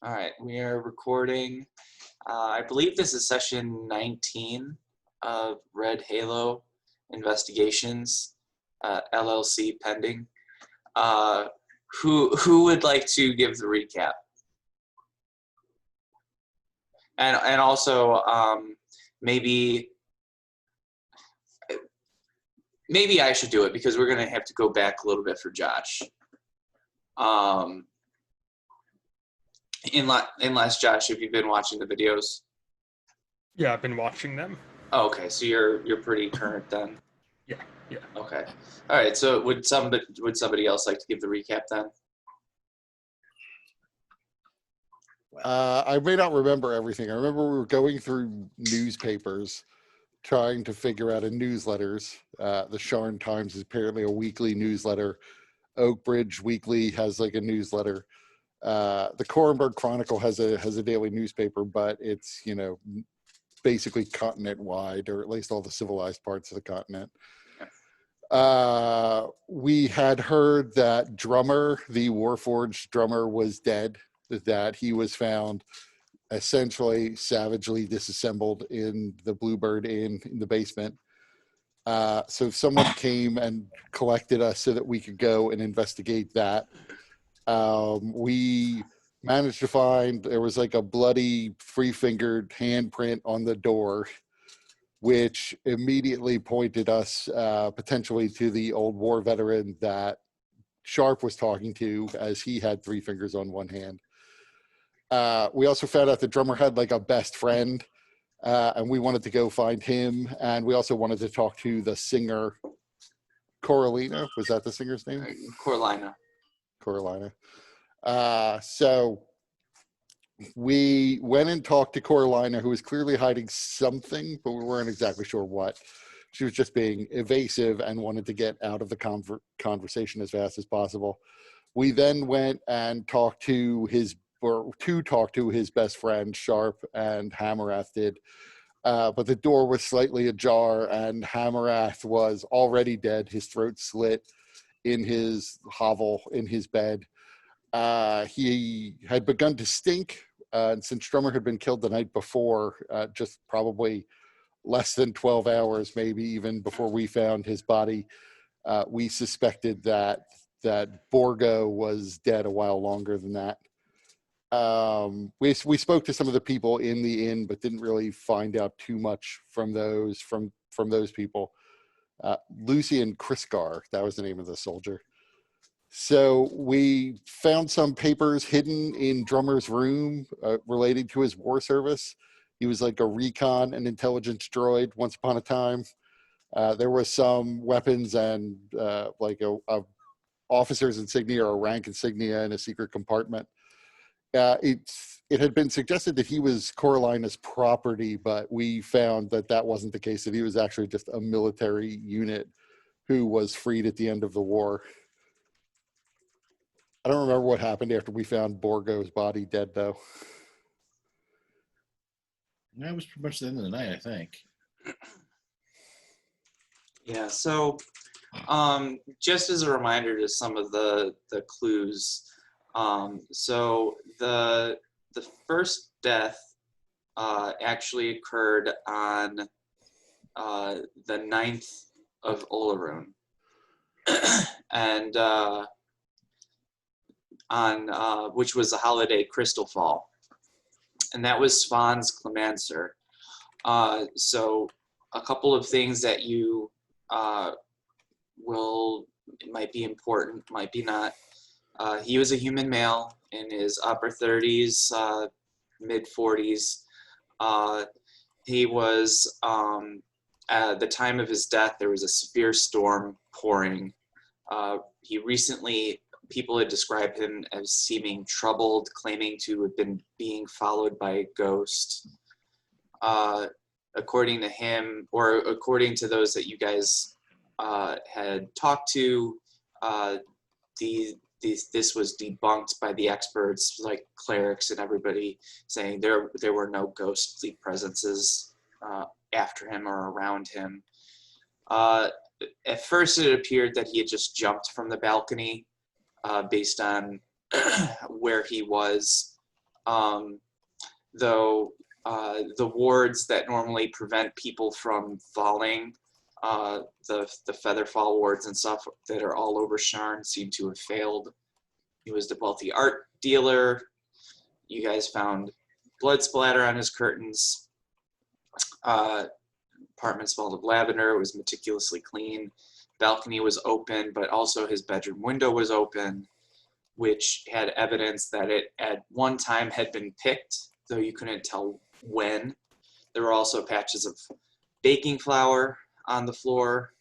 All right, we are recording. I believe this is session 19 of Red Halo Investigations, LLC pending. Who would like to give the recap? And also maybe I should do it because we're gonna have to go back a little bit for Josh. Unless Josh, have you been watching the videos? Yeah, I've been watching them. Oh, okay, so you're pretty current then. Yeah. Okay. All right. So would somebody else like to give the recap then? I may not remember everything. I remember we were going through newspapers trying to figure out newsletters. The Sharn Times is apparently a weekly newsletter. Oak Bridge Weekly has like a newsletter. The Corenberg Chronicle has a daily newspaper, but it's, basically continent wide, or at least all the civilized parts of the continent. We had heard that Drummer, the Warforged drummer, was dead, that he was found essentially savagely disassembled in the Bluebird Inn in the basement. So someone came and collected us so that we could go and investigate that. We managed to find there was like a bloody three-fingered handprint on the door, which immediately pointed us potentially to the old war veteran that Sharp was talking to, as he had three fingers on one hand. We also found out the drummer had like a best friend, and we wanted to go find him. And we also wanted to talk to the singer, Coralina. Was that the singer's name? Coralina. So we went and talked to Coralina, who was clearly hiding something, but we weren't exactly sure what. She was just being evasive and wanted to get out of the conversation as fast as possible. We then went and talked to his best friend, Sharp, and Hammerath did. But the door was slightly ajar, and Hammerath was already dead, his throat slit in his hovel in his bed. He had begun to stink, and since Drummer had been killed the night before, just probably less than 12 hours, maybe even before we found his body, we suspected that Borgo was dead a while longer than that. We spoke to some of the people in the inn, but didn't really find out too much from those people. Lucian Kriskar, that was the name of the soldier. So we found some papers hidden in Drummer's room relating to his war service. He was like a recon and intelligence droid once upon a time. There was some weapons and like a officer's insignia or rank insignia in a secret compartment. It had been suggested that he was Coralina's property, but we found that wasn't the case, that he was actually just a military unit who was freed at the end of the war. I don't remember what happened after we found Borgo's body dead, though. That was pretty much the end of the night, I think. Yeah, so just as a reminder to some of the clues, so the first death actually occurred on the 9th of Olaroon, and on which was the holiday Crystal Fall, and that was Svan's Clemancer. So a couple of things that you might be important, might be not. He was a human male in his upper 30s, mid 40s. He was, at the time of his death, there was a severe storm pouring. People had described him as seeming troubled, claiming to have been being followed by a ghost. According to him, or according to those that you guys had talked to, this was debunked by the experts, like clerics and everybody, saying there were no ghostly presences after him or around him. At first, it appeared that he had just jumped from the balcony based on where he was Though the wards that normally prevent people from falling, the feather fall wards and stuff that are all over Sharn seem to have failed. He was the wealthy art dealer. You guys found blood splatter on his curtains. Apartment smelled of lavender. It was meticulously clean. Balcony was open, but also his bedroom window was open, which had evidence that it at one time had been picked, though you couldn't tell when. There were also patches of baking flour on the floor.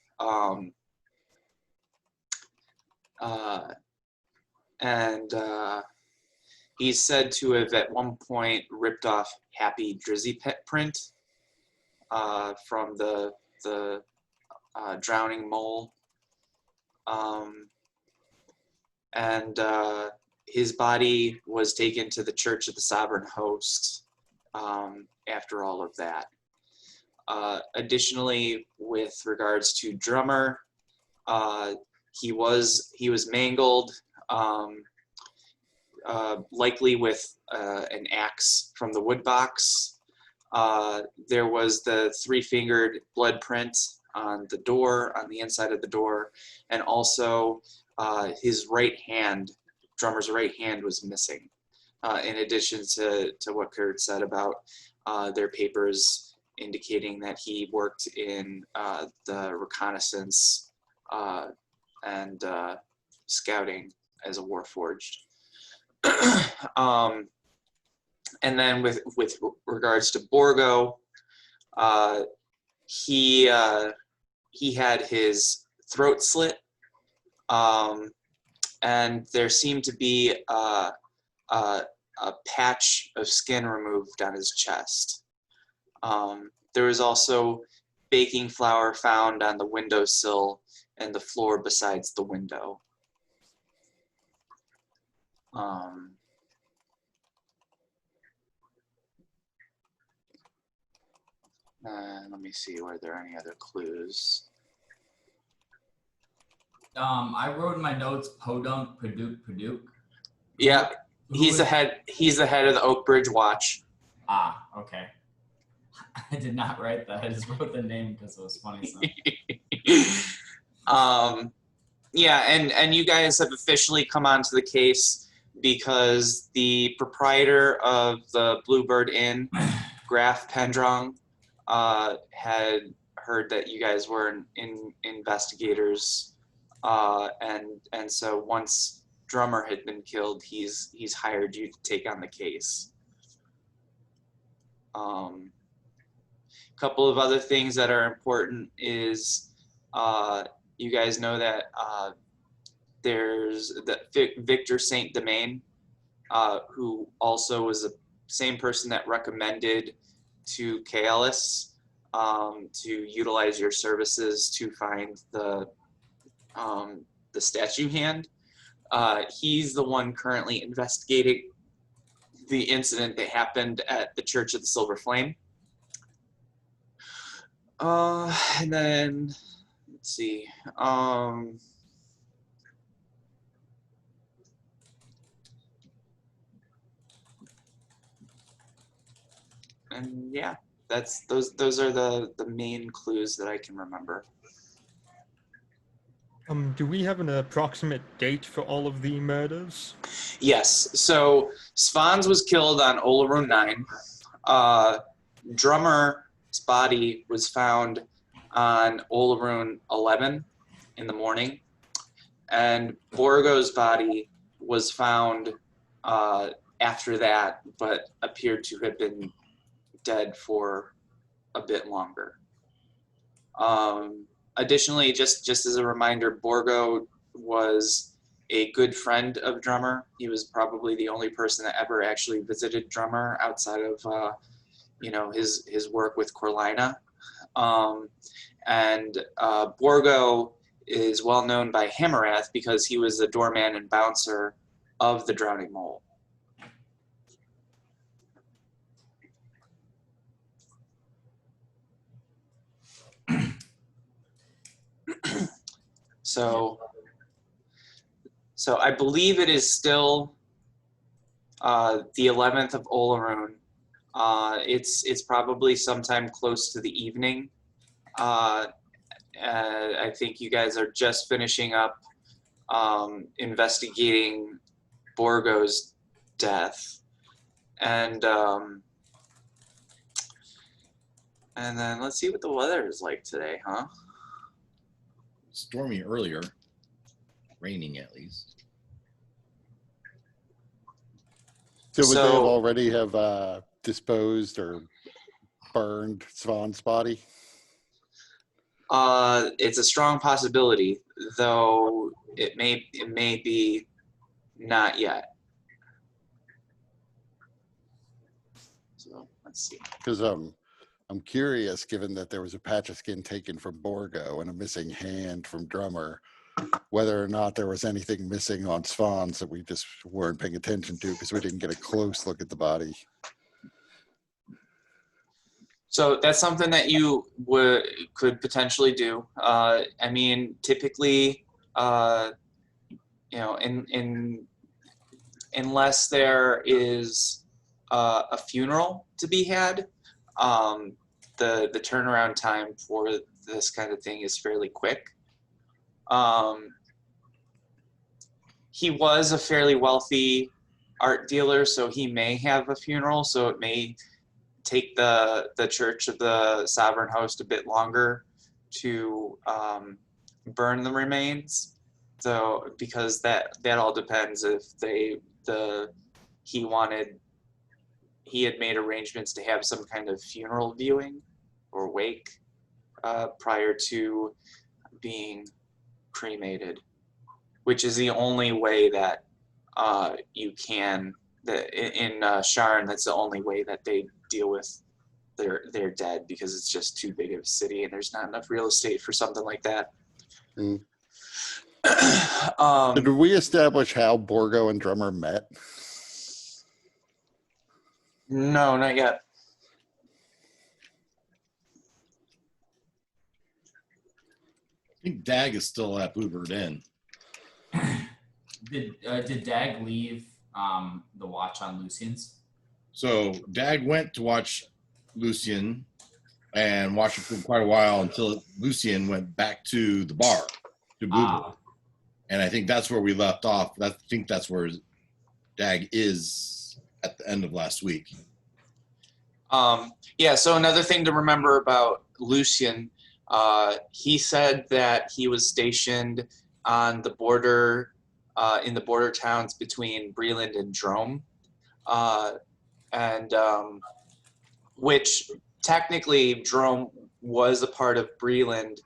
He's said to have at one point ripped off Happy Drizzy pet print from the drowning mole. His body was taken to the Church of the Sovereign Host after all of that. Additionally, with regards to Drummer, he was mangled, likely with an axe from the wood box. There was the three-fingered blood print on the door, on the inside of the door, and also his right hand, Drummer's right hand, was missing. In addition to what Kurt said about their papers indicating that he worked in the reconnaissance and scouting as a warforged. And then with regards to Borgo, he had his throat slit, and there seemed to be a patch of skin removed on his chest. There was also baking flour found on the windowsill and the floor besides the window. Let me see, were there any other clues? I wrote in my notes Podunk Paduk. Yeah, Who he's was- the head of the Oak Bridge Watch. Ah, okay. I did not write that. I just wrote the name because it was funny. So. Yeah, and you guys have officially come onto the case because the proprietor of the Bluebird Inn, Graf Pendrong, had heard that you guys were investigators, and so once Drummer had been killed, he's hired you to take on the case. Couple of other things that are important is you guys know that there's the Victor Saint Domain, who also was the same person that recommended to Kaelis to utilize your services to find the statue hand. He's the one currently investigating the incident that happened at the Church of the Silver Flame. And then, let's see. And yeah, those are the main clues that I can remember. Do we have an approximate date for all of the murders? Yes, so Svans was killed on Olarun 9. Drummer's body was found on Olarun 11 in the morning, and Borgo's body was found after that, but appeared to have been dead for a bit longer. Additionally, just as a reminder, Borgo was a good friend of Drummer. He was probably the only person that ever actually visited Drummer outside of his work with Corlina. Borgo is well known by Hammerath because he was the doorman and bouncer of the Drowning Mole. So I believe it is still the 11th of Olaroon. It's probably sometime close to the evening. I think you guys are just finishing up investigating Borgo's death, and then let's see what the weather is like today, huh? Stormy earlier, raining at least. So would they have So- already have disposed or burned Svan's body? It's a strong possibility, though it may be not yet. So let's see. Because I'm curious, given that there was a patch of skin taken from Borgo and a missing hand from Drummer, whether or not there was anything missing on Svan's that we just weren't paying attention to because we didn't get a close look at the body. So that's something that you could potentially do. I mean, typically, you know, unless there is a funeral to be had, the turnaround time for this kind of thing is fairly quick. He was a fairly wealthy art dealer, so he may have a funeral. So it may take the Church of the Sovereign Host a bit longer to burn the remains. So because that all depends if he had made arrangements to have some kind of funeral viewing or wake prior to being cremated, which is the only way that you can. In Sharn, that's the only way that they deal with their dead, because it's just too big of a city and there's not enough real estate for something like that. Mm. Did we establish how Borgo and Drummer met? No, not yet. I think Dag is still at Bluebird Inn. Did Dag leave the watch on Lucian's? So Dag went to watch Lucian and watched it for quite a while until Lucian went back to the bar, to Bluebird. And I think that's where we left off. I think that's where Dag is at the end of last week. Yeah, so another thing to remember about Lucian, he said that he was stationed on the border, in the border towns between Breland and Drome, which technically Drome was a part of Breland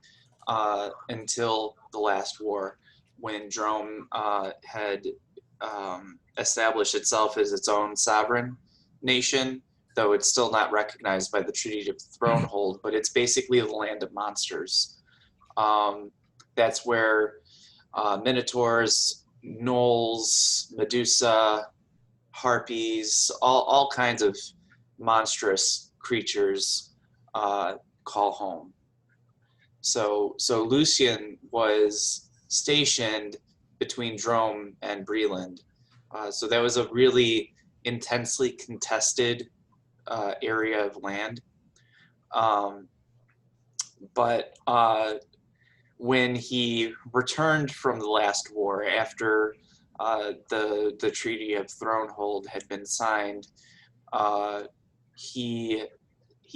until the last war, when Drome had established itself as its own sovereign nation, though it's still not recognized by the Treaty of Thronehold, but it's basically the land of monsters. That's where minotaurs, gnolls, Medusa, harpies, all kinds of monstrous creatures call home. So Lucian was stationed between Drome and Breland. So that was a really intensely contested area of land. But when he returned from the last war, after the Treaty of Thronehold had been signed, he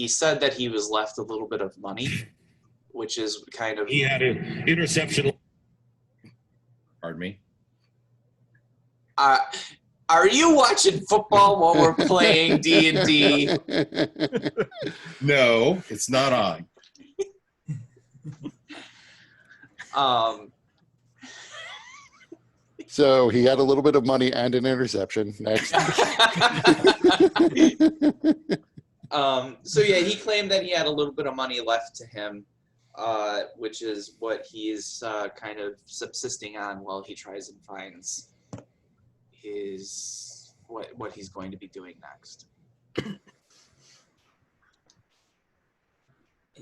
said that he was left a little bit of money, which is kind of... He had an interception. Pardon me? Are you watching football while we're playing D&D? No, it's not on. So he had a little bit of money and an interception. Next. So yeah, he claimed that he had a little bit of money left to him, which is what he's kind of subsisting on while he tries and finds his what he's going to be doing next.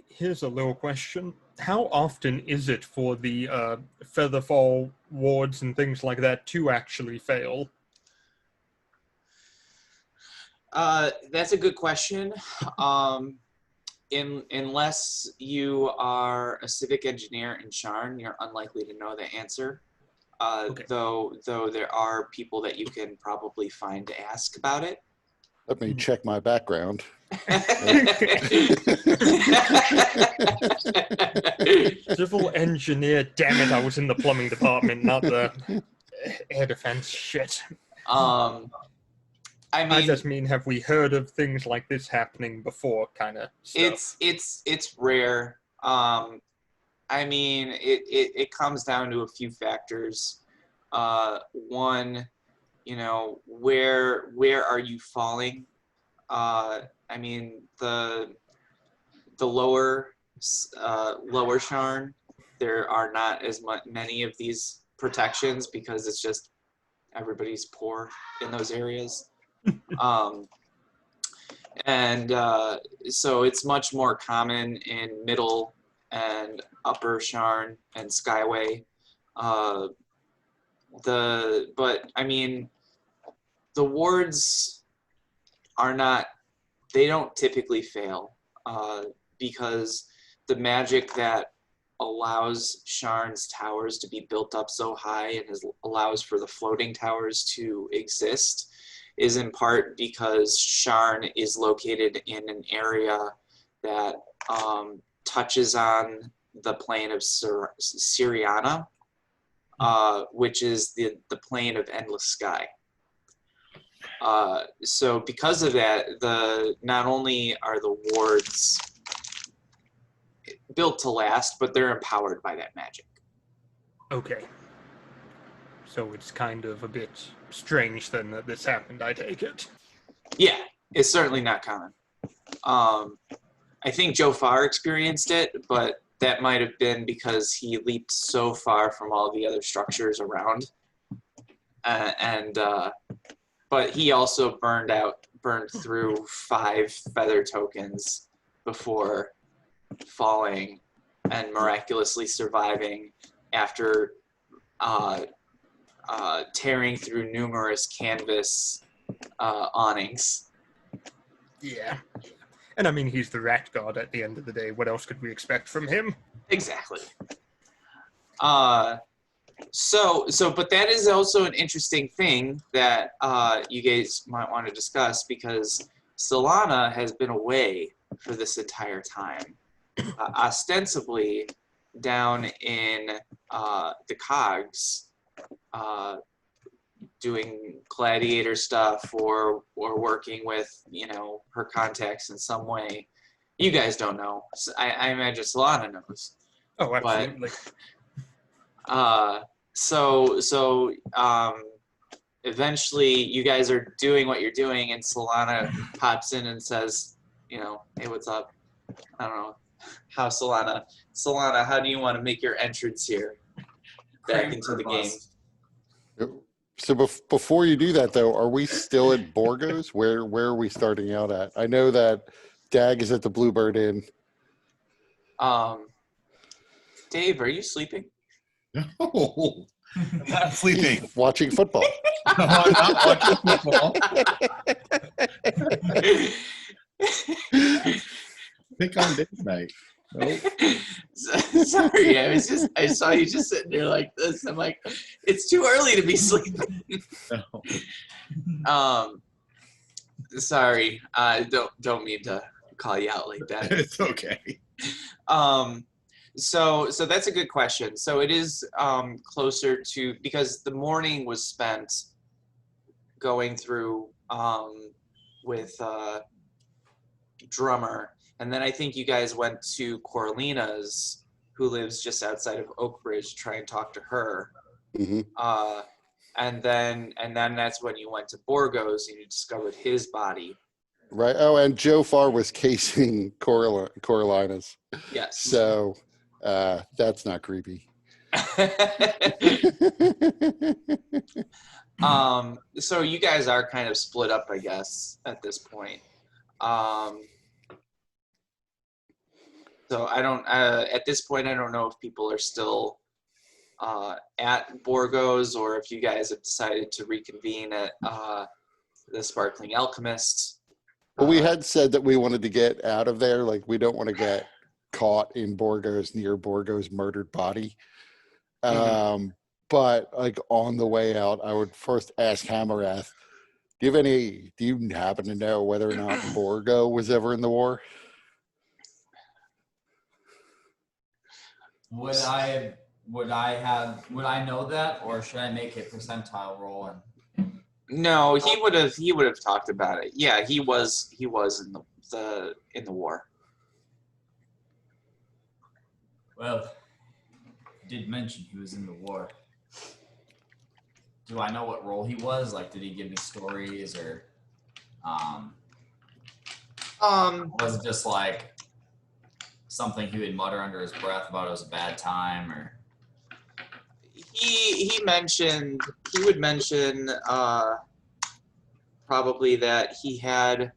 Here's a little question. How often is it for the Featherfall wards and things like that to actually fail? That's a good question. Unless you are a civic engineer in Sharn, you're unlikely to know the answer. Okay. Though there are people that you can probably find to ask about it. Let me check my background. Civil engineer, damn it, I was in the plumbing department, not the air defense shit. I I mean, just mean, have we heard of things like this happening before, kind of stuff? it's rare. I mean, it comes down to a few factors. One, you know, where are you falling? I mean, the lower Sharn, there are not as many of these protections because it's just everybody's poor in those areas. And so it's much more common in middle and upper Sharn and Skyway. But I mean, the wards are not, they don't typically fail because the magic that allows Sharn's towers to be built up so high and allows for the floating towers to exist is in part because Sharn is located in an area that touches on the plane of Siriana, which is the plane of endless sky. So because of that, not only are the wards built to last, but they're empowered by that magic. Okay. So it's kind of a bit strange then that this happened, I take it. Yeah, it's certainly not common. I think Joe Farr experienced it, but that might have been because he leaped so far from all the other structures around. But he also burned through 5 feather tokens before falling and miraculously surviving after tearing through numerous canvas awnings. Yeah. And I mean, he's the rat god at the end of the day. What else could we expect from him? Exactly. But that is also an interesting thing that you guys might want to discuss because Solana has been away for this entire time, ostensibly down in the cogs, doing gladiator stuff or working with, you know, her contacts in some way. You guys don't know. I imagine Solana knows. Oh, absolutely. Eventually you guys are doing what you're doing and Solana pops in and says, you know, hey, what's up? I don't know. How Solana, how do you want to make your entrance here back into the game? So before you do that, though, are we still at Borgo's? Where are we starting out at? I know that Dag is at the Bluebird Inn. Dave, are you sleeping? No, I'm not sleeping. Watching football. No, I'm not watching football. Pick on date night. Nope. Sorry, I saw you just sitting there like this. I'm like, it's too early to be sleeping. No. Sorry, don't mean to call you out like that. It's okay. So that's a good question. So it is closer to, because the morning was spent going through with Drummer, and then I think you guys went to Coralina's, who lives just outside of Oakbridge, to try and talk to her. Mm-hmm. And then that's when you went to Borgo's and you discovered his body. Right. Oh, and Joe Farr was casing Coralina's. Yes. So that's not creepy. So you guys are kind of split up, I guess, at this point. So I don't, at this point, I don't know if people are still at Borgo's or if you guys have decided to reconvene at the Sparkling Alchemist. Well, we had said that we wanted to get out of there. Like, we don't want to get caught in near Borgo's murdered body. Mhm. But like on the way out, I would first ask Hamarath, do you happen to know whether or not Borgo was ever in the war? Would I know that, or should I make a percentile roll? And No, he would have talked about it. Yeah, he was in the war. well, he did mention he was in the war. Do I know what role he was? Like, did he give me stories, or was it just like something he would mutter under his breath about it was a bad time, or? He would mention probably that he had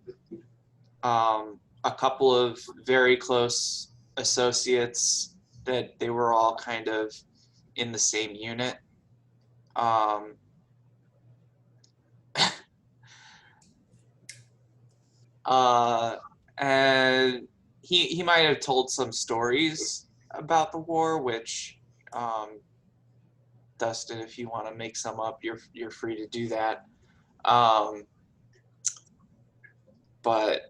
a couple of very close associates that they were all kind of in the same unit. Um, and he might have told some stories about the war, which Dustin, if you want to make some up, you're free to do that. But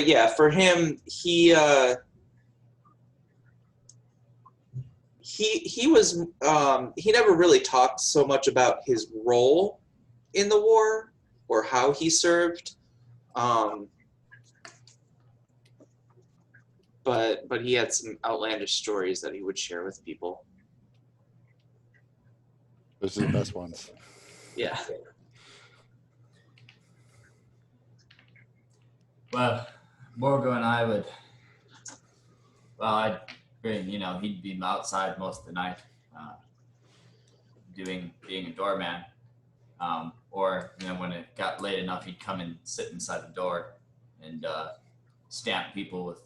yeah, for him, he was he never really talked so much about his role in the war or how he served. But he had some outlandish stories that he would share with people. Those are the best ones. Yeah. Well, Borgo and I would. Well, I'd bring. He'd be outside most of the night, being a doorman. Or when it got late enough, he'd come and sit inside the door and stamp people with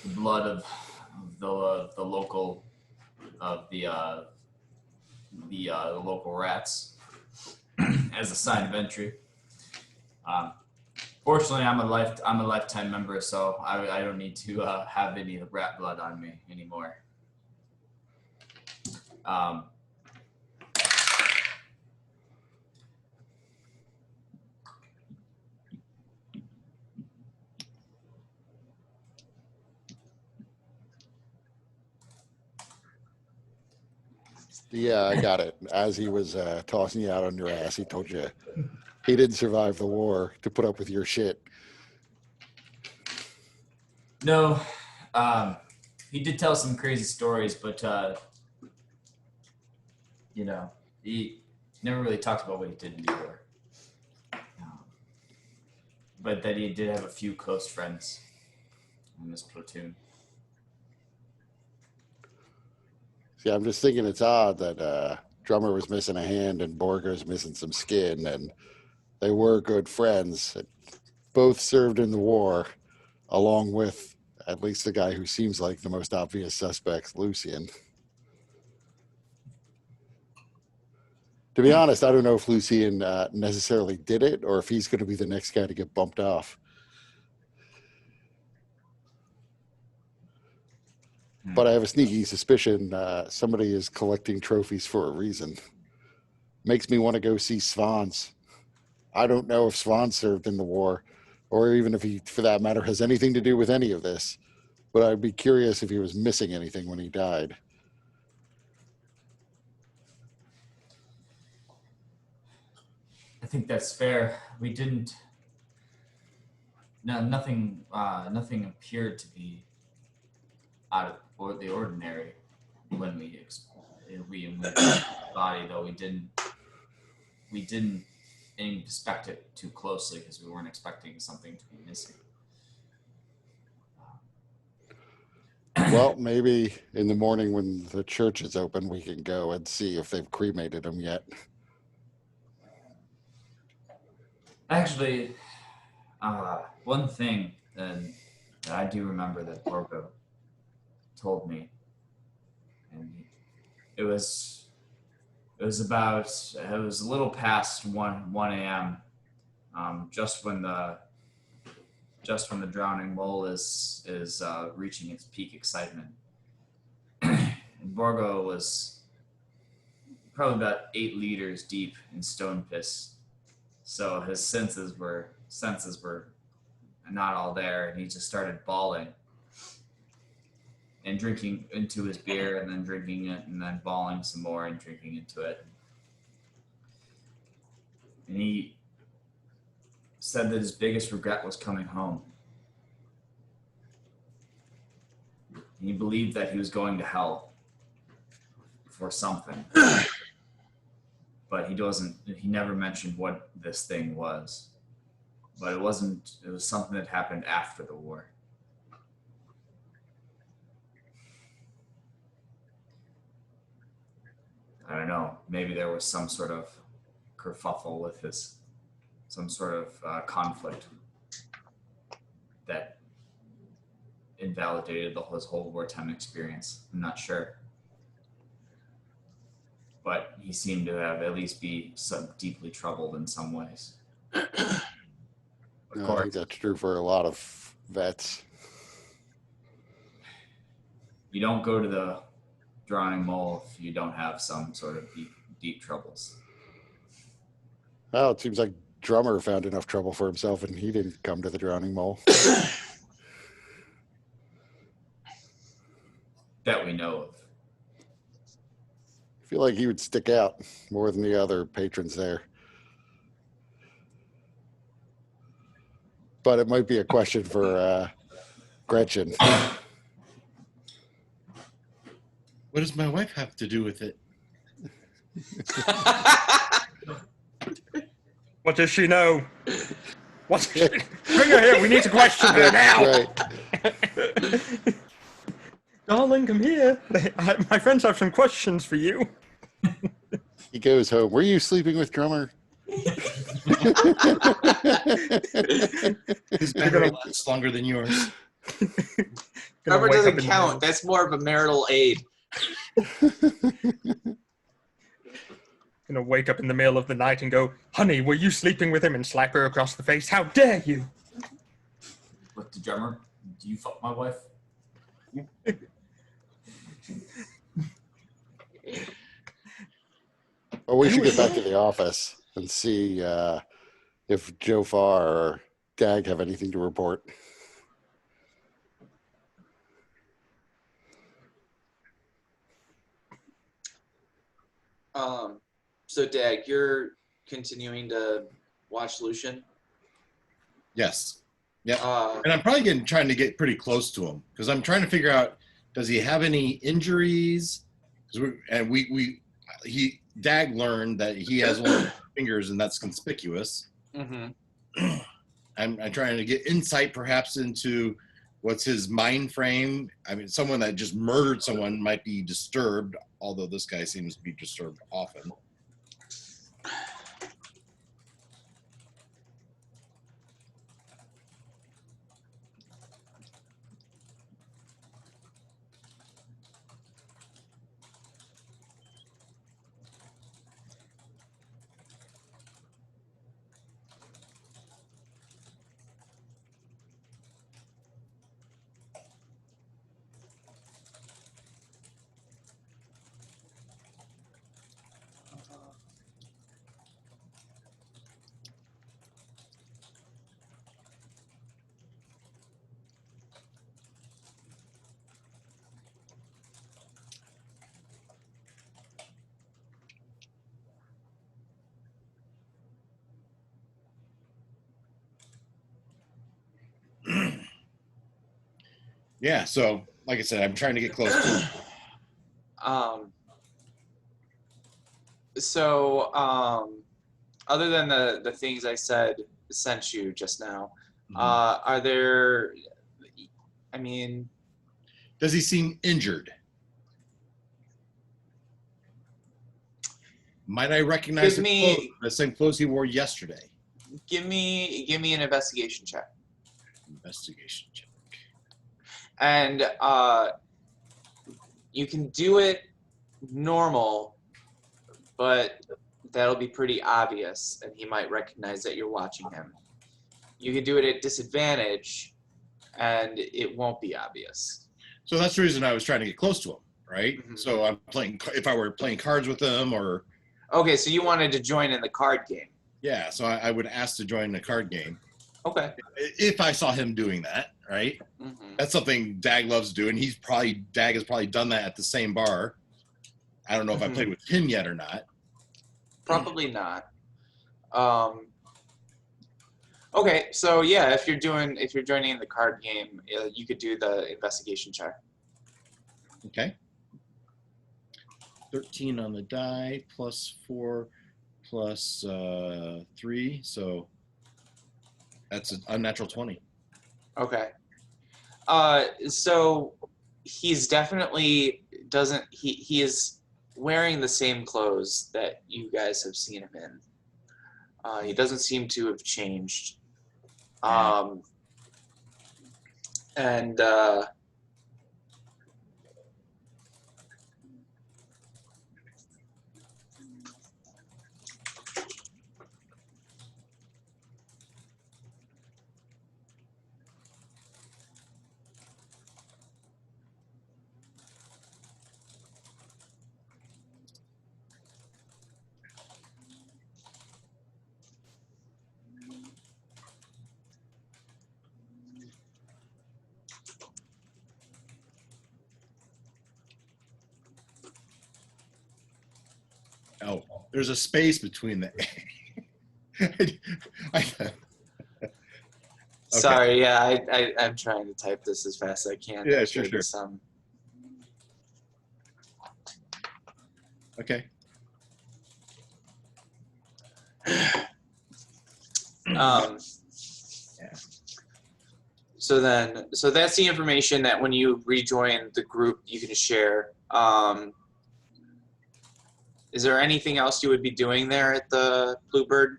the blood of the local local rats as a sign of entry. Fortunately, I'm a lifetime member, so I don't need to have any rat blood on me anymore. Yeah, I got it. As he was tossing you out on your ass, he told you he didn't survive the war to put up with your shit. No, he did tell some crazy stories, but he never really talked about what he did in the war. But that he did have a few close friends in this platoon. See, I'm just thinking it's odd that Drummer was missing a hand and Borger's missing some skin, and they were good friends. Both served in the war, along with at least the guy who seems like the most obvious suspect, Lucian. To be honest, I don't know if Lucian necessarily did it or if he's going to be the next guy to get bumped off. But I have a sneaky suspicion somebody is collecting trophies for a reason. Makes me want to go see Svans. I don't know if Svan served in the war, or even if he, for that matter, has anything to do with any of this. But I'd be curious if he was missing anything when he died. I think that's fair. We didn't. No, nothing appeared to be out of the ordinary when we the body, though we didn't inspect it too closely because we weren't expecting something to be missing. Well, maybe in the morning when the church is open, we can go and see if they've cremated him yet. Actually, one thing that I do remember that Borgo told me, and it was a little past 1 a.m. just when the drowning mole is reaching its peak excitement. Borgo was probably about 8 liters deep in stone piss, so his senses were not all there, and he just started bawling and drinking into his beer, and then drinking it, and then bawling some more and drinking into it. And he said that his biggest regret was coming home. He believed that he was going to hell for something. But he never mentioned what this thing was. But it was something that happened after the war. I don't know, maybe there was some sort of kerfuffle with some sort of conflict that invalidated his whole wartime experience. I'm not sure. But he seemed to have at least be deeply troubled in some ways. Of I course, think that's true for a lot of vets. you don't go to the drowning mole if you don't have some sort of deep troubles. Well, it seems like Drummer found enough trouble for himself and he didn't come to the drowning mole. That we know of. I feel like he would stick out more than the other patrons there. But it might be a question for Gretchen. What does my wife have to do with it? What does she know? Bring her here. We need to question her now. Right. Darling, come here. My friends have some questions for you. He goes home. Were you sleeping with Drummer? His battery lasts longer than yours. Rubber Wake up doesn't in the count. morning. That's more of a marital aid. Gonna wake up in the middle of the night and go, honey, were you sleeping with him? And slap her across the face. How dare you? Look, the drummer, do you fuck my wife? Well, we should get back to the office and see if Joe Farr or Dag have anything to report. So Dag, you're continuing to watch Lucian. Yes. Yeah. And I'm probably trying to get pretty close to him because I'm trying to figure out, does he have any injuries? Dag learned that he has only fingers and that's conspicuous. Mm-hmm. I'm trying to get insight perhaps into what's his mind frame. I mean, someone that just murdered someone might be disturbed, although this guy seems to be disturbed often. Yeah, so like I said, I'm trying to get close to him. Other than the things I sent you just now, are there? I mean, Does he seem injured? Might I recognize the same clothes he wore yesterday? give me an investigation check. Investigation check. And you can do it normal, but that'll be pretty obvious, and he might recognize that you're watching him. You can do it at disadvantage, and it won't be obvious. So that's the reason I was trying to get close to him, right? Mhm. So I'm playing, if I were playing cards with him, or Okay, so you wanted to join in the card game. yeah, so I would ask to join the card game Okay. if I saw him doing that, right? Mhm. That's something Dag loves doing. Dag has probably done that at the same bar. I don't know if I played with him yet or not. Probably not. Okay, so yeah, if you're joining in the card game, you could do the investigation check. Okay. 13 on the die, plus 4, plus 3. So that's an unnatural 20. Okay. So he's definitely he is wearing the same clothes that you guys have seen him in. He doesn't seem to have changed. And Oh, there's a space between the. sorry, yeah, I'm trying to type this as fast as I can. Yeah, to sure, share sure. this, Okay. Yeah. So that's the information that when you rejoin the group, you can share. Is there anything else you would be doing there at the Bluebird?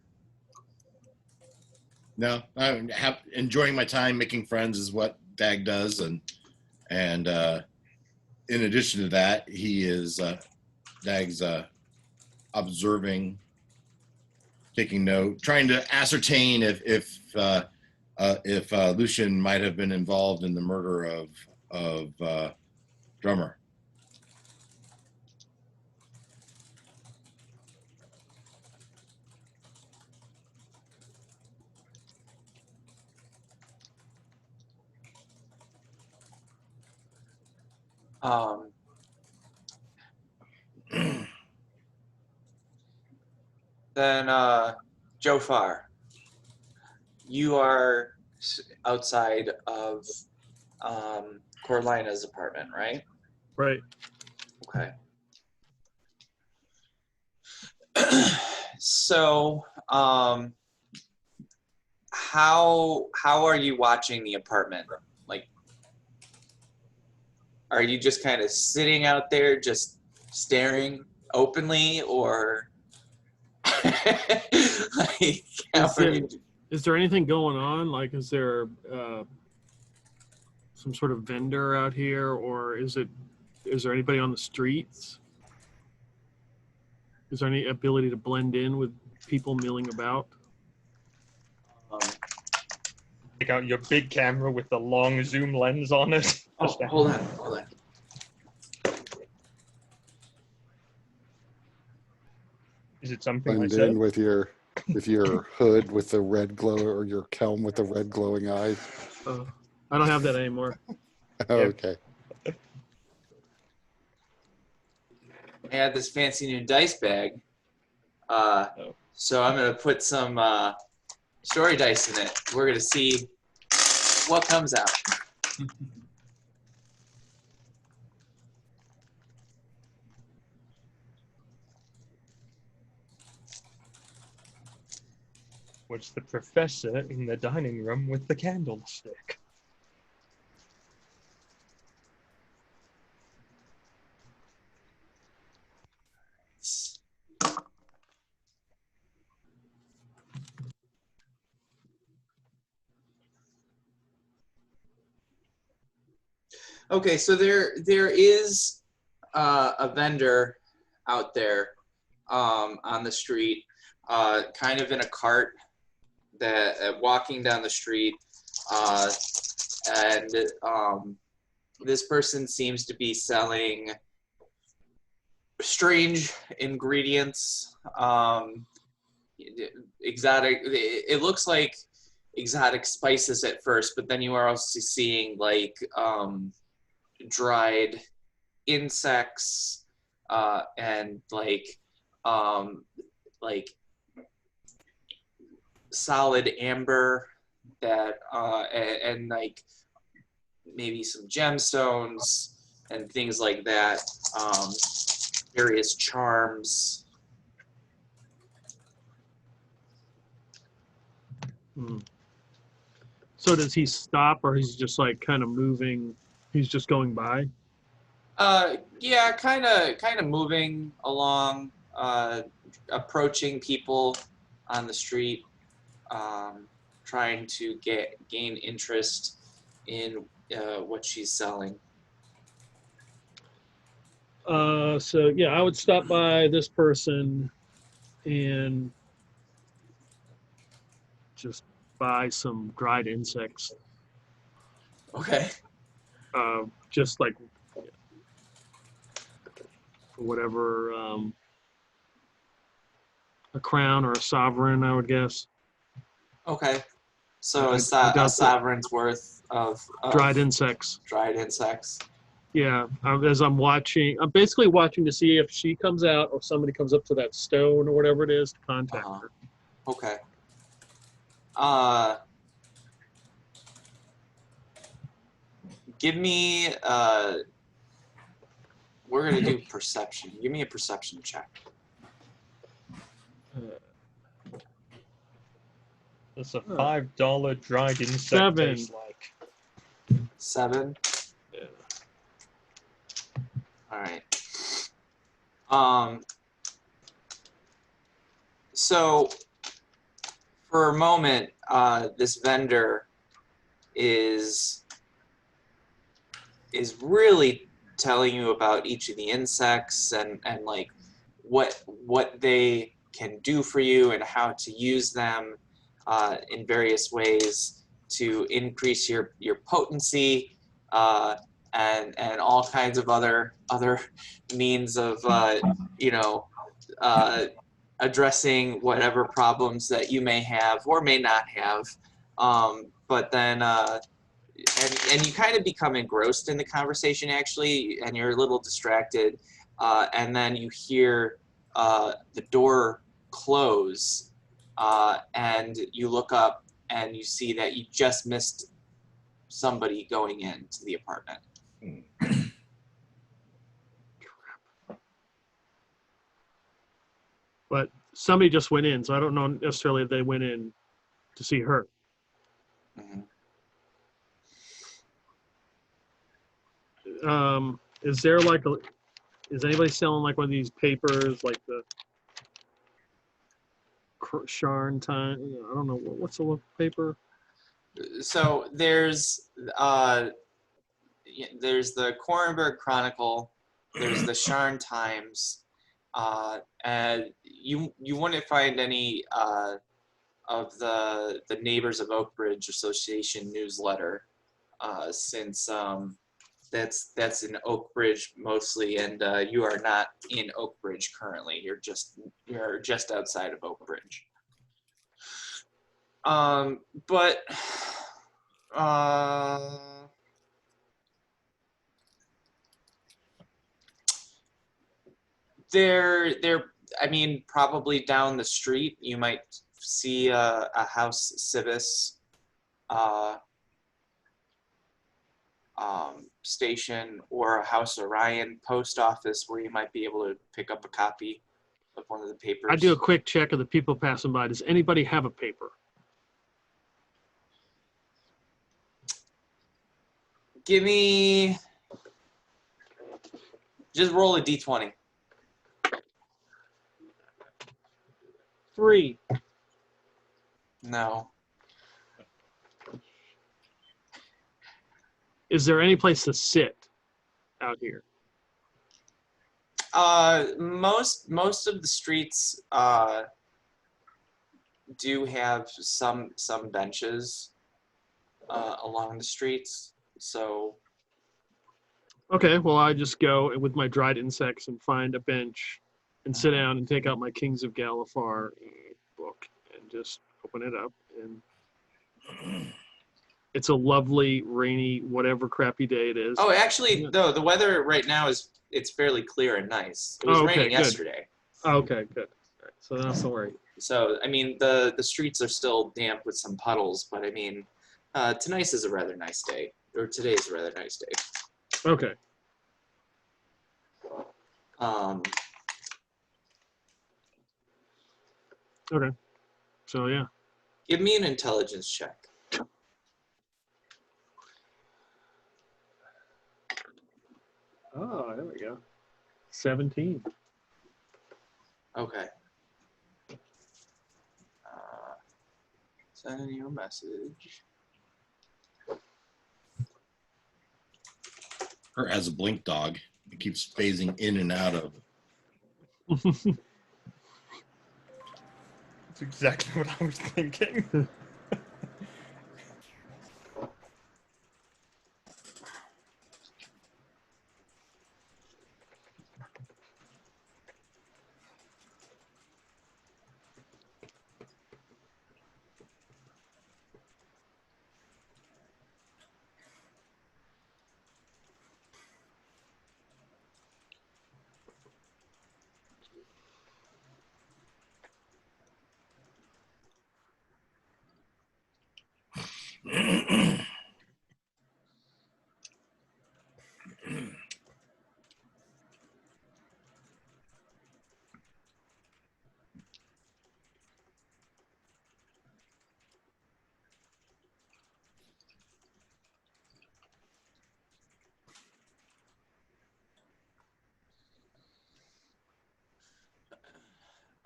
No, I'm enjoying my time making friends is what Dag does, and in addition to that, he is Dag's observing, taking note, trying to ascertain if Lucian might have been involved in the murder of Drummer. Then Jofar, you are outside of Corlina's apartment, right? Right. Okay. So, how are you watching the apartment? Like, are you just kind of sitting out there, just staring openly, or like, how are you? Is there anything going on? Like, is there some sort of vendor out here, or is there anybody on the streets? Is there any ability to blend in with people milling about? Take out your big camera with the long zoom lens on it. Oh, hold on. Is it something I Blend said? in with your hood with the red glow, or your kelm with the red glowing eyes. I don't have that anymore. Okay. I had this fancy new dice bag, so I'm gonna put some story dice in it. We're gonna see what comes out. Was the professor in the dining room with the candlestick? Okay, so there is a vendor out there on the street, kind of in a cart, that walking down the street, and this person seems to be selling strange ingredients, exotic. It looks like exotic spices at first, but then you are also seeing like dried insects, and like solid amber that and like maybe some gemstones and things like that, various charms. Hmm. So does he stop, or he's just like kind of moving? He's just going by. Yeah, kind of moving along, approaching people on the street, trying to gain interest in what she's selling. So yeah, I would stop by this person and just buy some dried insects. Okay. Just like for whatever, a crown or a sovereign, I would guess. Okay. So I a doubt that. sovereign's worth of Dried insects. dried insects. Yeah, as I'm watching, I'm basically watching to see if she comes out or somebody comes up to that stone or whatever it is to contact her. Okay. Give me we're gonna do perception. Give me a perception check. That's a $5 dried insect 7. taste like. 7. Yeah. All right. So for a moment, this vendor is really telling you about each of the insects and like what they can do for you and how to use them in various ways to increase your potency, and all kinds of other means of addressing whatever problems that you may have or may not have. But then and you kind of become engrossed in the conversation actually, and you're a little distracted, and then you hear the door close, and you look up and you see that you just missed somebody going into the apartment. But somebody just went in, so I don't know necessarily if they went in to see her. Mhm. Is there like is anybody selling like one of these papers, like the Sharn time? I don't know what's the paper. So there's the Korenberg Chronicle, there's the Sharn Times, and you wouldn't find any of the Neighbors of Oakbridge Association newsletter, since that's in Oakbridge mostly, and you are not in Oakbridge currently. You're just outside of Oakbridge. But there, I mean, probably down the street you might see a House Civis station, or a House Orion post office where you might be able to pick up a copy of one of the papers. I do a quick check of the people passing by. Does anybody have a paper? Give me, just roll a d20. 3. No. Is there any place to sit out here? Most of the streets do have some benches along the streets. So Okay, well, I just go with my dried insects and find a bench and sit down and take out my Kings of Galifar book and just open it up. And it's a lovely, rainy, whatever crappy day it is. oh, actually, though the weather right now it's fairly clear and nice. It was Oh, okay, raining good. yesterday. Okay, good. All right, so that's not worry. So I mean the streets are still damp with some puddles, but I mean tonight's is a rather nice day, or today's a rather nice day. Okay. Okay. So yeah. Give me an intelligence check. Oh, there we go. 17. Okay. Sending you a message. Kurt has a blink dog. It keeps phasing in and out of. That's exactly what I was thinking.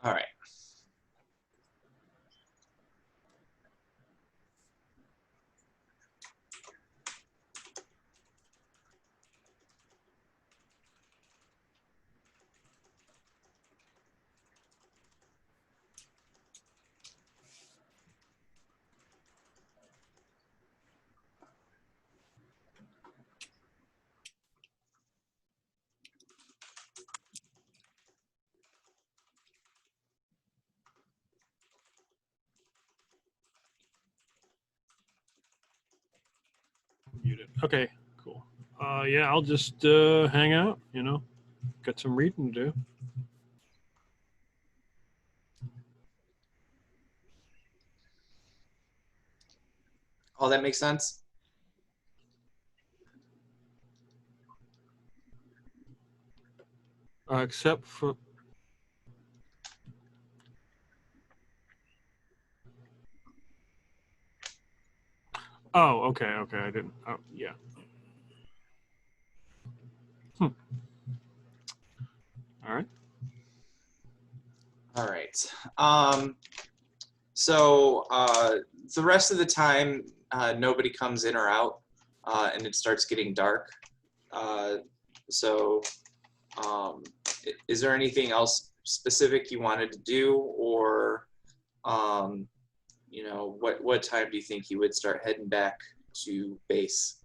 All right. Muted. Okay, cool. Yeah, I'll just hang out, got some reading to do. All that makes sense? Except for... Oh, okay, I didn't... Oh, yeah. All right. All right. So the rest of the time, nobody comes in or out, and it starts getting dark. So is there anything else specific you wanted to do, or what time do you think you would start heading back to base?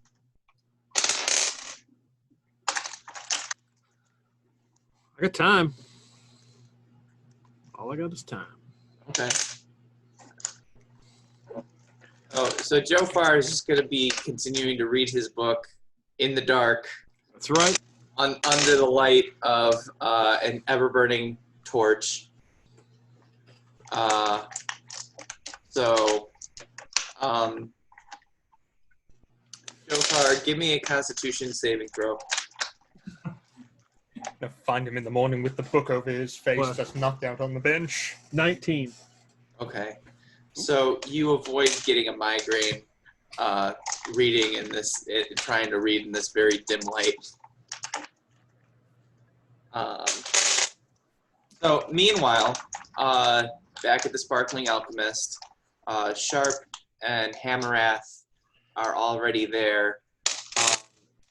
I got time. All I got is time. Okay. Oh, so Joe Farr is just going to be continuing to read his book in the dark. That's right. Under the light of an ever-burning torch. Joe Farr, give me a Constitution saving throw. I find him in the morning with the book over his face, What? just knocked out on the bench. 19. Okay. So you avoid getting a migraine reading in this, trying to read in this very dim light. So meanwhile, back at the Sparkling Alchemist, Sharp and Hamarath are already there.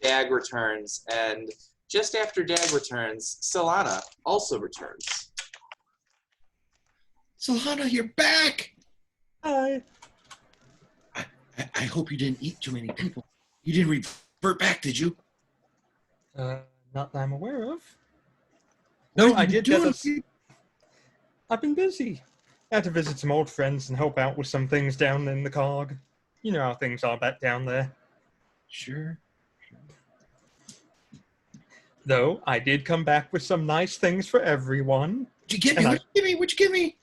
Dag returns, and just after Dad returns, Solana also returns. Solana, you're back. Hi. I hope you didn't eat too many people. You didn't revert back, did you? Not that I'm aware of. What No, have I you did been get doing? I've been busy. I had to visit some old friends and help out with some things down in the cog. You know how things are back down there. Sure. Though, I did come back with some nice things for everyone. What'd you give me? And What'd you give me? What'd you give me?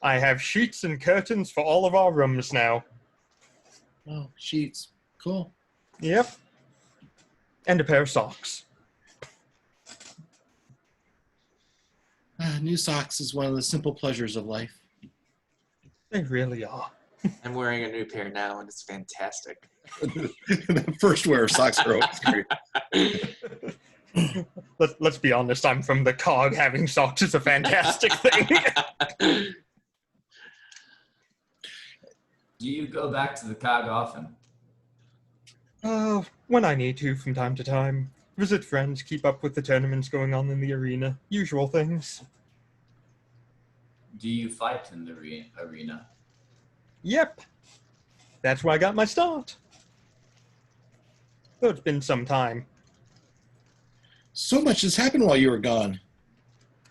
I have sheets and curtains for all of our rooms now. Oh, sheets. Cool. Yep. And a pair of socks. New socks is one of the simple pleasures of life. They really are. I'm wearing a new pair now, and it's fantastic. The first wear of socks are always great. Let's be honest, I'm from the cog. Having socks is a fantastic thing. Do you go back to the cog often? When I need to from time to time. Visit friends, keep up with the tournaments going on in the arena. Usual things. Do you fight in the arena? Yep. That's where I got my start. Though it's been some time. So much has happened while you were gone.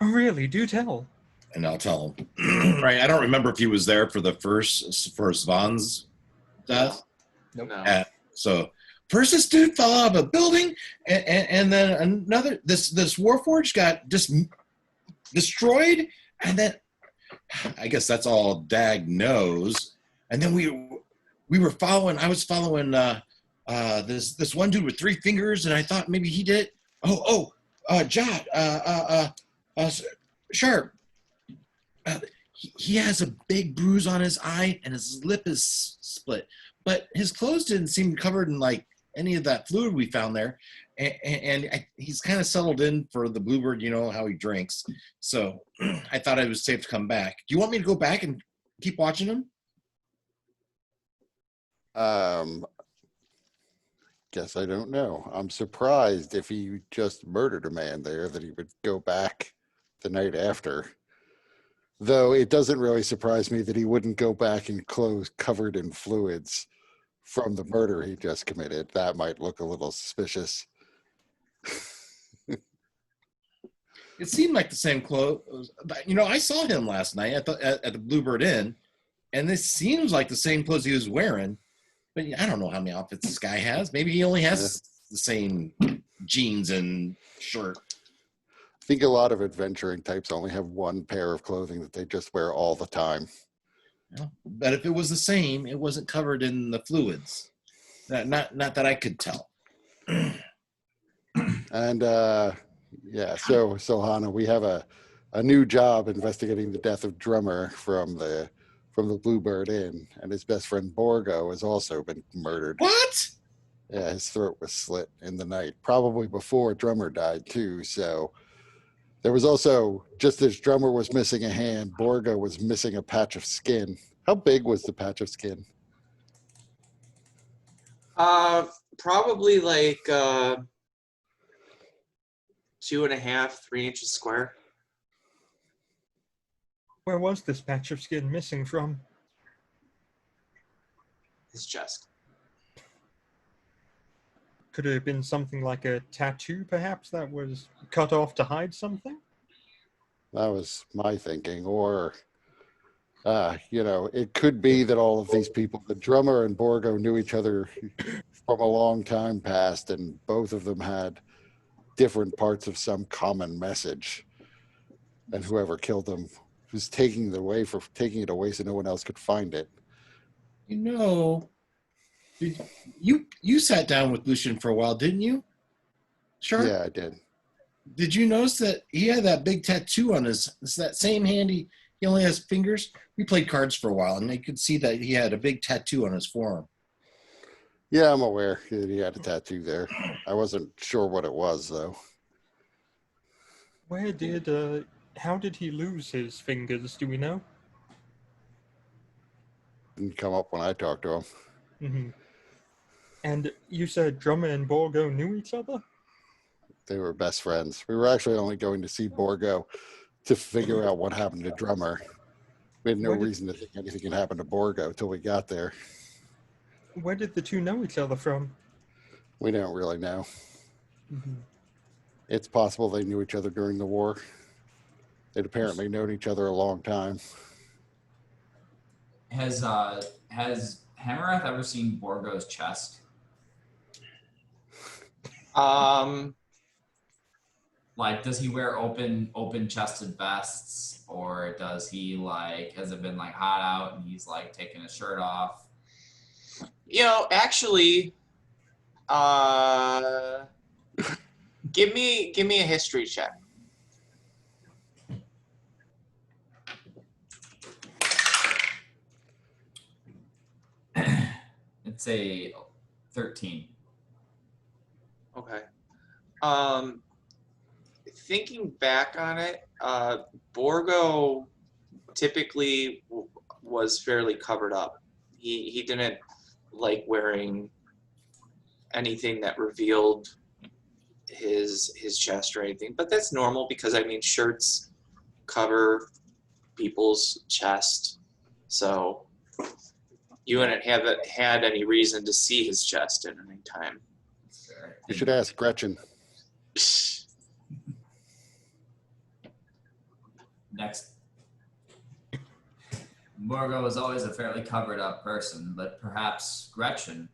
Really, do tell. And I'll tell him. Right. I don't remember if he was there for the first Vaughn's death. No. So first this dude fell out of a building, and then another this Warforged got just destroyed, and then I guess that's all Dag knows. And then we were following. I was following this one dude with 3 fingers, and I thought maybe he did. Jot, Sharp. He has a big bruise on his eye, and his lip is split. But his clothes didn't seem covered in like any of that fluid we found there, and he's kind of settled in for the Bluebird. You know how he drinks, so I thought it was safe to come back. Do you want me to go back and keep watching him? Guess I don't know. I'm surprised if he just murdered a man there that he would go back the night after. Though it doesn't really surprise me that he wouldn't go back in clothes covered in fluids from the murder he just committed. That might look a little suspicious. It seemed like the same clothes. You know, I saw him last night at the Bluebird Inn, and this seems like the same clothes he was wearing. But I don't know how many outfits this guy has. Maybe he only has the same jeans and shirt. I think a lot of adventuring types only have one pair of clothing that they just wear all the time. But if it was the same, it wasn't covered in the fluids. Not that I could tell. And so Hannah, we have a new job investigating the death of Drummer from the Bluebird Inn, and his best friend Borgo has also been murdered. What? Yeah, his throat was slit in the night, probably before Drummer died too. So there was also, just as Drummer was missing a hand, Borgo was missing a patch of skin. How big was the patch of skin? Probably like 2.5, 3 inches square. Where was this patch of skin missing from? His chest. Could it have been something like a tattoo, perhaps, that was cut off to hide something? That was my thinking. Or, it could be that all of these people, the Drummer and Borgo, knew each other from a long time past, and both of them had different parts of some common message. And whoever killed them was taking it away so no one else could find it. You know, you sat down with Lucian for a while, didn't you? Sure. Yeah, I did. Did you notice that he had that big tattoo on his? It's that same hand. He only has fingers. We played cards for a while, and they could see that he had a big tattoo on his forearm. Yeah, I'm aware that he had a tattoo there. I wasn't sure what it was, though. How did he lose his fingers? Do we know? Didn't come up when I talked to him. Mm-hmm. And you said Drummer and Borgo knew each other? They were best friends. We were actually only going to see Borgo to figure out what happened to Drummer. We had no Where did- reason to think anything had happened to Borgo until we got there. Where did the two know each other from? We don't really know. Mm-hmm. It's possible they knew each other during the war. They'd apparently known each other a long time. Has Hammereth ever seen Borgo's chest? Like, does he wear open chested vests, or does he like, has it been like hot out and he's like taking his shirt off? Actually, give me a history check. It's a 13. Okay. Thinking back on it, Borgo typically was fairly covered up. He didn't like wearing anything that revealed his chest or anything, but that's normal because I mean shirts cover people's chest, so you wouldn't have had any reason to see his chest at any time. You should ask Gretchen. Next. Borgo was always a fairly covered up person, but perhaps Gretchen,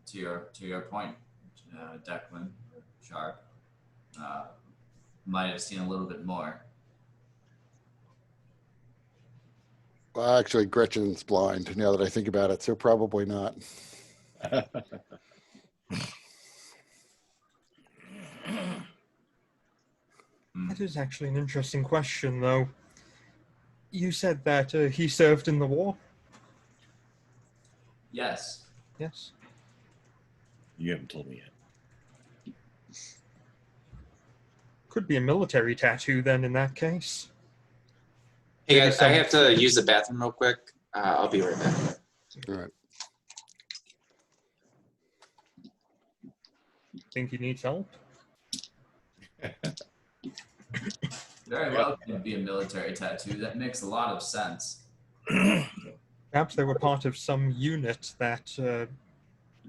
to your point, Declan, Sharp, might have seen a little bit more. Well, actually, Gretchen's blind now that I think about it, so probably not. That is actually an interesting question, though. You said that he served in the war? Yes. Yes. You haven't told me yet. Could be a military tattoo, then, in that case. Hey Maybe guys, I have to use the bathroom real quick. I'll be right back. All right. Think he needs help? Very well could be a military tattoo. That makes a lot of sense. Perhaps they were part of some unit that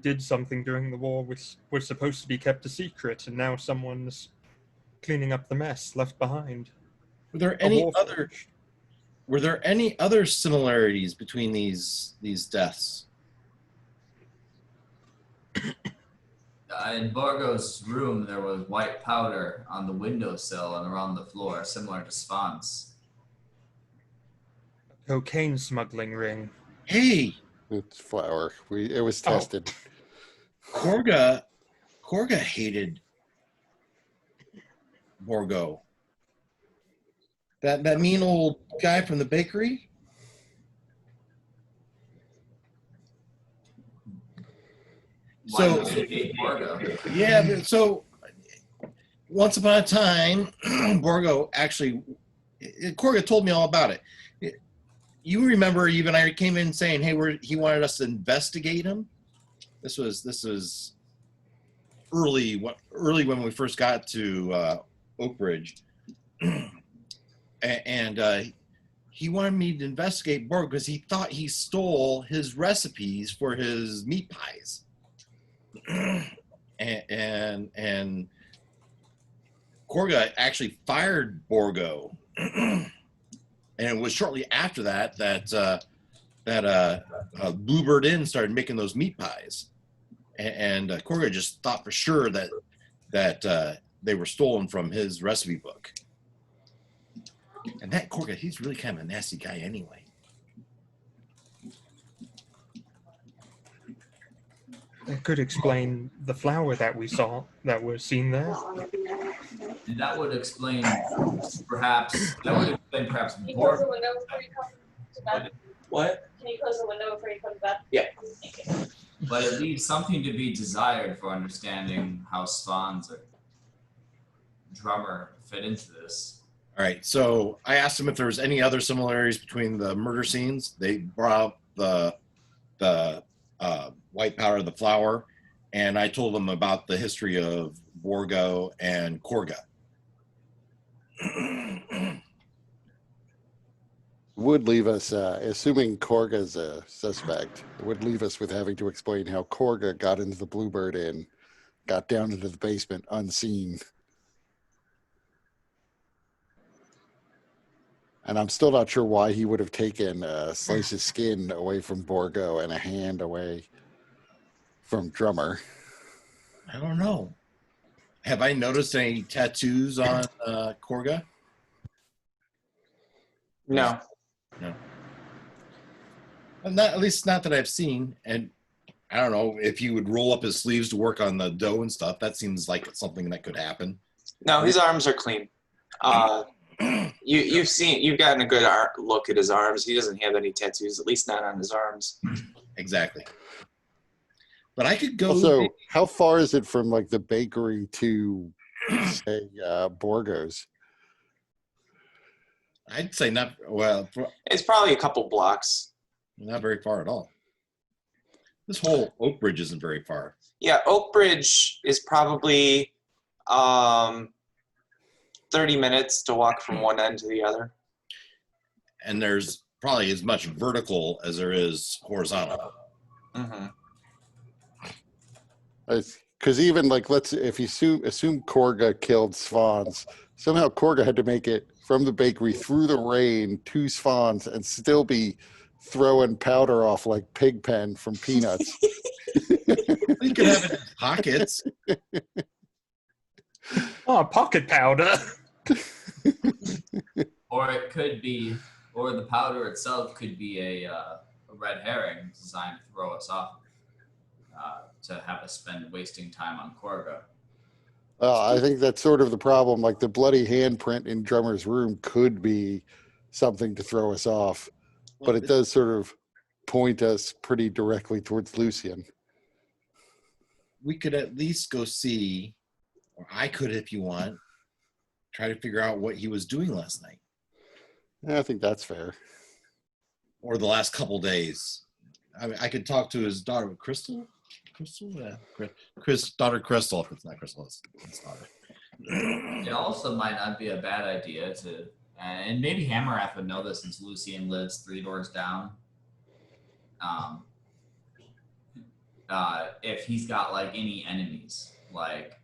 did something during the war which was supposed to be kept a secret, and now someone's cleaning up the mess left behind. Were there A any war other? forged. Were there any other similarities between these deaths? In Borgo's room, there was white powder on the windowsill and around the floor, similar to Spawn's. Cocaine smuggling ring. Hey, It's flour. It was Oh. tested. Korga hated Borgo. That mean old guy from the bakery. Why So would he hate Borgo? yeah, but so once upon a time, Borgo actually, Korga told me all about it. You remember, even I came in saying, "Hey, he wanted us to investigate him." This was early when we first got to Oak Ridge, and he wanted me to investigate Borgo because he thought he stole his recipes for his meat pies. and Korga actually fired Borgo, and it was shortly after that Bluebird Inn started making those meat pies, and Korga just thought for sure that they were stolen from his recipe book. And that Korga, he's really kind of a nasty guy anyway. That could explain the flower that we saw, that was seen there. And that would explain perhaps Can you close the Borgo. window before you come to bed? What? Can you close the window before you come to bed? Yeah. Thank you. But it leaves something to be desired for understanding how Spawns or Drummer fit into this. All right, so I asked him if there was any other similarities between the murder scenes. They brought up the white powder, the flour, and I told them about the history of Borgo, and Korga. Would leave us, assuming Korga's a suspect, it would leave us with having to explain how Korga got into the Bluebird Inn, got down into the basement unseen. And I'm still not sure why he would have taken a slice of skin away from Borgo and a hand away from Drummer. I don't know. Have I noticed any tattoos on Korga? No. Not, at least not that I've seen. And I don't know if he would roll up his sleeves to work on the dough and stuff. That seems like something that could happen. No, his arms are clean. You've gotten a good look at his arms. He doesn't have any tattoos, at least not on his arms. Exactly. But I could go. Also, how far is it from like the bakery to, say, Borgo's? I'd say not. Well, It's probably a couple blocks. not very far at all. This whole Oak Bridge isn't very far. Yeah, Oak Bridge is probably 30 minutes to walk from one end to the other. And there's probably as much vertical as there is horizontal. Mm-hmm. Because even like, if you assume Korga killed Svans, somehow Korga had to make it from the bakery through the rain to Svans and still be throwing powder off like Pigpen from Peanuts. You could have it in pockets. Oh, pocket powder. Or it could be, or the powder itself could be a red herring designed to throw us off, to have us spend wasting time on Korga. I think that's sort of the problem. Like the bloody handprint in Drummer's room could be something to throw us off, but it does sort of point us pretty directly towards Lucian. We could at least go see, or I could, if you want, try to figure out what he was doing last night I think that's fair. or the last couple days. I mean, I could talk to his daughter, Crystal. Yeah, daughter Crystal. If it's not Crystal, it's daughter. It also might not be a bad idea to, and maybe Hammerrath would know this since Lucian lives 3 doors down. If he's got like any enemies, like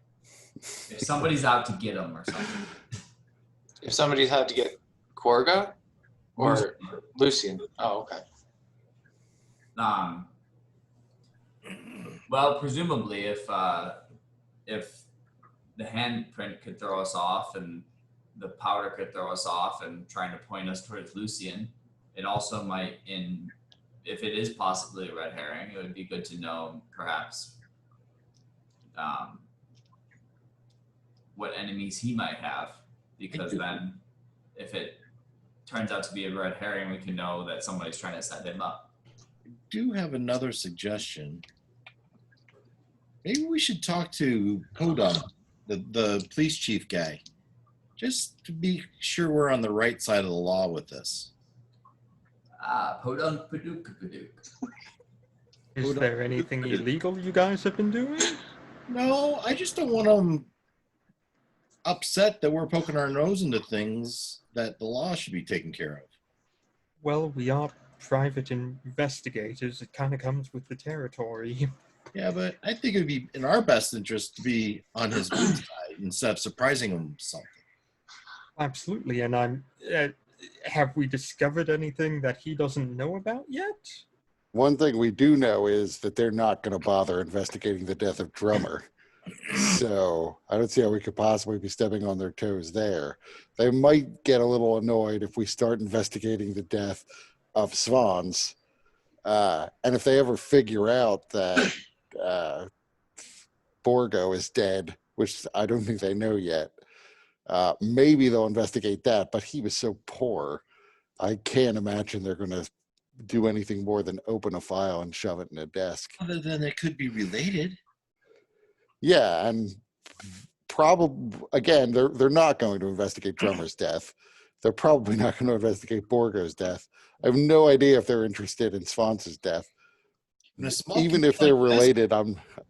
if somebody's out to get him or something. If somebody's out to get Korga or Lucian. Oh, okay. Well, presumably, if the handprint could throw us off and the powder could throw us off and trying to point us towards Lucian, it also might, if it is possibly a red herring, it would be good to know perhaps what enemies he might have, because then if it turns out to be a red herring, we can know that somebody's trying to set him up. I do have another suggestion. Maybe we should talk to Podum, the police chief guy, just to be sure we're on the right side of the law with this. Podunk Paduk Paduk. Is there anything illegal you guys have been doing? No, I just don't want them upset that we're poking our nose into things that the law should be taking care of. Well, we are private investigators. It kind of comes with the territory. Yeah, but I think it would be in our best interest to be on his good side instead of surprising him something. Absolutely, and I'm. Have we discovered anything that he doesn't know about yet? One thing we do know is that they're not going to bother investigating the death of Drummer. So I don't see how we could possibly be stepping on their toes there. They might get a little annoyed if we start investigating the death of Svans. And if they ever figure out that Borgo is dead, which I don't think they know yet, maybe they'll investigate that. But he was so poor, I can't imagine they're going to do anything more than open a file and shove it in a desk. Other than it could be related. Yeah, and probably again, they're not going to investigate Drummer's death. They're probably not going to investigate Borgo's death. I have no idea if they're interested in Svans' death. Even if they're related,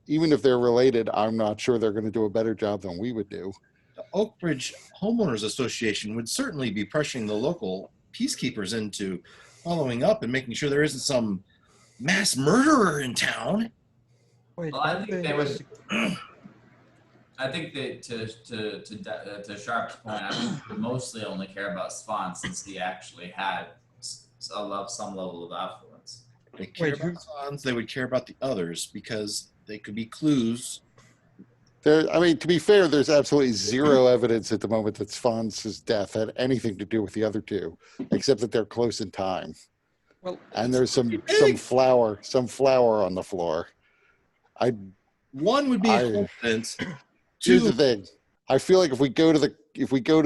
even if they're related, I'm not sure they're going to do a better job than we would do. The Oak Ridge Homeowners Association would certainly be pressuring the local peacekeepers into following up and making sure there isn't some mass murderer in town. Wait, Well, I aren't think they they would- investi- I think that to Sharp's point, I think they mostly only care about Spawn since he actually had some level of affluence. They care Wait, about the Swans, they would care about the others because they could be clues. I mean, to be fair, there's absolutely zero evidence at the moment that Svans's death had anything to do with the other two, except that they're close in time. Well, And there's some flour on the floor. One would be I- coincidence. Here's the Two, thing. I feel like if we go to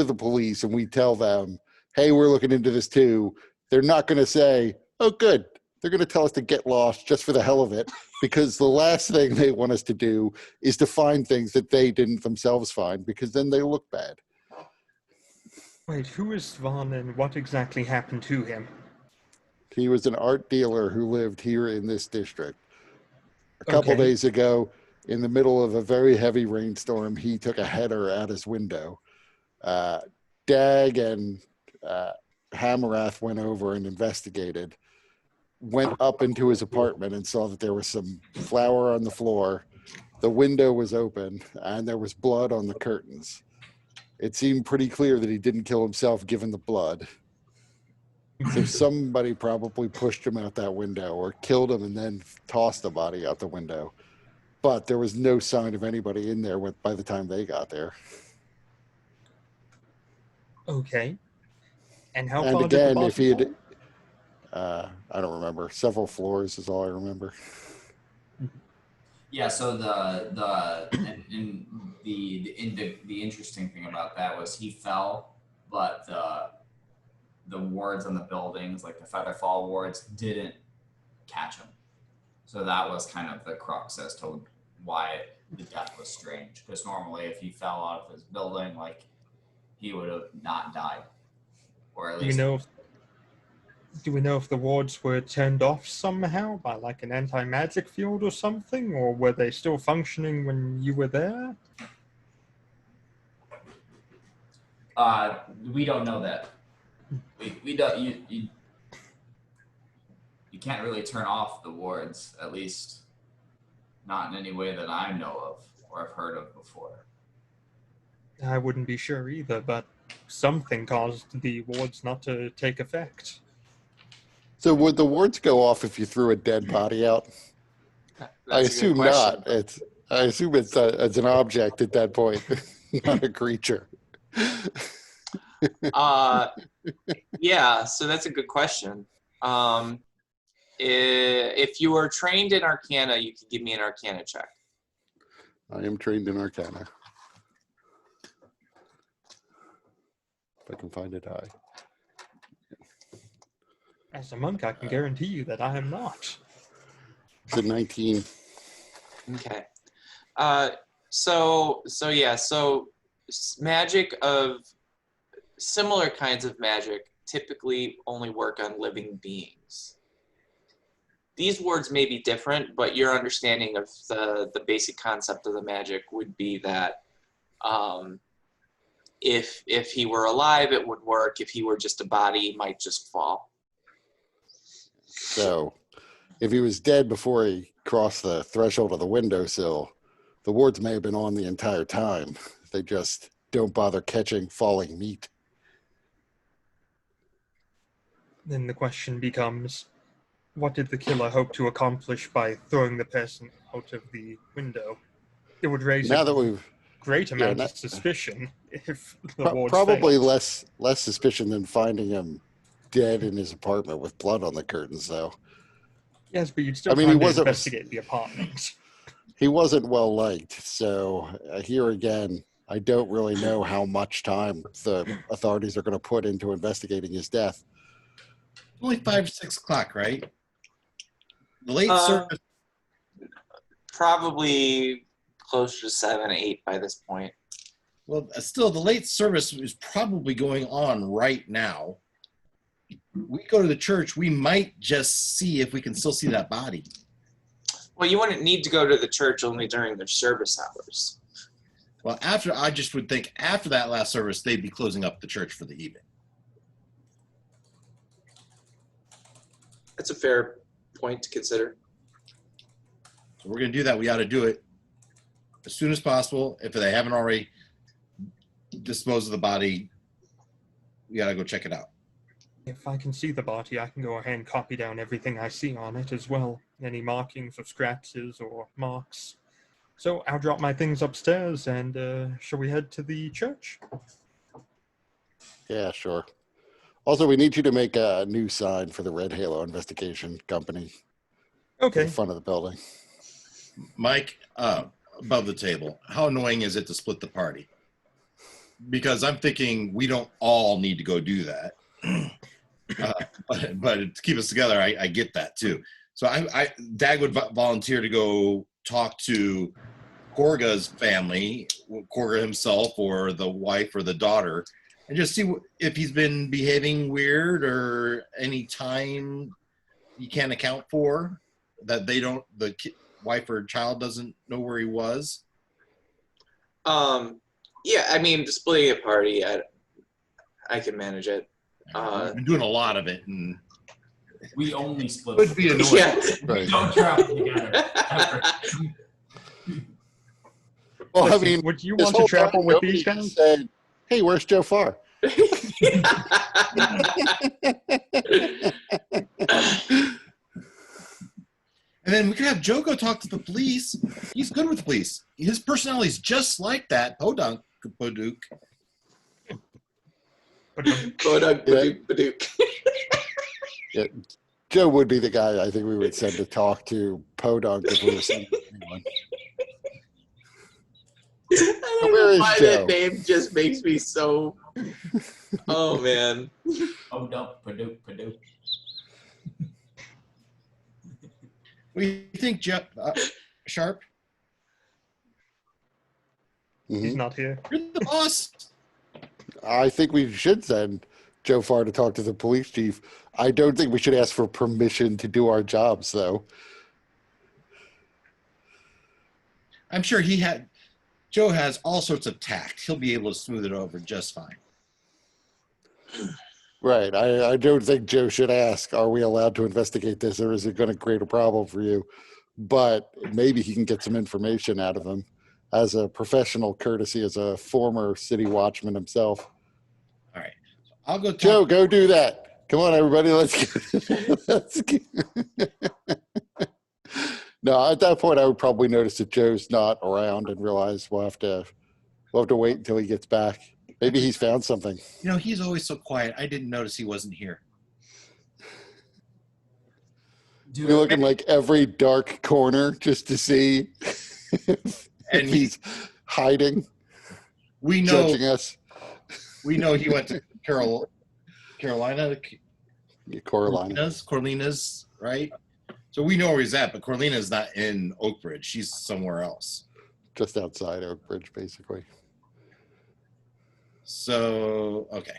the police and we tell them, "Hey, we're looking into this too," they're not going to say, "Oh, good." They're going to tell us to get lost just for the hell of it, because the last thing they want us to do is to find things that they didn't themselves find, because then they look bad. wait, who is Svan and what exactly happened to him? He was an art dealer who lived here in this district. A couple Okay. days ago, in the middle of a very heavy rainstorm, he took a header out his window. Dag and Hamarath went over and investigated, went up into his apartment and saw that there was some flour on the floor. The window was open and there was blood on the curtains. It seemed pretty clear that he didn't kill himself given the blood. So somebody probably pushed him out that window or killed him and then tossed the body out the window. But there was no sign of anybody in there by the time they got there. Okay. And how And far again, did the if he body had, I don't remember. Several floors is all I remember. Yeah. So the interesting thing about that was he fell, but the wards on the buildings, like the feather fall wards, didn't catch him. So that was kind of the crux as to why the death was strange. Because normally, if he fell out of his building, like he would have not died, or at Do we least know? Do we know if the wards were turned off somehow by like an anti-magic field or something, or were they still functioning when you were there? we don't know that. We don't you can't really turn off the wards, at least not in any way that I know of or have heard of before. I wouldn't be sure either, but something caused the wards not to take effect. So would the wards go off if you threw a dead body out? That's I a good assume question. not. I assume it's an object at that point, not a creature. Yeah, so that's a good question. If you are trained in Arcana, you can give me an Arcana check. I am trained in Arcana. If I can find it high. As a monk, I can guarantee you that I am not. It's a 19. Okay. So magic of similar kinds of magic typically only work on living beings. These wards may be different, but your understanding of the basic concept of the magic would be that if he were alive, it would work. If he were just a body, he might just fall. So if he was dead before he crossed the threshold of the windowsill, the wards may have been on the entire time. They just don't bother catching falling meat. Then the question becomes, what did the killer hope to accomplish by throwing the person out of the window? It would raise Now a that we've great amount now- of suspicion if the wards probably failed. less suspicion than finding him dead in his apartment with blood on the curtains, though. Yes, but you'd still I mean, he time to wasn't- investigate the apartment. He wasn't well liked, so here again, I don't really know how much time the authorities are going to put into investigating his death. only 5, 6 o'clock, right? The late Uh, service. Probably closer to 7, 8 by this point. Well, still, the late service is probably going on right now. We go to the church, we might just see if we can still see that body. Well, you wouldn't need to go to the church only during their service hours. Well, I just would think after that last service, they'd be closing up the church for the evening. That's a fair point to consider. So we're going to do that. We ought to do it as soon as possible. If they haven't already disposed of the body, we got to go check it out. If I can see the body, I can go ahead and copy down everything I see on it as well. Any markings or scratches or marks. So I'll drop my things upstairs and shall we head to the church? Yeah, sure. Also, we need you to make a new sign for the Red Halo Investigation Company in Okay. the front of the building. Mike, above the table, how annoying is it to split the party? Because I'm thinking we don't all need to go do that. But to keep us together, I get that too. So Dag would volunteer to go talk to Korga's family, Korga himself or the wife or the daughter, and just see if he's been behaving weird or any time you can't account for that the wife or child doesn't know where he was. Yeah, I mean, splitting a party, I can manage it. I've been doing a lot of it, and We only split. could be annoying. Yeah. We don't travel together. Ever. Well, I Listen, mean, would you this want to whole travel time, with nobody these guys? said, "Hey, where's Joe Farr?" And then we could have Joe go talk to the police. He's good with the police. His personality is just like that. Podunk. Baduk, baduk, baduk. Yeah, Joe would be the guy I think we would send to talk to Podunk if we were sending anyone. I don't Where know is why Joe? that name just makes me so. Oh man. Oh no, Padook, Padook. What do you think, Jeff? Sharp? He's Mhm. not here. You're the boss. I think we should send Joe Farr to talk to the police chief. I don't think we should ask for permission to do our jobs, though. I'm sure Joe has all sorts of tact. He'll be able to smooth it over just fine. Right. I don't think Joe should ask, are we allowed to investigate this or is it going to create a problem for you? But maybe he can get some information out of him as a professional courtesy, as a former city watchman himself. All right. I'll go talk. Joe, go do that. Come on, everybody. Let's get. No, at that point, I would probably notice that Joe's not around and realize we'll have to wait until he gets back. Maybe he's found something. You know, he's always so quiet. I didn't notice he wasn't here. Dude, We look in like every dark corner just to see if And he's hiding, We know judging us. he went to Carolina, Yeah, Coraline. Corlina's, right? So we know where he's at, but Corlina's not in Oakbridge. She's somewhere else. Just outside Oakbridge, basically. So, okay.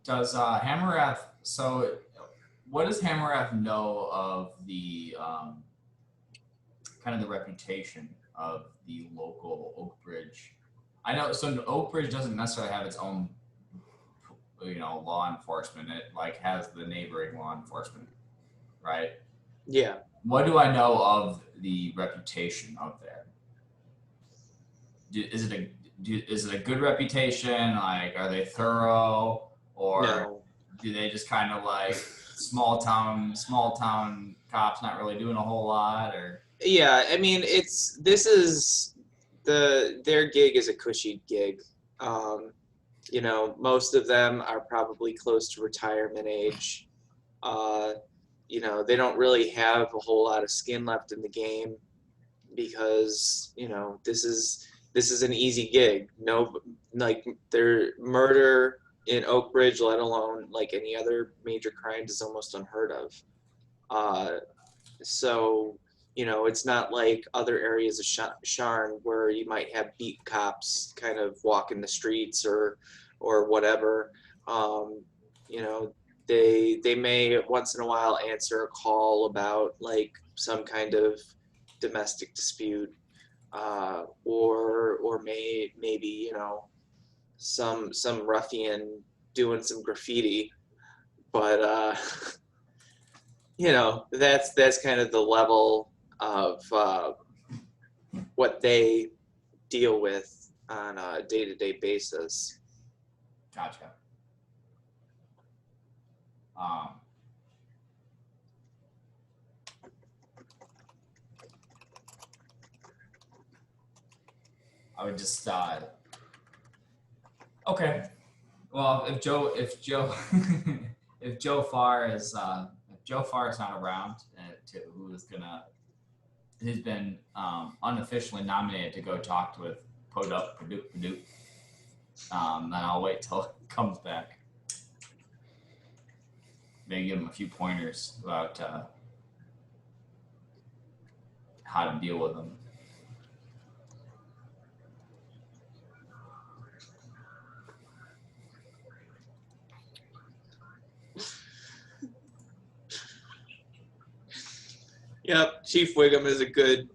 Does Hammerrath? So, what does Hammerrath know of the kind of the reputation of the local Oakbridge? I know. So Oakbridge doesn't necessarily have its own, law enforcement. It like has the neighboring law enforcement, right? Yeah. What do I know of the reputation of there? Is it a good reputation? Like, are they thorough, or No. do they just kind of like small town cops not really doing a whole lot? Or Yeah, I mean, their gig is a cushy gig. Most of them are probably close to retirement age. They don't really have a whole lot of skin left in the game because, this is an easy gig. No, like their murder in Oakbridge, let alone like any other major crimes, is almost unheard of. So, it's not like other areas of Sharn where you might have beat cops kind of walking the streets or whatever. they may once in a while answer a call about like some kind of domestic dispute, or maybe, you know, some ruffian doing some graffiti, but you know, that's kind of the level of what they deal with on a day-to-day basis. Gotcha. I would just okay. Well, if Joe if Joe Farr is not around, who's been unofficially nominated to go talk with Podup, then I'll wait till it comes back. Maybe give him a few pointers about how to deal with them. Yep, Chief Wiggum is a good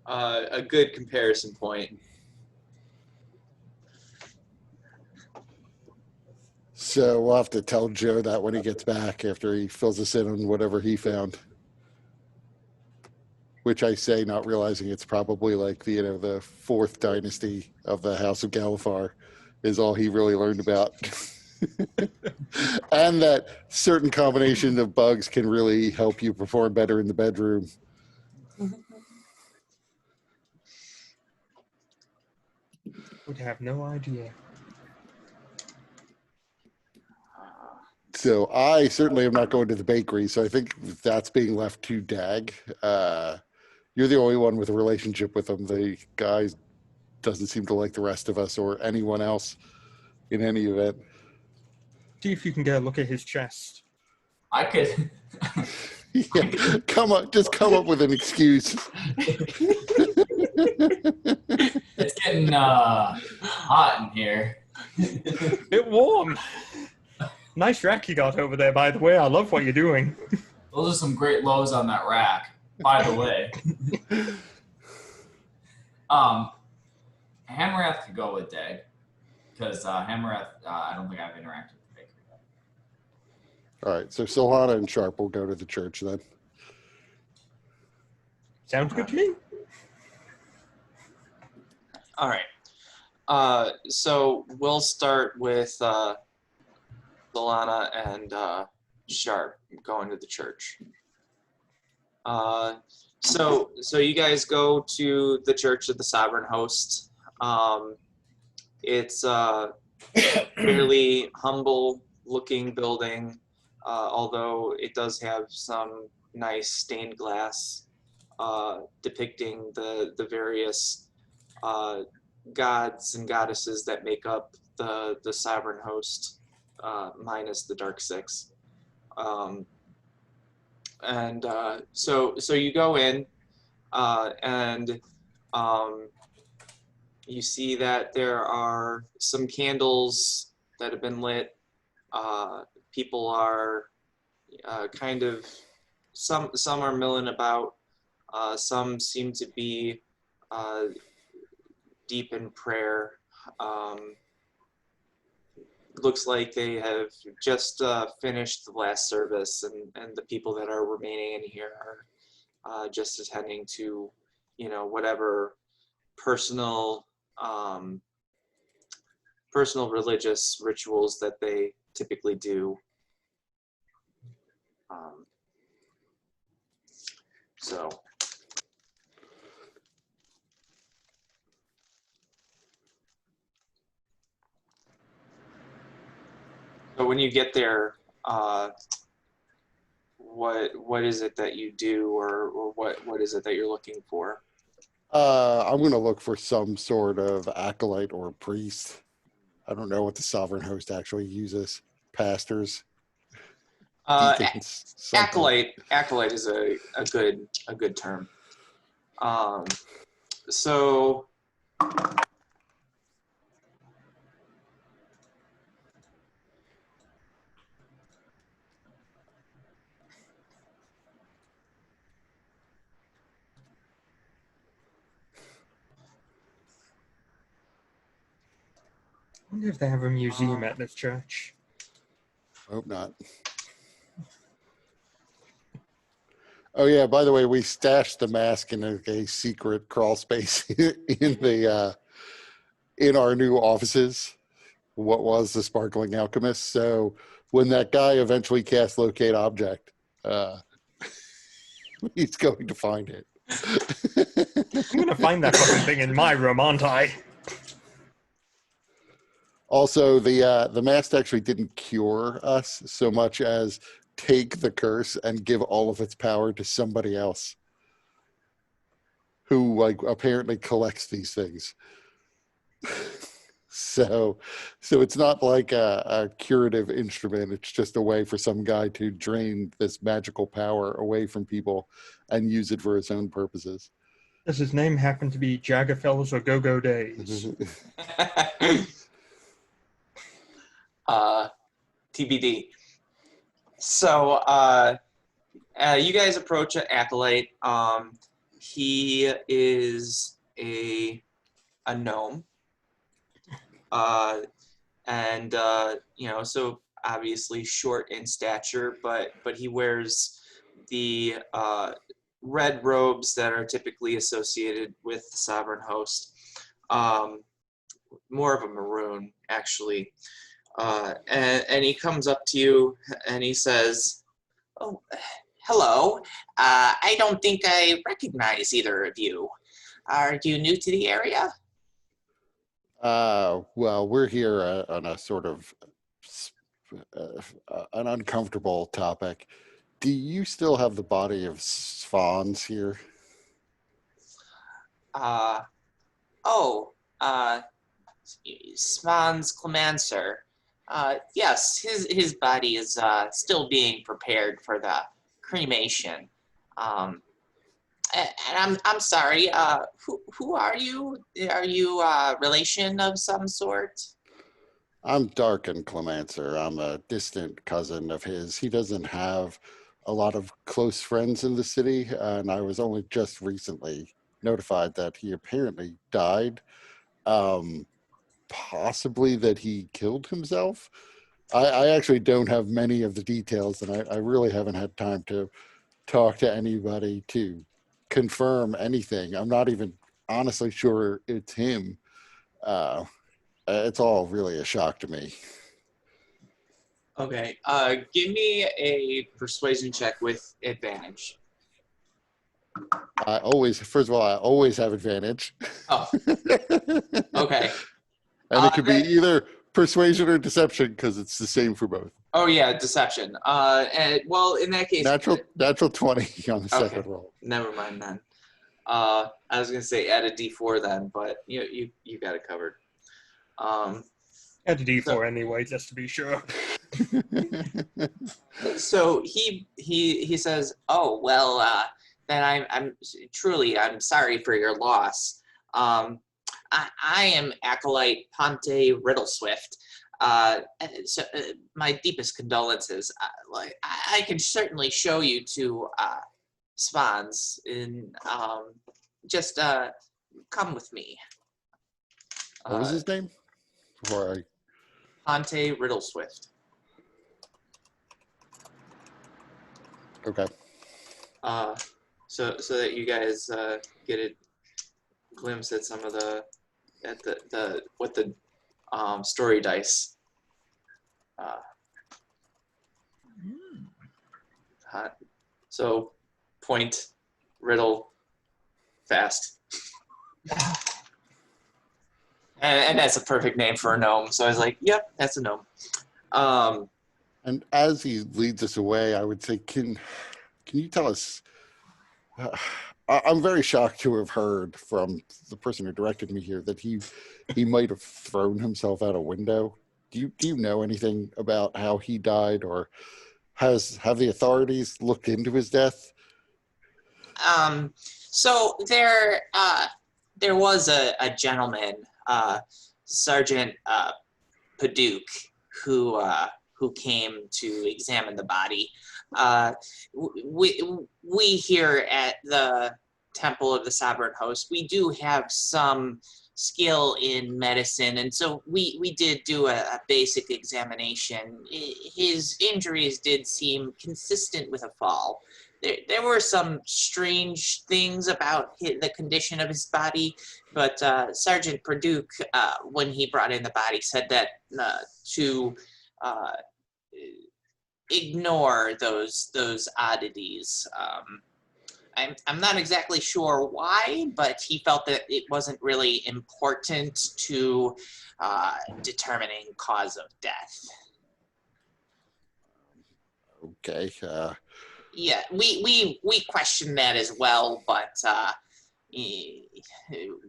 a good comparison point. So we'll have to tell Joe that when he gets back after he fills us in on whatever he found. Which I say, not realizing it's probably like the, you know, the fourth dynasty of the House of Galifar is all he really learned about. And that certain combination of bugs can really help you perform better in the bedroom. Would have no idea. So I certainly am not going to the bakery. So I think that's being left to Dag. You're the only one with a relationship with him. The guy doesn't seem to like the rest of us or anyone else in any event. See if you can get a look at his chest. I could. Yeah, come on, just come up with an excuse. It's getting hot in here. Bit warm. Nice rack you got over there, by the way. I love what you're doing. Those are some great lows on that rack, by the way. Hamrath could go with Dag, because Hamrath, I don't think I've interacted with the bakery yet. All right, so Solana and Sharp will go to the church then. Sounds good to me. All right. So we'll start with Solana and Sharp going to the church. So you guys go to the Church of the Sovereign Host. It's a fairly humble looking building, although it does have some nice stained glass depicting the various gods and goddesses that make up the Sovereign Host, minus the Dark Six. So you go in, and you see that there are some candles that have been lit. People are kind of, some are milling about. Some seem to be deep in prayer. Looks like they have just finished the last service, and the people that are remaining in here are just attending to, you know, whatever personal religious rituals that they typically do. So when you get there, what is it that you do, or what is it that you're looking for? I'm going to look for some sort of acolyte or priest. I don't know what the Sovereign Host actually uses. Pastors, deacons, something. Acolyte is a good term. So I wonder if they have a museum at this church. Hope not. Oh yeah, by the way, we stashed the mask in a secret crawl space in our new offices. What was the Sparkling Alchemist? So when that guy eventually casts locate object, he's going to find it. I'm gonna find that fucking thing in my room, aren't I? Also, the mask actually didn't cure us so much as take the curse and give all of its power to somebody else who like apparently collects these things. So it's not like a curative instrument. It's just a way for some guy to drain this magical power away from people and use it for his own purposes. Does his name happen to be Jaggerfellas or Go-Go Days? TBD. So you guys approach an acolyte. He is a gnome. And so obviously short in stature, but he wears the red robes that are typically associated with the sovereign host. More of a maroon, actually. And he comes up to you and he says, "Oh, hello. I don't think I recognize either of you. Are you new to the area?" Well, we're here on a sort of an uncomfortable topic. Do you still have the body of Svans here? Svan's Clemancer. Yes, his body is still being prepared for the cremation. And I'm sorry. Who are you? Are you a relation of some sort? I'm Darkin Clemancer. I'm a distant cousin of his. He doesn't have a lot of close friends in the city, and I was only just recently notified that he apparently died. Possibly that he killed himself. I actually don't have many of the details, and I really haven't had time to talk to anybody to confirm anything. I'm not even honestly sure it's him. It's all really a shock to me. Okay. Give me a persuasion check with advantage. First of all, I always have advantage. Oh. Okay. And it could be either persuasion or deception because it's the same for both. Oh yeah, deception. Well, in that case, natural 20 on the second roll. Never mind then. I was gonna say add a D4 then, but you got it covered. Add a D4 anyway, just to be sure. So he says, "Oh well, then I'm sorry for your loss. I am acolyte Ponte Riddleswift. So my deepest condolences. I can certainly show you to Svans in just come with me." What was his name? Ponte Riddleswift. Okay. So that you guys get a glimpse at some of the story dice. So point, riddle, fast. And that's a perfect name for a gnome. So I was like, yep, that's a gnome. And as he leads us away, I would say, can you tell us? I'm very shocked to have heard from the person who directed me here that he might have thrown himself out a window. Do you know anything about how he died, or have the authorities looked into his death? So there was a gentleman, Sergeant Paduke, who came to examine the body. We here at the Temple of the Sovereign Host, we do have some skill in medicine, and so we did do a basic examination. His injuries did seem consistent with a fall. There were some strange things about the condition of his body, but Sergeant Perdue, when he brought in the body, said that to ignore those oddities. I'm not exactly sure why, but he felt that it wasn't really important to determining cause of death. Okay. Yeah, we questioned that as well, but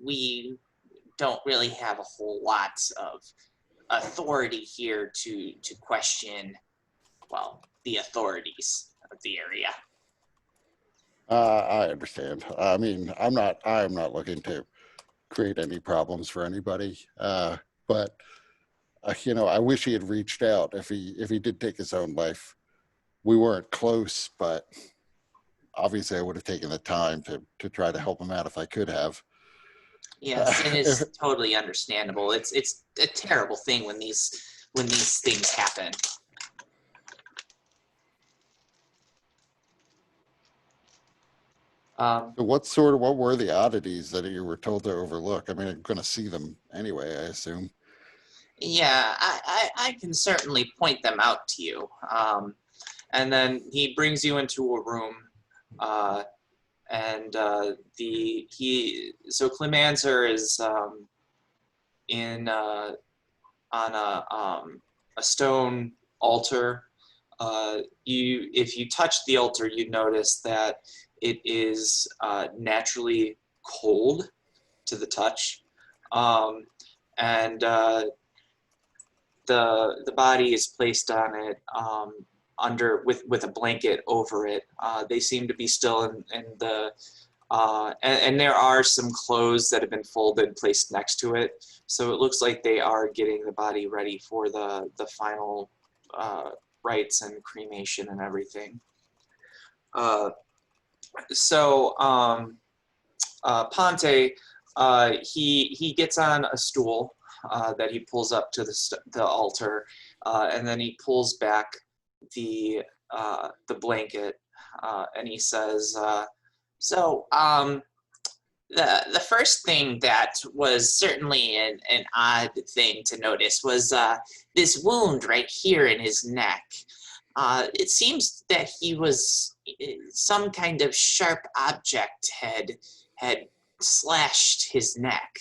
we don't really have a whole lot of authority here to question, well, the authorities of the area. I understand. I mean, I'm not looking to create any problems for anybody. But you know, I wish he had reached out if he did take his own life. We weren't close, but obviously I would have taken the time to try to help him out if I could have. Yes, and it's totally understandable. It's a terrible thing when these things happen. So what were the oddities that you were told to overlook? I mean, I'm going to see them anyway, I assume. Yeah, I can certainly point them out to you. And then he brings you into a room, and so Clemanzer is on a stone altar. If you touch the altar, you notice that it is naturally cold to the touch, and the body is placed on it under with a blanket over it. They seem to be still in the and there are some clothes that have been folded placed next to it, so it looks like they are getting the body ready for the final rites and cremation and everything. Ponte, he gets on a stool that he pulls up to the altar, and then he pulls back the blanket, and he says, the first thing that was certainly an odd thing to notice was this wound right here in his neck. It seems that he was some kind of sharp object had slashed his neck.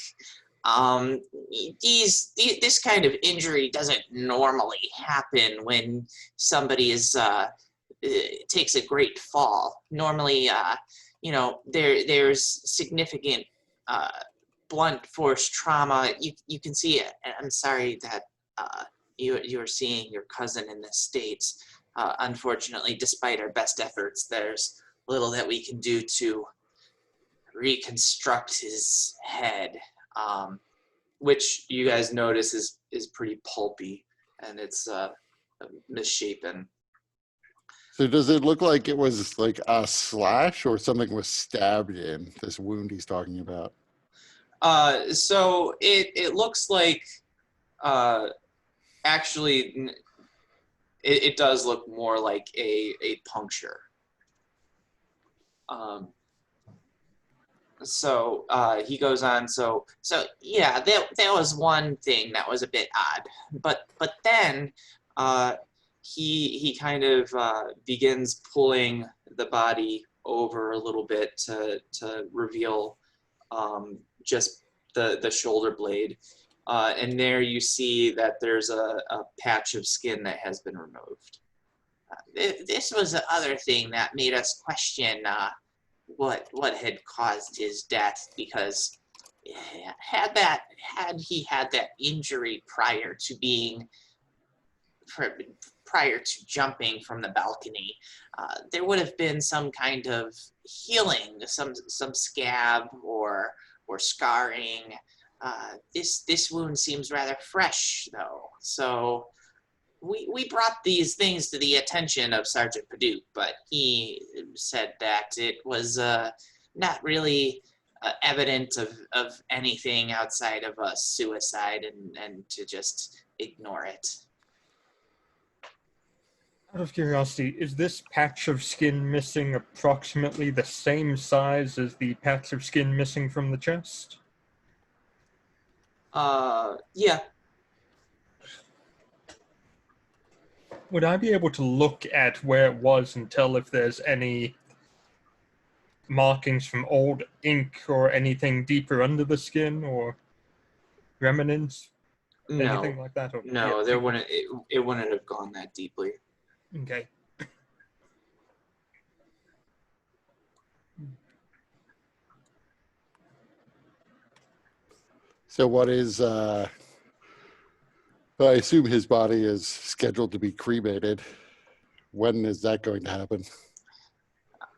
This kind of injury doesn't normally happen when somebody takes a great fall. Normally, you know, there's significant blunt force trauma. You can see it. I'm sorry that you're seeing your cousin in this state. Unfortunately, despite our best efforts, there's little that we can do to reconstruct his head, which you guys notice is pretty pulpy, and it's misshapen. So does it look like it was like a slash or something was stabbed in this wound he's talking about? So it looks like actually it does look more like a puncture. So he goes on. So yeah, that was one thing that was a bit odd. But then he kind of begins pulling the body over a little bit to reveal just the shoulder blade, and there you see that there's a patch of skin that has been removed. This was the other thing that made us question what had caused his death, because had he had that injury prior to jumping from the balcony, there would have been some kind of healing, some scab or scarring. This wound seems rather fresh, though. So we brought these things to the attention of Sergeant Perdue, but he said that it was not really evidence of anything outside of a suicide and to just ignore it. Out of curiosity, is this patch of skin missing approximately the same size as the patch of skin missing from the chest? Yeah. Would I be able to look at where it was and tell if there's any markings from old ink or anything deeper under the skin or remnants? Anything No, like that? Or, no, yeah, there wouldn't. It wouldn't have gone that deeply. Okay. So what is, I assume his body is scheduled to be cremated. When is that going to happen?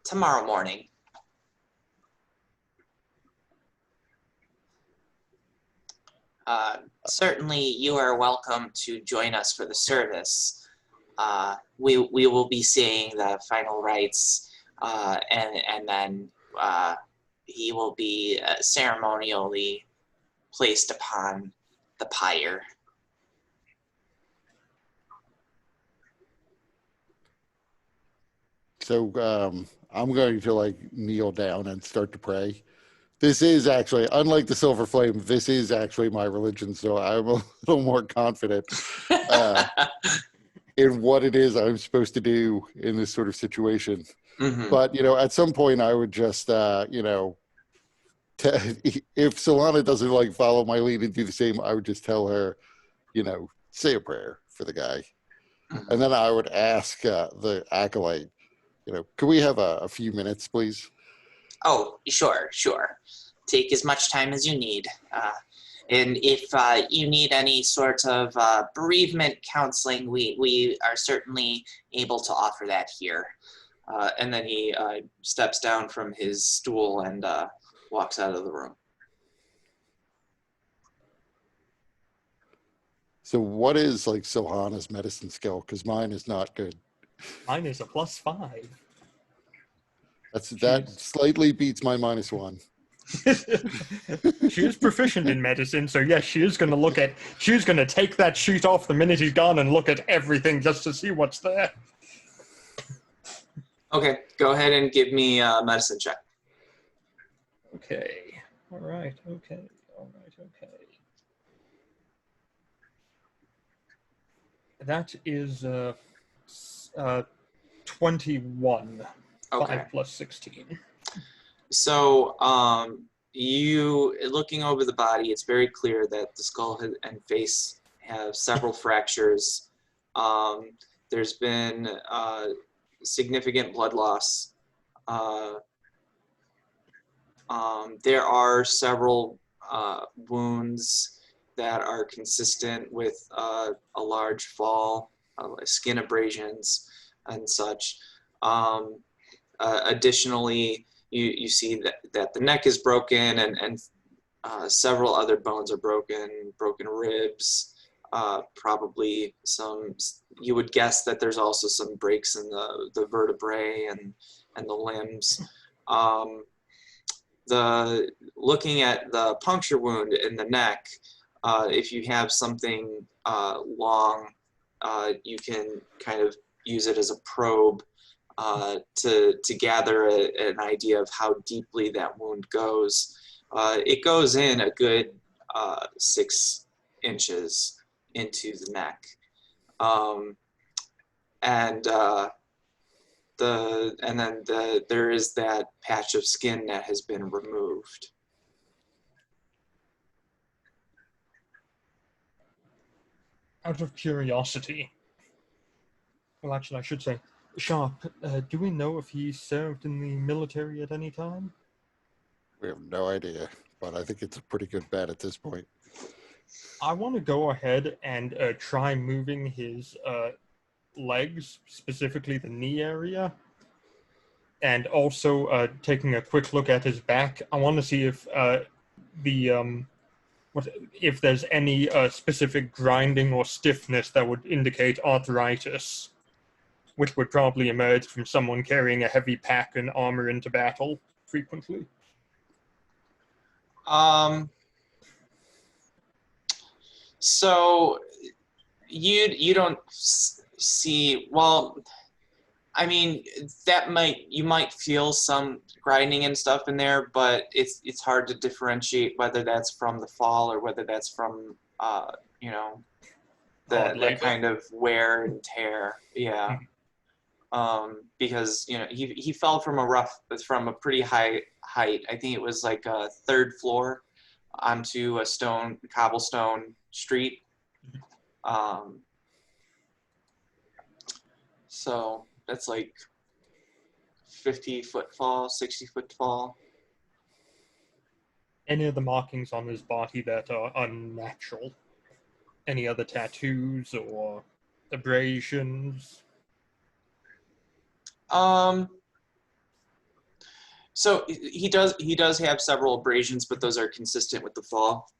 Tomorrow morning. Certainly, you are welcome to join us for the service. We will be saying the final rites, and then he will be ceremonially placed upon the pyre. So I'm going to like kneel down and start to pray. This is actually, unlike the Silver Flame, this is actually my religion, so I'm a little more confident in what it is I'm supposed to do in this sort of situation. Mhm. But, at some point I would just, if Solana doesn't like follow my lead and do the same, I would just tell her, say a prayer for the guy. Mhm. And then I would ask the acolyte, can we have a few minutes, please? Oh, sure. Take as much time as you need. And if you need any sort of bereavement counseling, we are certainly able to offer that here. And then he steps down from his stool and walks out of the room. So what is like Silhana's medicine skill? Because mine is not good. Mine is a +5. That slightly beats my -1. She is proficient in medicine, so yes, she's going to take that sheet off the minute he's gone and look at everything just to see what's there. Okay, go ahead and give me a medicine check. Okay. All right. Okay. That is 21. Okay. 5 plus 16. So, you looking over the body, it's very clear that the skull and face have several fractures. There's been significant blood loss. There are several wounds that are consistent with a large fall, skin abrasions, and such. Additionally, you see that the neck is broken and several other bones are broken ribs, probably some, you would guess that there's also some breaks in the vertebrae and the limbs. Looking at the puncture wound in the neck, if you have something long, you can kind of use it as a probe to gather an idea of how deeply that wound goes. It goes in a good 6 inches into the neck. There is that patch of skin that has been removed. Out of curiosity, well, actually, I should say, Sharp, do we know if he served in the military at any time? We have no idea, but I think it's a pretty good bet at this point. I want to go ahead and try moving his legs, specifically the knee area, and also taking a quick look at his back. I want to see if if there's any specific grinding or stiffness that would indicate arthritis, which would probably emerge from someone carrying a heavy pack and armor into battle frequently. So you don't see, well, I mean, you might feel some grinding and stuff in there, but it's hard to differentiate whether that's from the fall or whether that's from you know, Hard the labor. kind of wear and tear. Yeah. Because you know he fell from a pretty high height. I think it was like a third floor onto a cobblestone street. So that's like 50-foot fall, 60-foot fall. Any of the markings on his body that are unnatural? Any other tattoos or abrasions? So he does have several abrasions, but those are consistent with the fall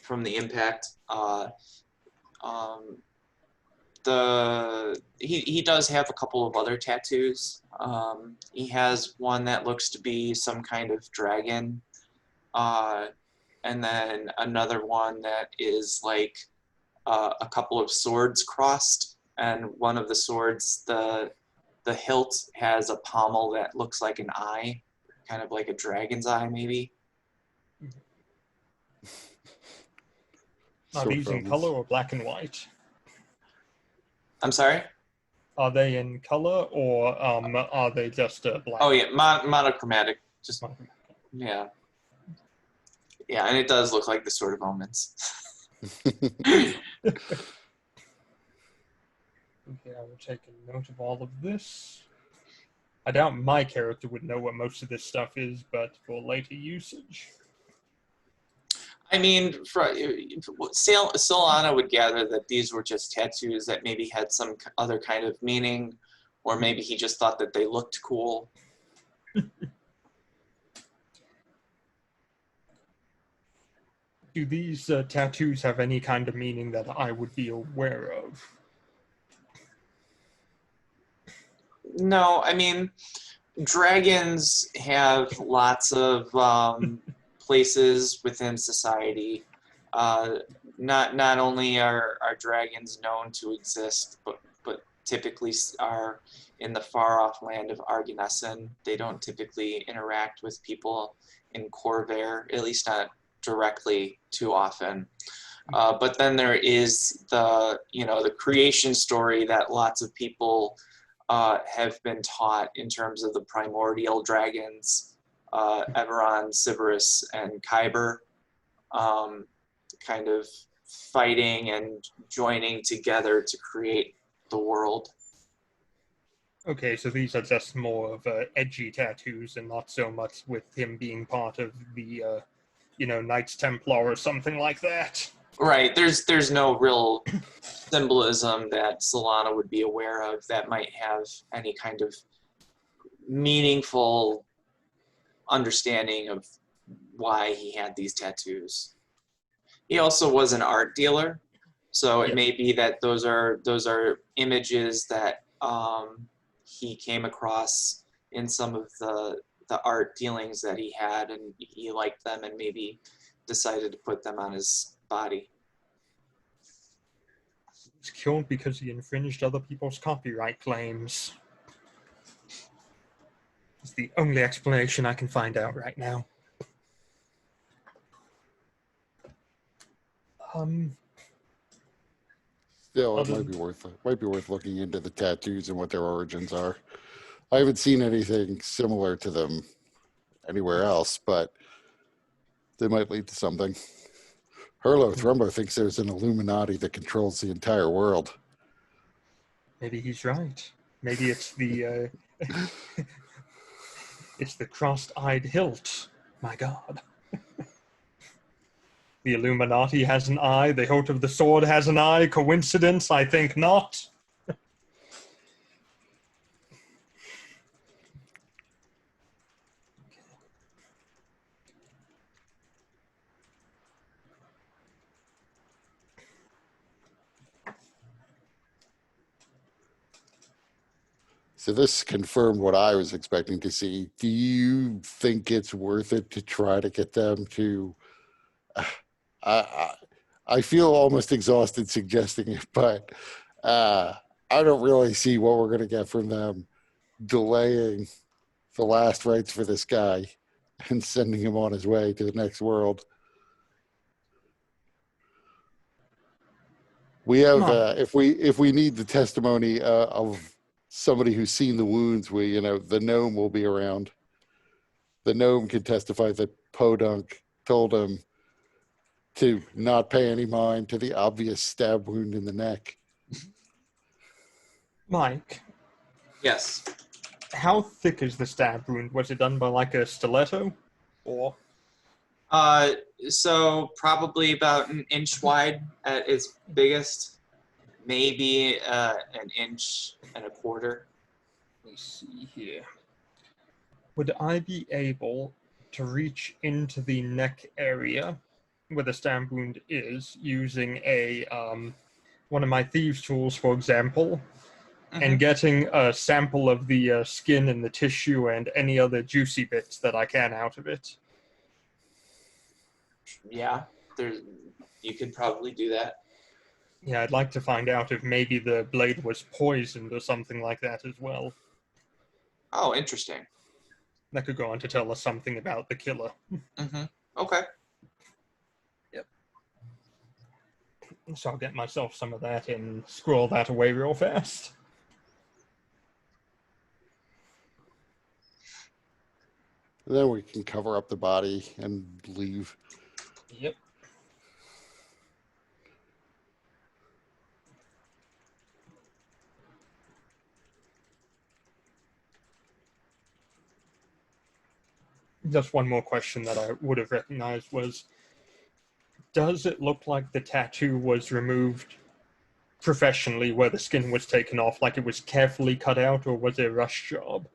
from the impact. He does have a couple of other tattoos. He has one that looks to be some kind of dragon, and then another one that is like a couple of swords crossed, and one of the swords, the hilt has a pommel that looks like an eye, kind of like a dragon's eye, maybe. Are Sword these in fragments. color or black and white? I'm sorry? Are they in color or are they just black? Oh, yeah, monochromatic. Just, yeah. Yeah, and it does look like the Sword of Omens. Okay, I will take a note of all of this. I doubt my character would know what most of this stuff is, but for later usage. I mean, Solana would gather that these were just tattoos that maybe had some other kind of meaning, or maybe he just thought that they looked cool. Do these tattoos have any kind of meaning that I would be aware of? No, I mean, dragons have lots of places within society. Not only are dragons known to exist, but typically are in the far off land of Arganessen. They don't typically interact with people in Corvair, at least not directly too often. But then there is the creation story that lots of people have been taught in terms of the primordial dragons, Everon, Sybaris, and Kyber, kind of fighting and joining together to create the world. Okay, so these are just more of edgy tattoos and not so much with him being part of the, Knights Templar or something like that. Right, there's no real symbolism that Solana would be aware of that might have any kind of meaningful understanding of why he had these tattoos. He also was an art dealer, so it may be that those are images that he came across in some of the art dealings that he had, and he liked them and maybe decided to put them on his body. He was killed because he infringed other people's copyright claims. It's the only explanation I can find out right now. Still, it might be worth looking into the tattoos and what their origins are. I haven't seen anything similar to them anywhere else, but they might lead to something. Herlo Thrumbo thinks there's an Illuminati that controls the entire world. Maybe he's right. Maybe it's the it's the crossed-eyed hilt. My God. The Illuminati has an eye. The hilt of the sword has an eye. Coincidence? I think not. So this confirmed what I was expecting to see. Do you think it's worth it to try to get them to? I I feel almost exhausted suggesting it, but I don't really see what we're going to get from them delaying the last rites for this guy and sending him on his way to the next world. We have, No. if we need the testimony of somebody who's seen the wounds, the gnome will be around. The gnome can testify that Podunk told him to not pay any mind to the obvious stab wound in the neck. Mike, Yes. how thick is the stab wound? Was it done by like a stiletto? Or So probably about an inch wide at its biggest, maybe an inch and a quarter. let's see here. Would I be able to reach into the neck area where the stab wound is using a one of my thieves' tools, for example, and getting a sample of the skin and the tissue and any other juicy bits that I can out of it? Yeah, you could probably do that. Yeah, I'd like to find out if maybe the blade was poisoned or something like that as well. Oh, interesting. That could go on to tell us something about the killer. Okay. So I'll get myself some of that and scroll that away real fast. Then we can cover up the body and leave. Yep. Just one more question that I would have recognized was, does it look like the tattoo was removed professionally where the skin was taken off, like it was carefully cut out, or was it a rush job?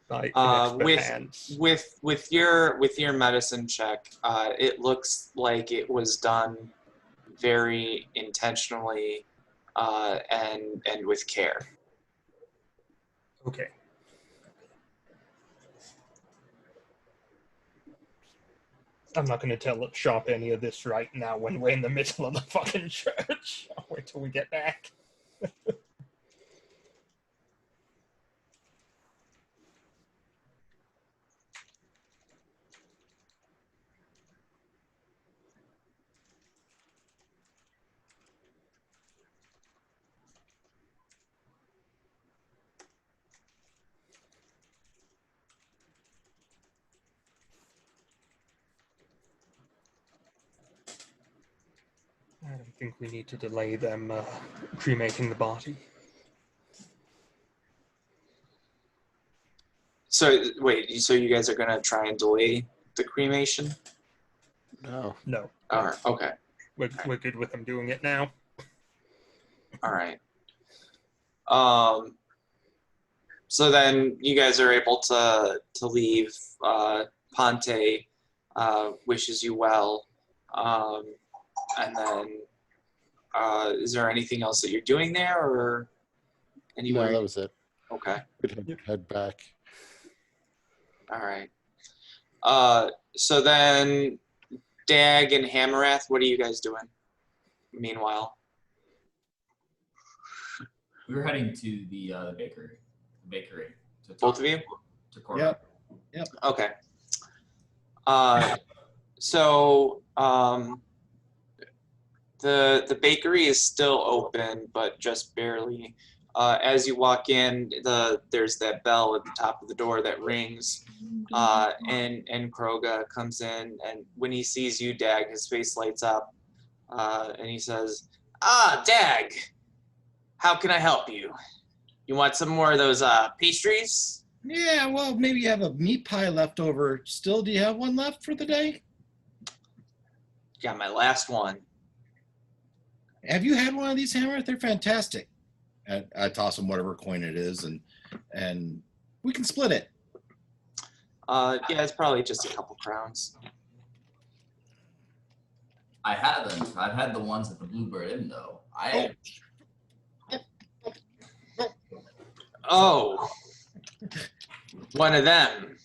By inexpert hands. With your medicine check, it looks like it was done very intentionally and with care. Okay. I'm not going to tell Sharp any of this right now when we're in the middle of the fucking church. I'll wait till we get back. I don't think we need to delay them cremating the body. So wait, so you guys are gonna try and delay the cremation? No. No, All right. Okay. we're good with them doing it now. All right. So then you guys are able to leave. Ponte wishes you well, and then is there anything else that you're doing there, or anywhere? No, that was it. Okay. We'd head back. All right. So then, Dag and Hamarath, what are you guys doing? Meanwhile. We were heading to the bakery. To Both of you? To Corbett. Yep. Okay. So the bakery is still open, but just barely. As you walk in, there's that bell at the top of the door that rings, and Kroga comes in, and when he sees you, Dag, his face lights up, and he says, "Ah, Dag, how can I help you? You want some more of those pastries?" Yeah, well, maybe you have a meat pie left over. Still, do you have one left for the day? Got my last one. Have you had one of these, Hammer? They're fantastic. And I toss him whatever coin it is, and we can split it. Yeah, it's probably just a couple crowns. I haven't. I've had the ones at the Bluebird Inn, though. I Oh, one of them.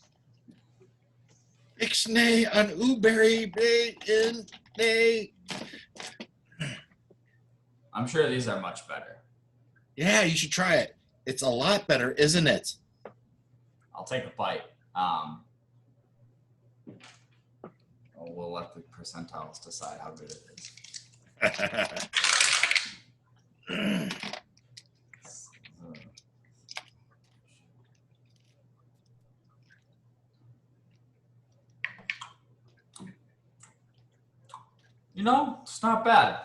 Ixnay an uberry bay in nay. I'm sure these are much better. Yeah, you should try it. It's a lot better, isn't it? I'll take a bite. We'll let the percentiles decide how good it is. You know, it's not bad.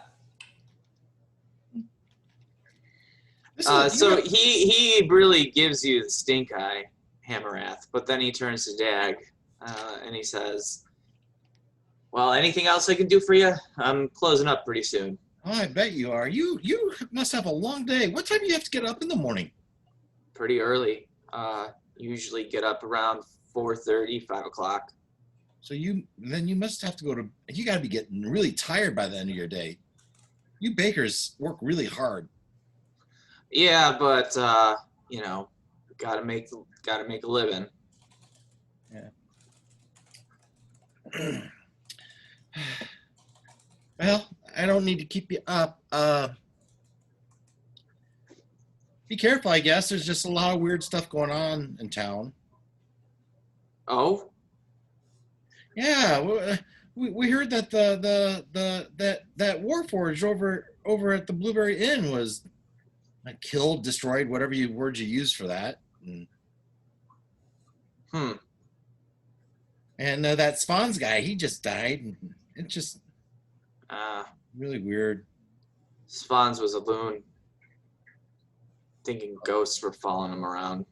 So he really gives you the stink eye, Hammerath, but then he turns to Dag and he says, well, anything else I can do for you? I'm closing up pretty soon. Oh, I bet you are. You must have a long day. What time do you have to get up in the morning? Pretty early. Usually get up around 4:30, 5 o'clock. So you must have to go to. You got to be getting really tired by the end of your day. You bakers work really hard. Yeah, but you know, gotta make a living. Yeah. Well, I don't need to keep you up. Be careful, I guess. There's just a lot of weird stuff going on in town. Oh, Yeah, we heard that that Warforged over at the Blueberry Inn was killed, destroyed, whatever words you use for that. And that Spawns guy, he just died. It's just really weird. Spawns was a loon. Thinking ghosts were following him around.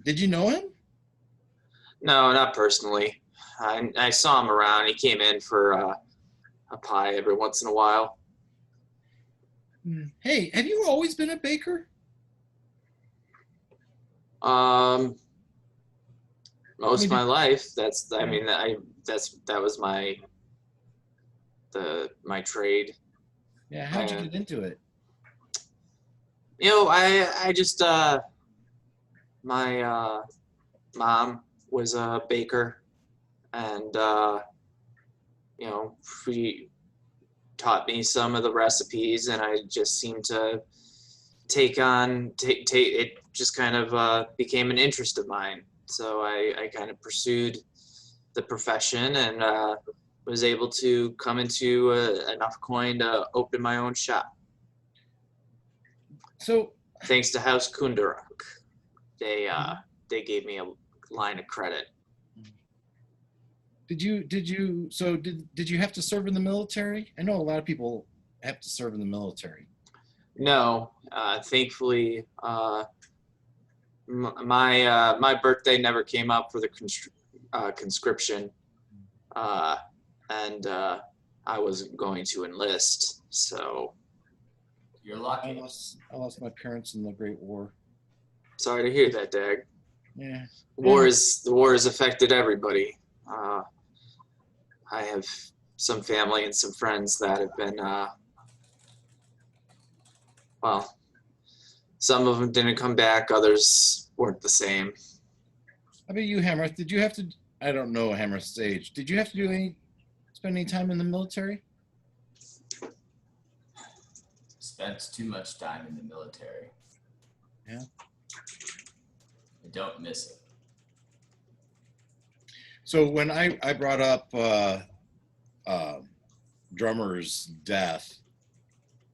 Did you know him? No, not personally. I saw him around. He came in for a pie every once in a while. Hey, have you always been a baker? Most of my life. That was my trade. Yeah, how'd you get into it? You know, I just my mom was a baker, and you know, she taught me some of the recipes, and I just seemed to take it. Just kind of became an interest of mine. So I kind of pursued the profession and was able to come into enough coin to open my own shop. So Thanks to House Kundaruk, they gave me a line of credit. did you have to serve in the military? I know a lot of people have to serve in the military. No, thankfully, my birthday never came up for the conscription, and I wasn't going to enlist. So You're I lucky. lost my parents in the Great War. sorry to hear that, Dag. Yeah. The war has affected everybody. I have some family and some friends that have been, well, some of them didn't come back, others weren't the same. How about you, Hammerth? Did you have to? I don't know Hammerth's age. Did you have to spend any time in the military? Spent too much time in the military. Yeah. I don't miss it. So when I brought up Drummer's death,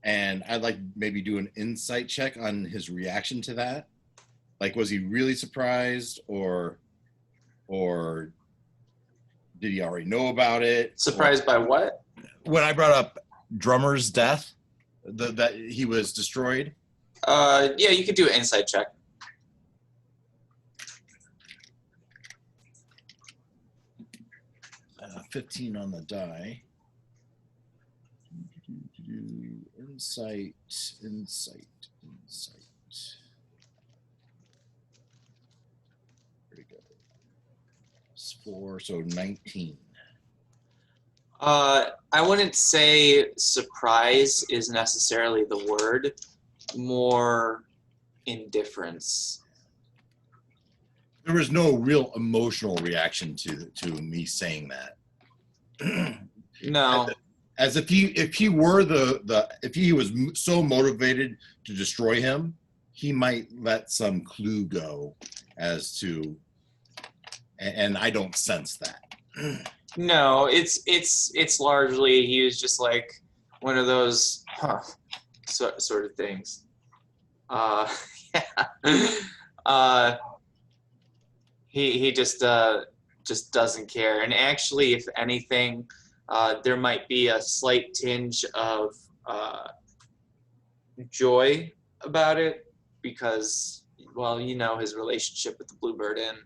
and I'd like maybe do an insight check on his reaction to that. Like, was he really surprised, or did he already know about it? Surprised by what? When I brought up Drummer's death, that he was destroyed. Yeah, you could do an insight check. 15 on the die. Insight. There we go. It's 4, so 19. I wouldn't say surprise is necessarily the word. More indifference. There was no real emotional reaction to me saying that. No. As if he were if he was so motivated to destroy him, he might let some clue go as to, and I don't sense that. No, it's largely he was just like one of those sort of things. Yeah. He just doesn't care. And actually, if anything, there might be a slight tinge of joy about it because, well, you know, his relationship with the Bluebird Inn.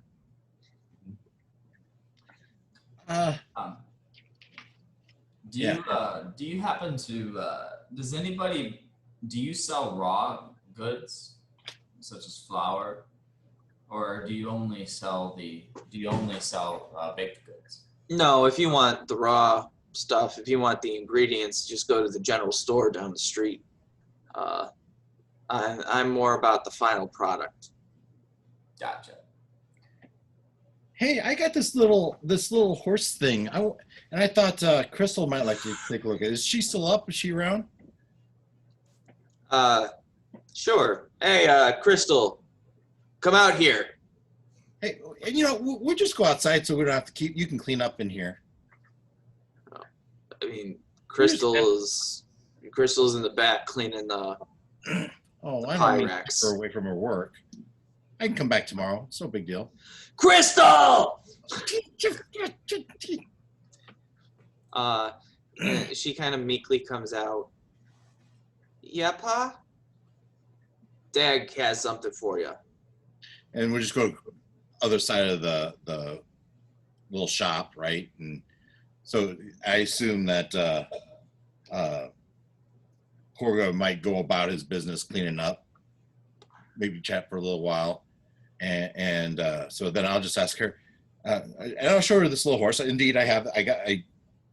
Do you happen to does anybody do you sell raw goods such as flour, or do you only sell baked goods? No, if you want the raw stuff, if you want the ingredients, just go to the general store down the street. I'm more about the final product. Gotcha. Hey, I got this little horse thing. I thought Crystal might like to take a look at it. Is she still up? Is she around? Sure. Hey, Crystal, come out here. Hey, and we'll just go outside so we don't have to you can clean up in here. I mean, Crystal's in the back cleaning the Oh, I pie don't mean racks. her away from her work. I can come back tomorrow. It's no big deal. Crystal! And she kind of meekly comes out. Yeah, Pa? Dad has something for you. And we'll just go to the other side of the little shop, right? And so I assume that Corgo might go about his business cleaning up, maybe chat for a little while. And so then I'll just ask her, and I'll show her this little horse. Indeed, I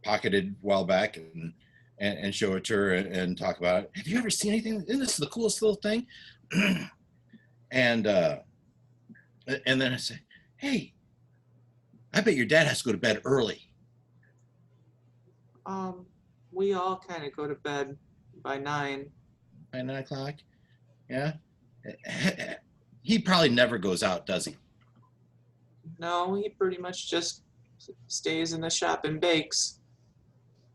pocketed a while back and show it to her and talk about it. Have you ever seen anything? Isn't this the coolest little thing? And then I say, hey, I bet your dad has to go to bed early. We all kind of go to bed by 9. By 9 o'clock? Yeah. He probably never goes out, does he? No, he pretty much just stays in the shop and bakes.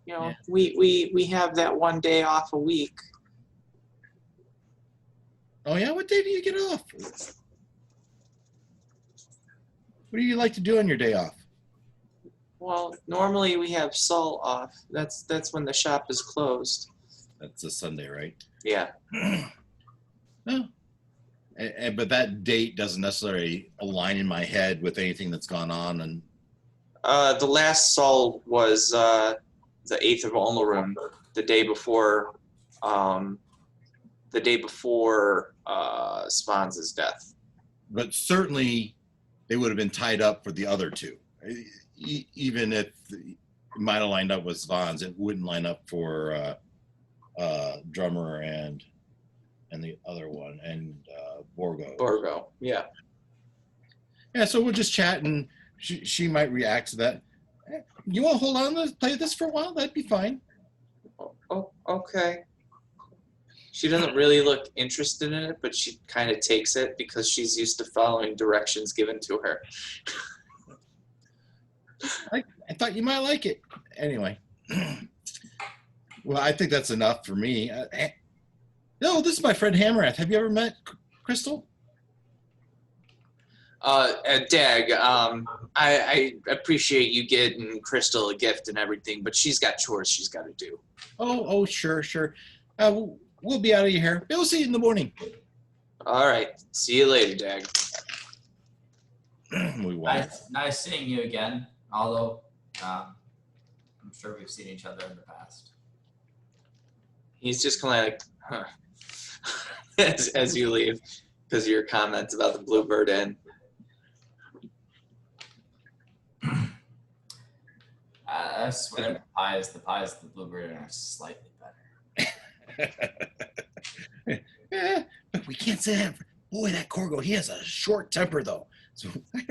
You know, Yeah. we have that one day off a week. Oh yeah, what day do you get off? What do you like to do on your day off? Well, normally we have Sol off. That's when the shop is closed. That's a Sunday, right? Yeah. No. But that date doesn't necessarily align in my head with anything that's gone on. And The last Sol was the 8th of Olnarum, the day before Spons's death. but certainly they would have been tied up for the other two. Even if it might have lined up with Svon's, it wouldn't line up for Drummer and the other one, and Borgo. Borgo, yeah. Yeah, so we'll just chat, and she might react to that. You want to hold on to play this for a while? That'd be fine. Oh, okay. She doesn't really look interested in it, but she kind of takes it because she's used to following directions given to her. I thought you might like it. Anyway. Well, I think that's enough for me. No, this is my friend Hammereth. Have you ever met Crystal? Dag, I appreciate you getting Crystal a gift and everything, but she's got chores she's got to do. Oh, sure. We'll be out of here. We'll see you in the morning. All right. See you later, Dag. We won't. Nice seeing you again. Although I'm sure we've seen each other in the past. He's just kind of like, huh, as you leave, because of your comments about the Bluebird Inn. I swear the pies of the Bluebird are slightly better. Yeah, but we can't say that. Boy, that Corgo, he has a short temper though. So I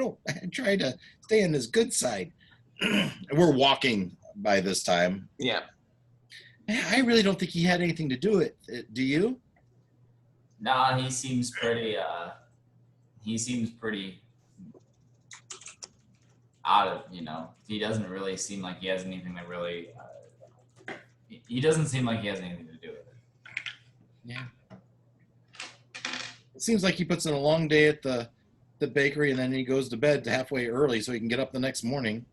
try to stay on his good side. And we're walking by this time. Yeah. I really don't think he had anything to do with it. Do you? Nah, he seems pretty out of, he doesn't really seem like he has anything that really, he doesn't seem like he has anything to do with it. Yeah. It seems like he puts in a long day at the bakery and then he goes to bed halfway early so he can get up the next morning.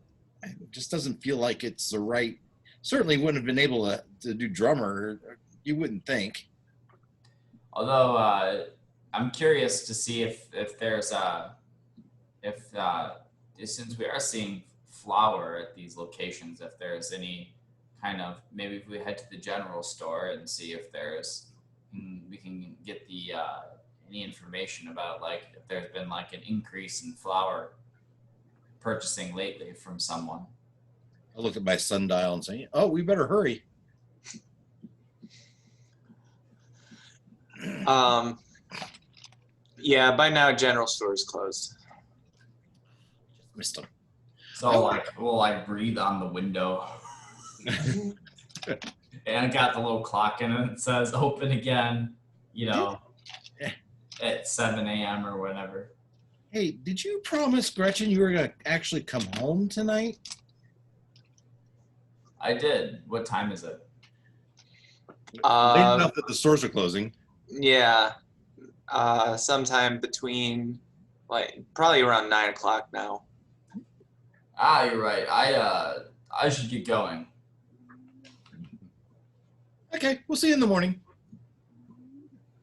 It just doesn't feel like it's the right. Certainly wouldn't have been able to do drummer. You wouldn't think. Although I'm curious to see if there's since we are seeing flour at these locations, if there's any kind of, maybe if we head to the general store and see if we can get the any information about like if there's been like an increase in flour purchasing lately from someone. I'll look at my sundial and say, "Oh, we better hurry." Yeah, by now general store is closed. Missed him. So we'll breathe on the window. And I got the little clock in it that says open again, at 7 a.m. or whatever. Hey, did you promise Gretchen you were gonna actually come home tonight? I did. What time is it? Late enough that the stores are closing. Yeah. Sometime between probably around 9 o'clock now. Ah, you're right. I should get going. Okay, we'll see you in the morning.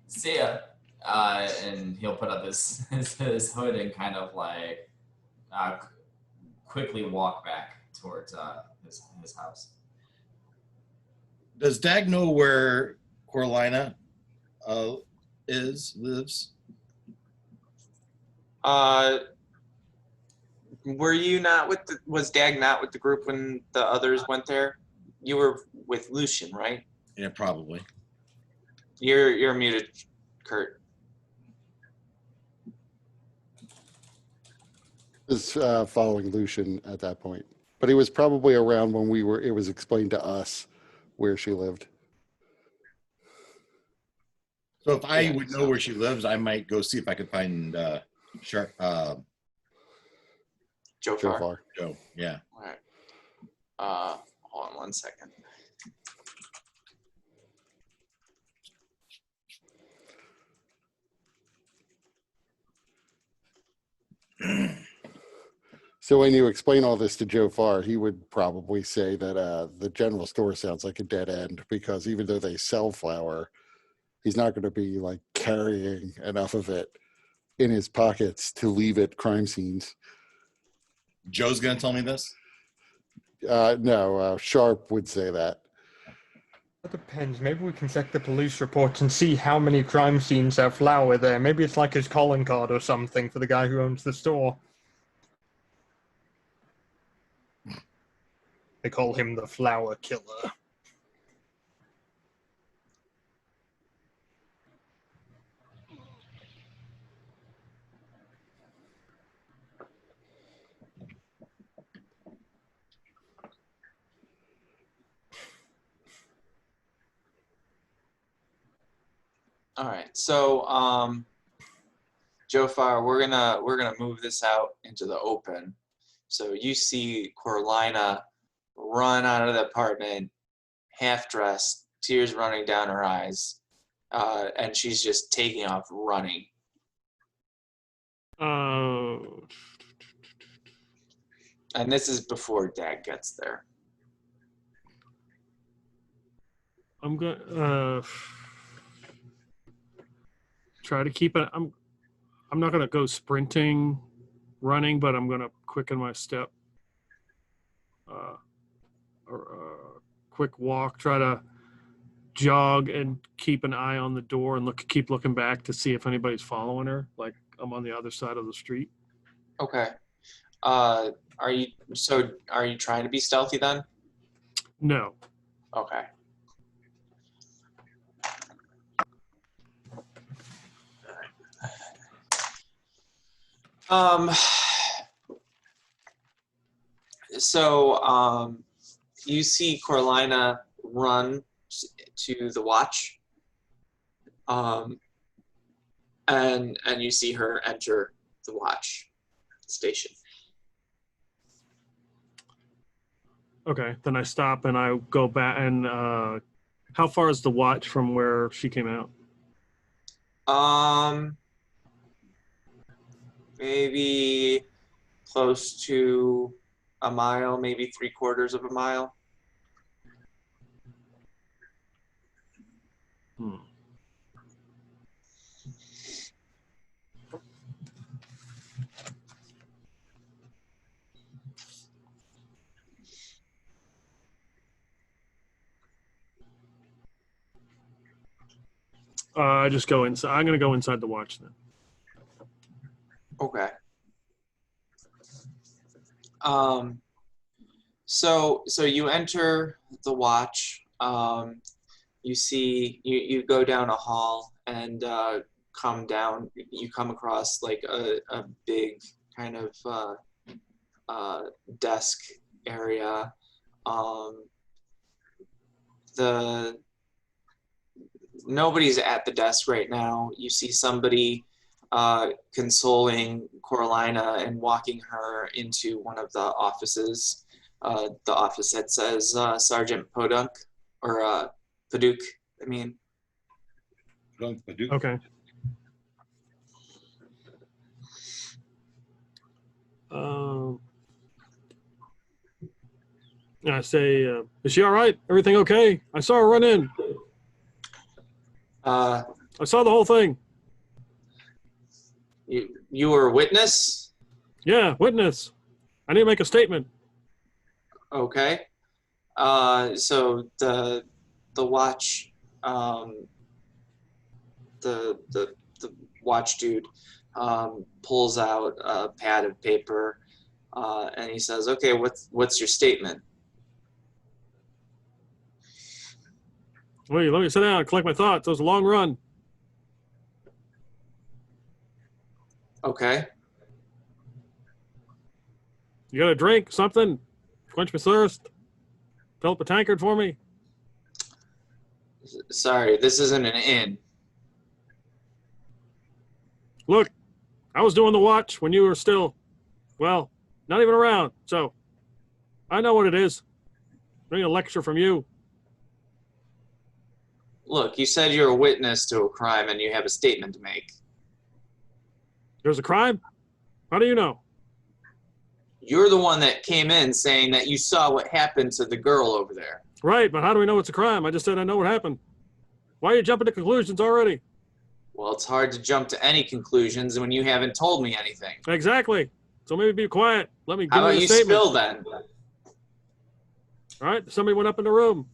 See ya. And he'll put up his hood and kind of quickly walk back towards his house. Does Dag know where Coralina lives? Were you not was Dag not with the group when the others went there? You were with Lucian, right? Yeah, probably. You're muted, Kurt. Was following Lucian at that point, but he was probably around when it was explained to us where she lived. So if I Yeah, would know where she lives, I might go see if I could find Joe So Far. far. Joe. Yeah. All right. Hold on 1 second. So when you explain all this to Joe Farr, he would probably say that the general store sounds like a dead end because even though they sell flour, he's not going to be like carrying enough of it in his pockets to leave at crime scenes. Joe's gonna tell me this? No, Sharp would say that. It depends. Maybe we can check the police reports and see how many crime scenes have flour there. Maybe it's like his calling card or something for the guy who owns the store. They call him the flour killer. All right. So, Joe Farr, we're gonna move this out into the open. So you see Coralina run out of the apartment, half dressed, tears running down her eyes, and she's just taking off running. Oh. And this is before Dag gets there. I'm gonna try to keep it. I'm not gonna go sprinting, running, but I'm gonna quicken my step. Quick walk. Try to jog and keep an eye on the door and keep looking back to see if anybody's following her. Like I'm on the other side of the street. Okay. Are you trying to be stealthy then? No. Okay. Um, so you see Corlina run to the watch, and you see her enter the watch station. Okay, then I stop and I go back. And how far is the watch from where she came out? Maybe close to a mile, maybe 3/4 of a mile. Hmm. I just go inside. I'm going to go inside the watch then. Okay. So you enter the watch. You see you go down a hall and come down. You come across like a big kind of desk area. Nobody's at the desk right now. You see somebody consoling Corlina and walking her into one of the offices. The office that says Sergeant Podunk, or Paduk, I mean. Okay. I say, is she all right? Everything okay? I saw her run in. I saw the whole thing. You were a witness? Yeah, witness. I need to make a statement. Okay. So the watch, the watch dude pulls out a pad of paper, and he says, "Okay, what's your statement?" Wait, let me sit down and collect my thoughts. It was a long run. Okay. You got a drink, something? Quench my thirst? Fill up a tankard for me? Sorry, this isn't an inn. Look, I was doing the watch when you were still, well, not even around, so I know what it is. I need a lecture from you. Look, you said you're a witness to a crime and you have a statement to make. There's a crime? How do you know? You're the one that came in saying that you saw what happened to the girl over there. Right, but how do we know it's a crime? I just said I know what happened. Why are you jumping to conclusions already? Well, it's hard to jump to any conclusions when you haven't told me anything. Exactly. So maybe be quiet. Let me How give about you a you statement. spill then? All right, somebody went up in the room.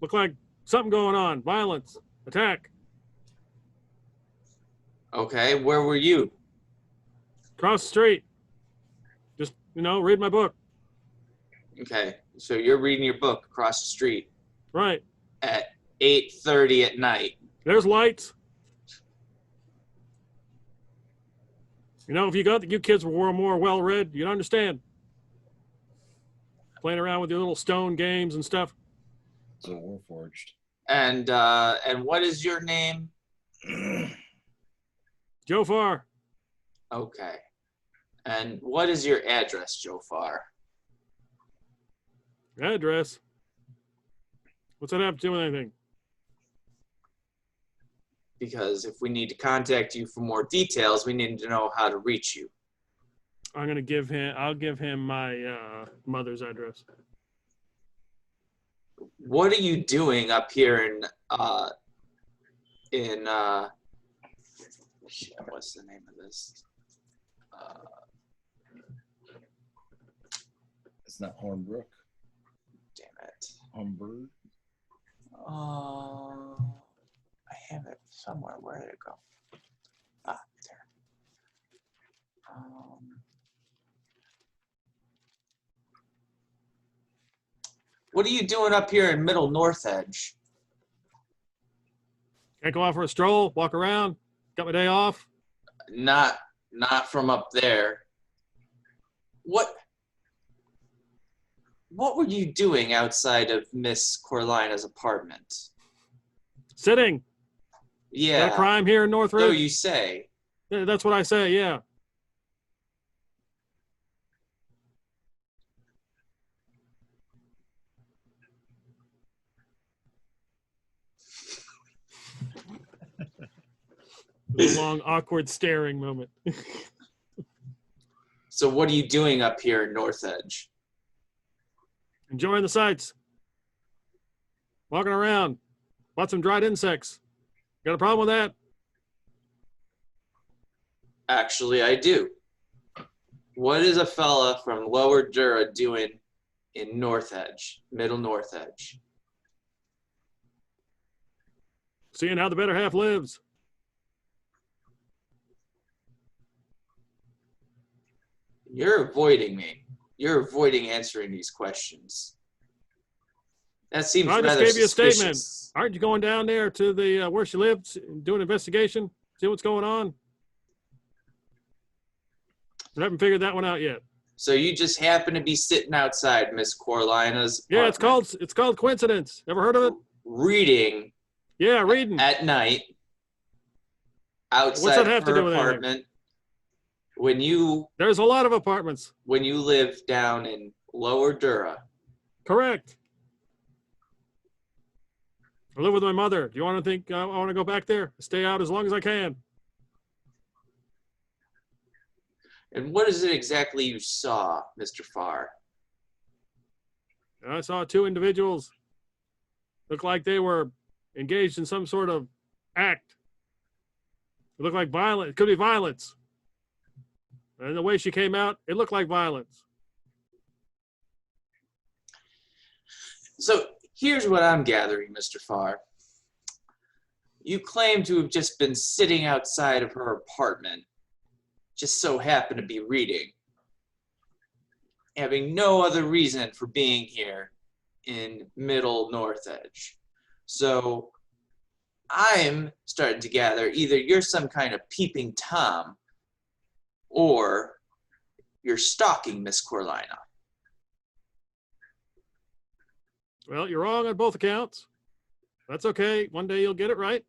Looked like something going on. Violence. Attack. Okay, where were you? Across the street. Just, read my book. Okay, so you're reading your book across the street Right. at 8:30 at night. There's lights. If you kids were more well-read, you'd understand. Playing around with your little stone games and stuff. So we're forged. And what is your name? Joe Farr. Okay. And what is your address, Joe Farr? Address. What's that have to do with anything? Because if we need to contact you for more details, we need to know how to reach you. I'll give him my mother's address. What are you doing up here shit, what's the name of this? It's not Hornbrook. Damn it. Hornburg. I have it somewhere. Where did it go? Ah, there. What are you doing up here in Middle North Edge? Can't go out for a stroll, walk around, got my day off. Not not from up there. What were you doing outside of Miss Corlina's apartment? Sitting. Got a Yeah, crime here in so Northridge? you say. Yeah, that's what I say, yeah. A long, awkward staring moment. So what are you doing up here in North Edge? Enjoying the sights. Walking around. Bought some dried insects. Got a problem with that? Actually, I do. What is a fella from Lower Dura doing in North Edge, Middle North Edge? Seeing how the better half lives. You're avoiding me. You're avoiding answering these questions. That seems I just rather gave you a statement. suspicious. Aren't you going down there to the where she lives, do an investigation, see what's going on? I haven't figured that one out yet. So you just happen to be sitting outside Miss Corlina's Yeah, apartment, it's called coincidence. Ever heard of it? reading Yeah, reading. at night What's outside that have to her do with anything? apartment when you There's a lot of apartments. live down in Lower Dura. Correct. I live with my mother. Do you want to think I want to go back there? Stay out as long as I can. And what is it exactly you saw, Mr. Farr? And I saw two individuals look like they were engaged in some sort of act. It looked like violence. It could be violence. And the way she came out, it looked like violence. So here's what I'm gathering, Mr. Farr. You claim to have just been sitting outside of her apartment, just so happen to be reading, having no other reason for being here in Middle North Edge. So I'm starting to gather either you're some kind of peeping Tom or you're stalking Miss Corlina. Well, you're wrong on both accounts. That's okay. One day you'll get it right.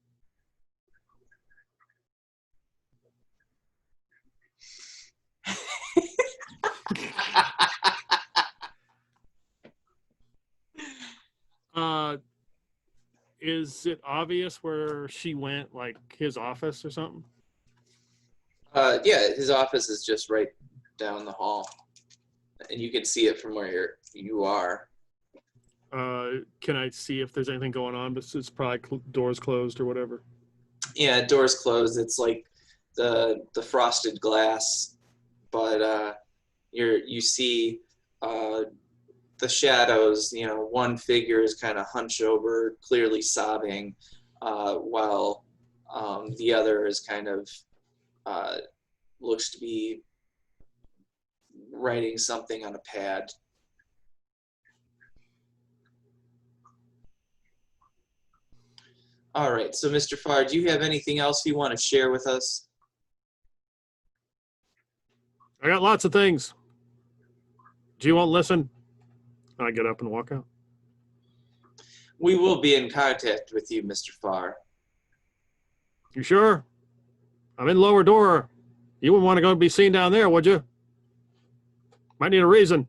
Is it obvious where she went, like his office or something? Yeah, his office is just right down the hall. And you can see it from where you are. Can I see if there's anything going on? But it's probably doors closed or whatever. Yeah, doors closed. It's like the frosted glass, but you see the shadows. You know, one figure is kind of hunched over, clearly sobbing, while the other is kind of looks to be writing something on a pad. All right, so Mr. Farr, do you have anything else you want to share with us? I got lots of things. Do you want to listen? I get up and walk out. We will be in contact with you, Mr. Farr. You sure? I'm in lower door. You wouldn't want to go be seen down there, would you? Might need a reason.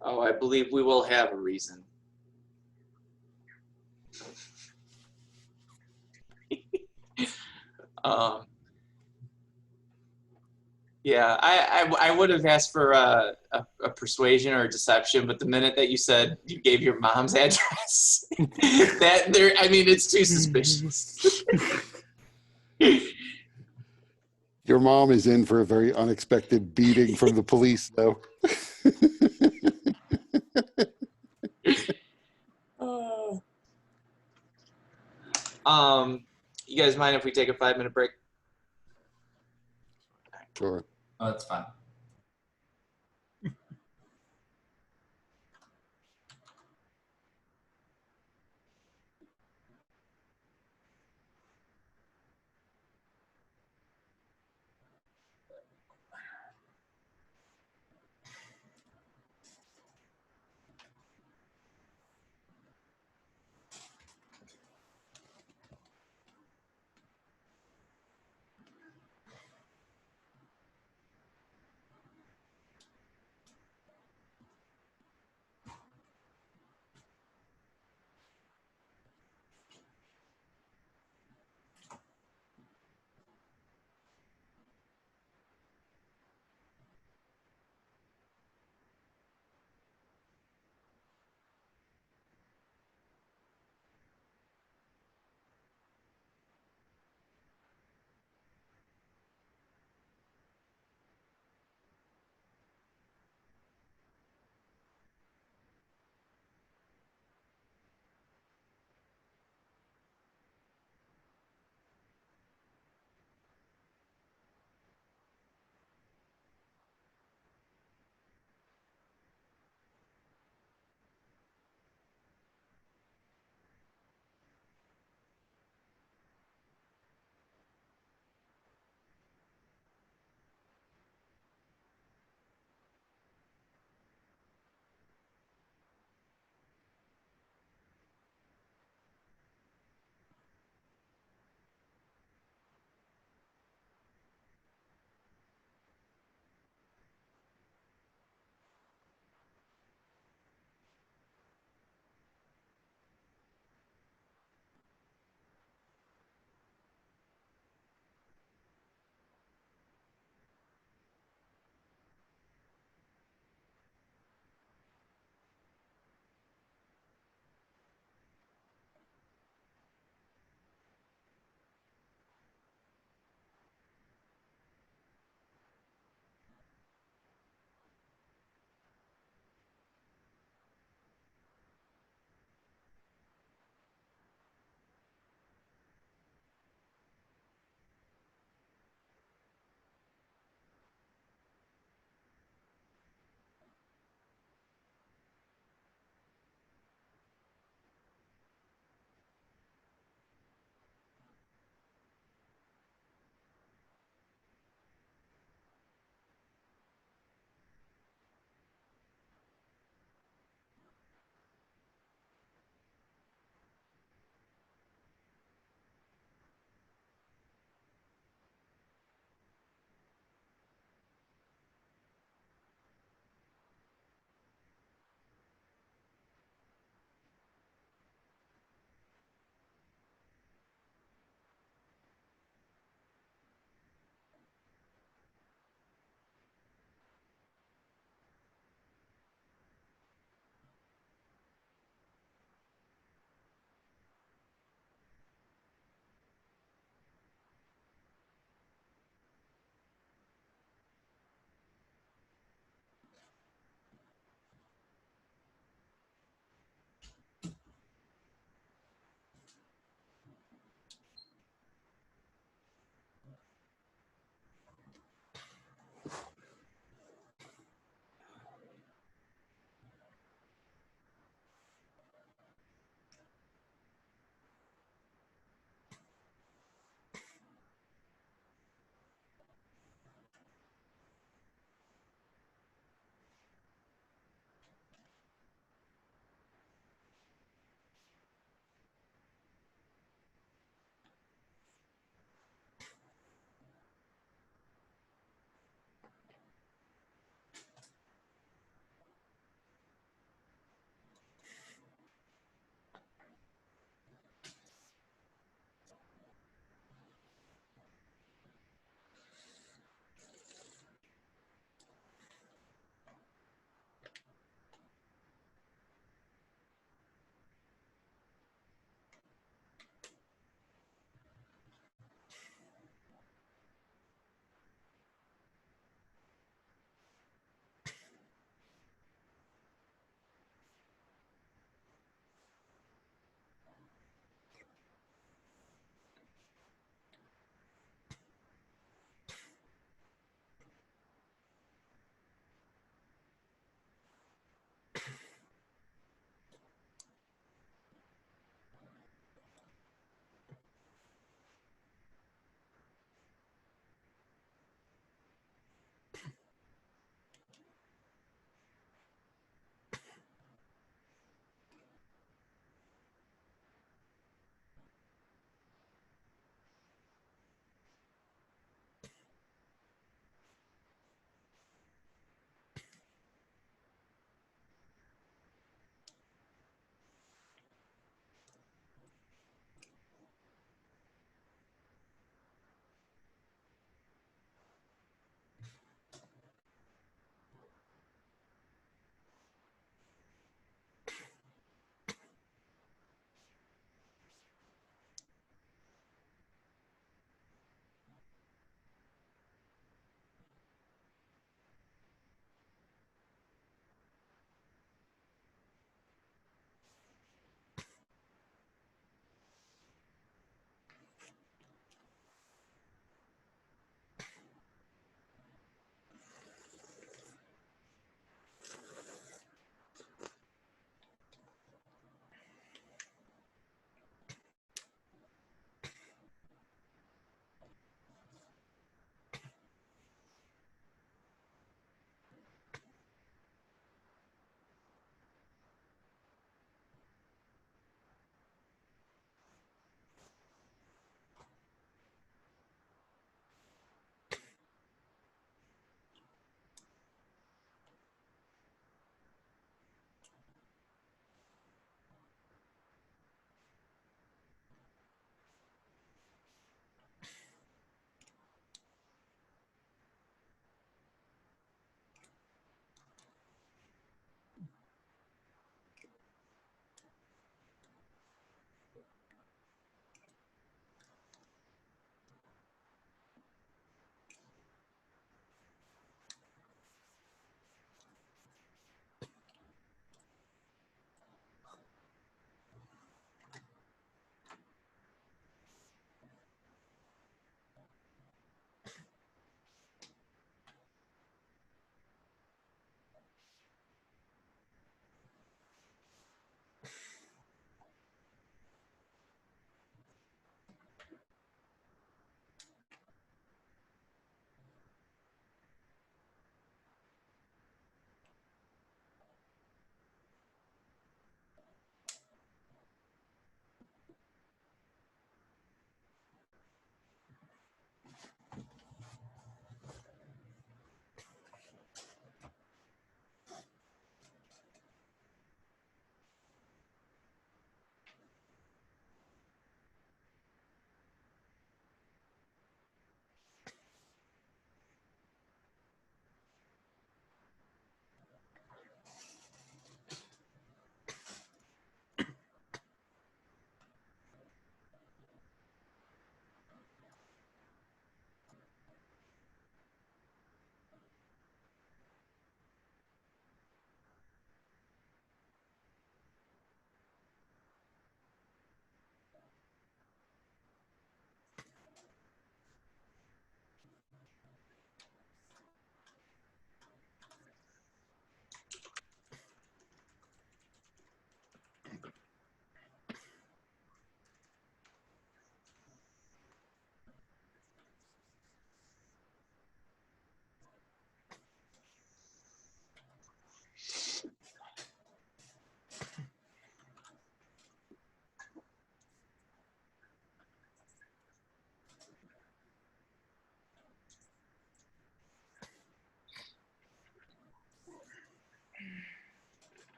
Oh, I believe we will have a reason. Yeah, I would have asked for a persuasion or a deception, but the minute that you said you gave your mom's address, I mean, it's too suspicious. Your mom is in for a very unexpected beating from the police, though. You guys mind if we take a 5-minute break? Sure. Oh, that's fine.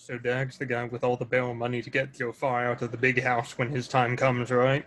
So Dag's the guy with all the bail money to get Joe Far out of the big house when his time comes, right?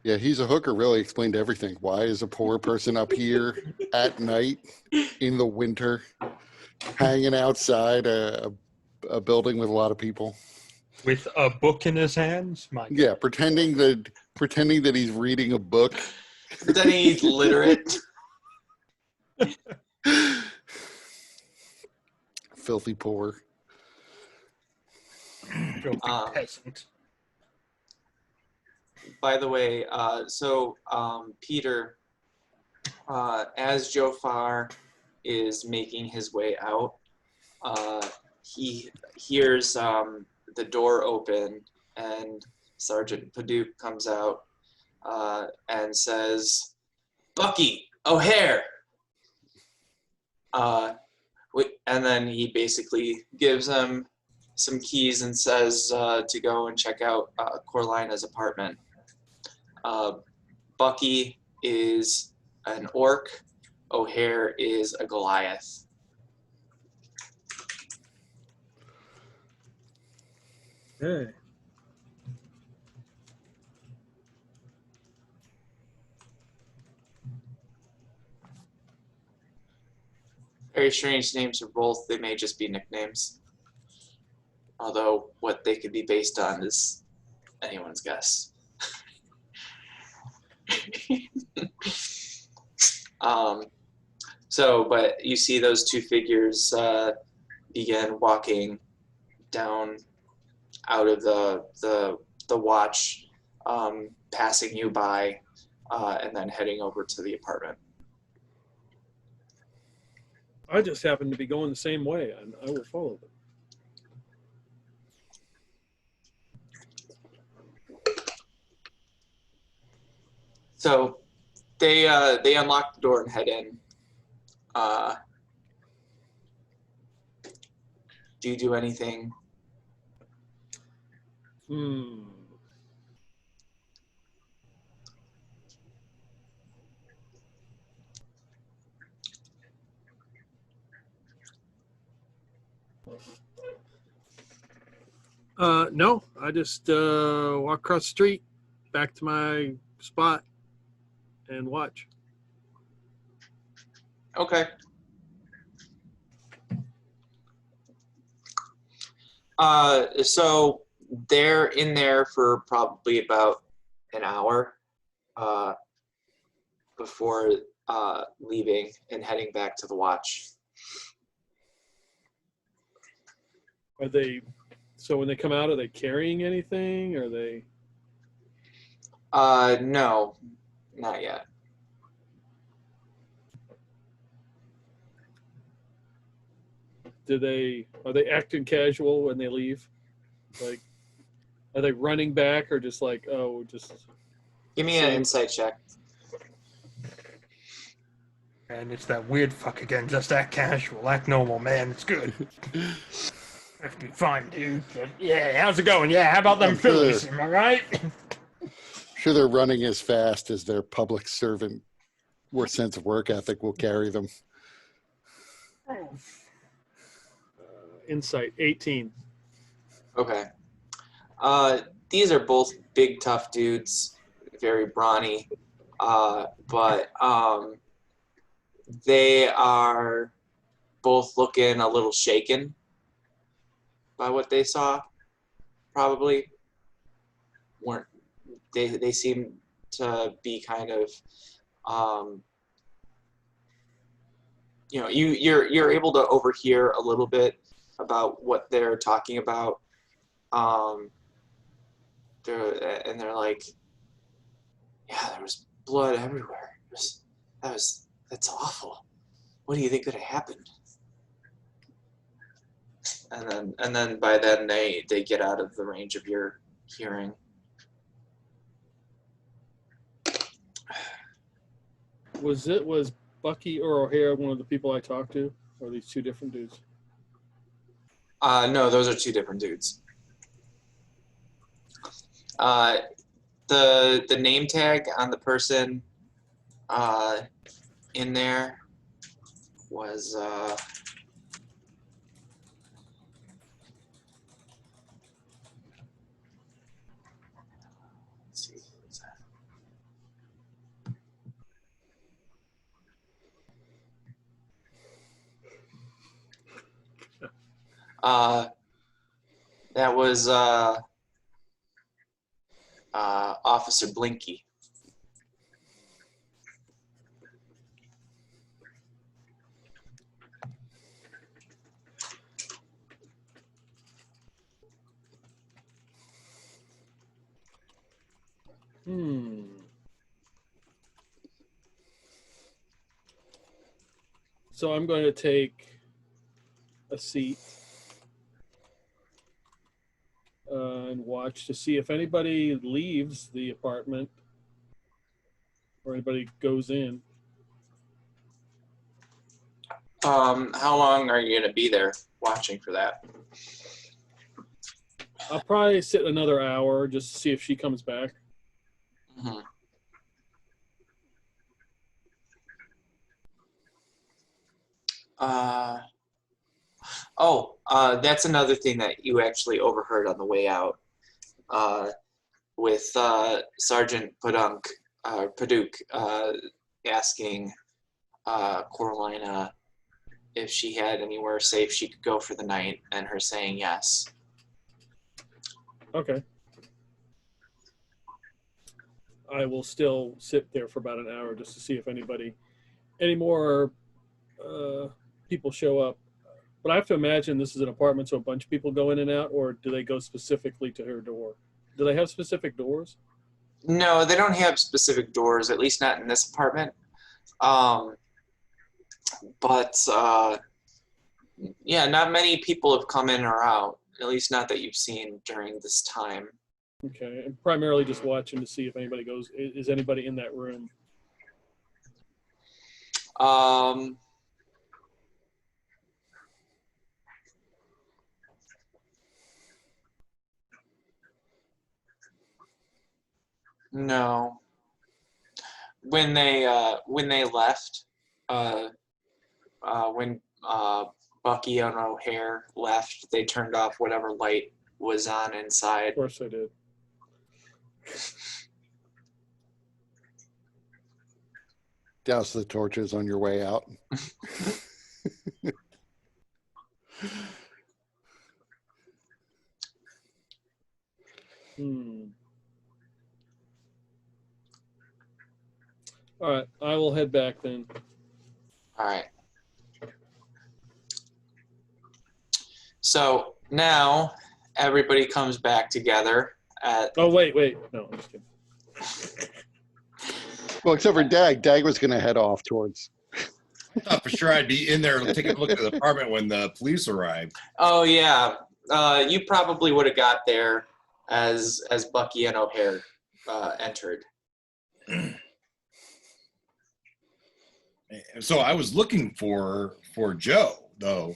Yeah, he's a hooker. Really explained everything. Why is a poor person up here at night in the winter, hanging outside a building with a lot of people? With a book in his hands? My God. Yeah, pretending that he's reading a book. Then he's literate. Filthy poor. Filthy Um, peasant. By the way, Peter, as Jofar is making his way out, he hears the door open, and Sergeant Paduke comes out and says, "Bucky, O'Hare!" And then he basically gives him some keys and says to go and check out Corlina's apartment. Bucky is an orc. O'Hare is a Goliath. Hey. Very strange names for both. They may just be nicknames. Although what they could be based on is anyone's guess. But you see those two figures begin walking down out of the watch, passing you by, and then heading over to the apartment. I just happen to be going the same way, and I will follow them. So they unlock the door and head in. Do you do anything? No, I just walk across the street, back to my spot, and watch. Okay. So they're in there for probably about an hour before leaving and heading back to the watch. Are they? So when they come out, are they carrying anything? Are they? No, not yet. Are they acting casual when they leave? Like, are they running back or just like, oh, just? Give me an insight check. And it's that weird fuck again. Just act casual, act normal, man. It's good. That'd be fine, dude. But yeah, how's it going? Yeah, how about them Phillies? Am I right? Sure, they're running as fast as their public servant or sense of work ethic will carry them. Insight 18. Okay. These are both big, tough dudes, very brawny, but they are both looking a little shaken by what they saw. Probably weren't they seem to be kind of you're able to overhear a little bit about what they're talking about. They're like, yeah, there was blood everywhere. That's awful. What do you think could have happened? and then by then they get out of the range of your hearing. Was Bucky or O'Hare one of the people I talked to, or are these two different dudes? No, those are two different dudes. The name tag on the person in there was let's see, what's that? That was Officer Blinky. So I'm going to take a seat and watch to see if anybody leaves the apartment or anybody goes in. How long are you gonna be there watching for that? I'll probably sit another hour just to see if she comes back. Mhm. That's another thing that you actually overheard on the way out with Sergeant Paduk asking Coralina if she had anywhere safe she could go for the night, and her saying yes. Okay. I will still sit there for about an hour just to see if any more people show up. But I have to imagine this is an apartment, so a bunch of people go in and out, or do they go specifically to her door? Do they have specific doors? No, they don't have specific doors, at least not in this apartment. But yeah, not many people have come in or out, at least not that you've seen during this time. Okay, and primarily just watching to see if anybody goes. Is anybody in that room? No. When they left, when Bucky and O'Hare left, they turned off whatever light was on inside. Of course I did. Douse the torches on your way out. All right, I will head back then. All right. So now everybody comes back together at. Oh, wait. No, I'm just kidding. Well, except for Dag. Dag was going to head off towards. I thought for sure I'd be in there taking a look at the apartment when the police arrived. Oh yeah, you probably would have got there as Bucky and O'Hare entered. So I was looking for Joe though,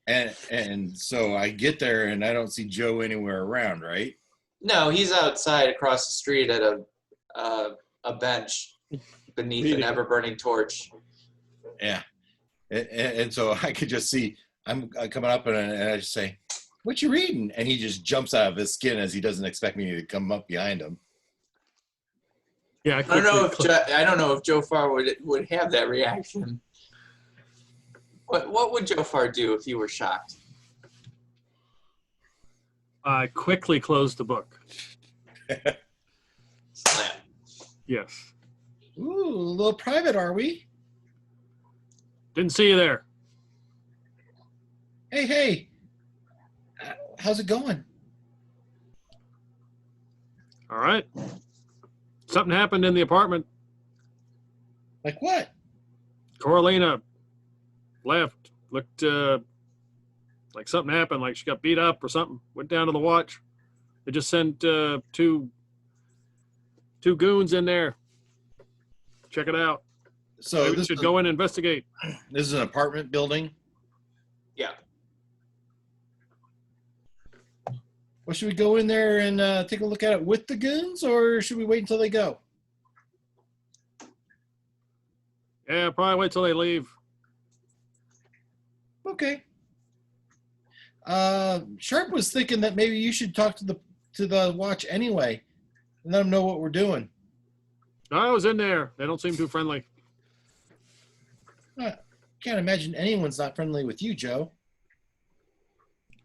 and so I get there and I don't see Joe anywhere around. Right? No, he's outside across the street at a bench beneath an ever-burning torch. Yeah, and so I could just see I'm coming up and I just say, "What you reading?" And he just jumps out of his skin as he doesn't expect me to come up behind him. Yeah, I don't know if Joe Farr would have that reaction. What would Joe Farr do if you were shocked? I quickly closed the book. Slam. Yes. Ooh, a little private, are we? Didn't see you there. Hey, how's it going? All right. Something happened in the apartment. Like what? Coralina left. Looked Like something happened, like she got beat up or something. Went down to the watch. They just sent two goons in there. Check it out. So Maybe we this should is, go in and investigate. this is an apartment building. Yeah. Well, should we go in there and take a look at it with the goons, or should we wait until they go? Yeah, probably wait till they leave. Okay. Sharp was thinking that maybe you should talk to the watch anyway, and let them know what we're doing. I was in there. They don't seem too friendly. Can't imagine anyone's not friendly with you, Joe.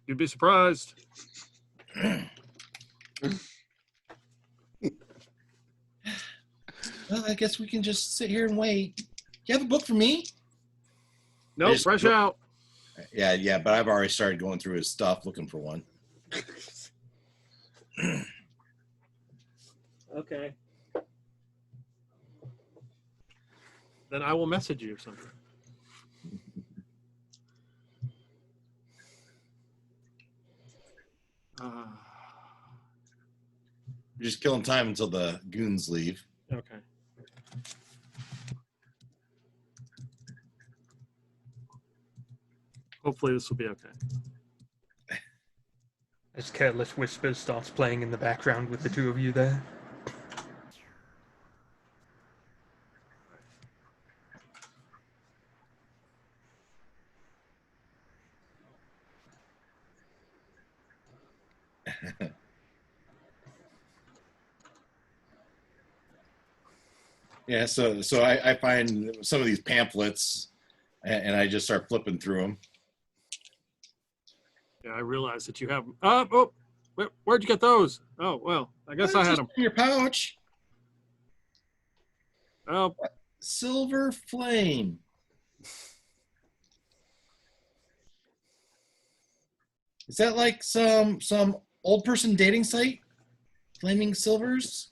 You'd be surprised. Well, I guess we can just sit here and wait. You have a book for me? Nope, just- fresh out. Yeah, but I've already started going through his stuff looking for one. Okay. Then I will message you something. We're just killing time until the goons leave. Okay. Hopefully this will be okay. As Careless Whispers starts playing in the background with the two of you there. Yeah, so I find some of these pamphlets, and I just start flipping through them. Yeah, I realize that you have. Where'd you get those? Oh well, I guess I had them. In your pouch. Oh, Silver Flame. Is that like some old person dating site? Flaming Silvers?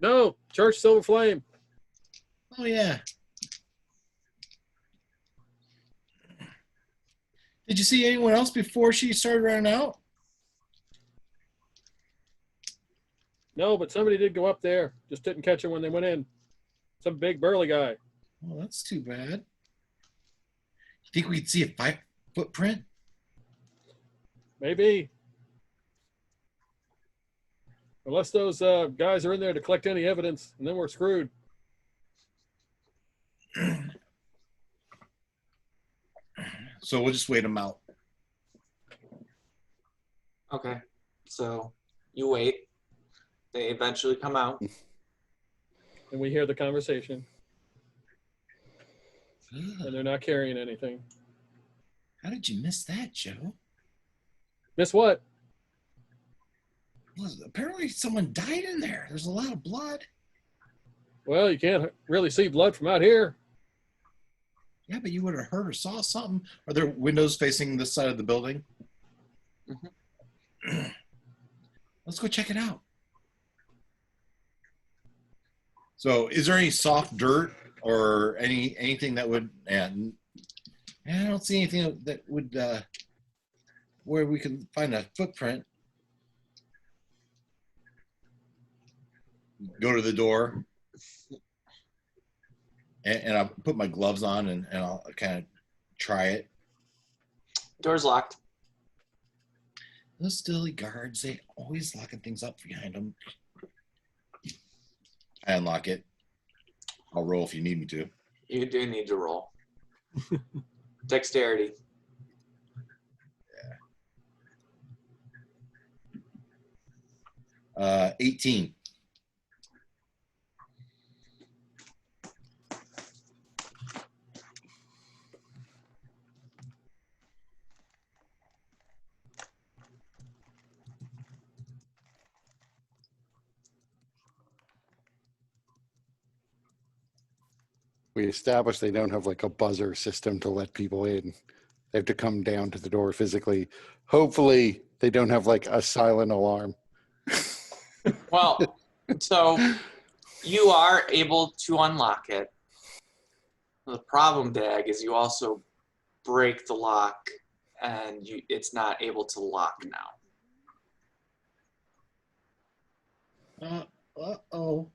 no, Church Silver Flame. Oh yeah. Did you see anyone else before she started running out? No, but somebody did go up there. Just didn't catch her when they went in. Some big burly guy. Well, that's too bad. You think we'd see a footprint? Maybe. Unless those guys are in there to collect any evidence, and then we're screwed. So we'll just wait them out. Okay. So you wait. They eventually come out. And we hear the conversation, and they're not carrying anything. How did you miss that, Joe? Miss what? Well, apparently someone died in there. There's a lot of blood. Well, you can't really see blood from out here. Yeah, but you would have heard or saw something. Are there windows facing this side of the building? Mhm. Let's go check it out. So, is there any soft dirt or anything that would? And I don't see anything that would where we can find a footprint. Go to the door, and I'll put my gloves on and I'll kind of try it. Door's locked. Those silly guards, they always locking things up behind them. I unlock it. I'll roll if you need me to. You do need to roll. Dexterity. 18. We established they don't have like a buzzer system to let people in. They have to come down to the door physically. Hopefully, they don't have like a silent alarm. Well, so you are able to unlock it. The problem, Dag, is you also break the lock and it's not able to lock now. Uh-oh.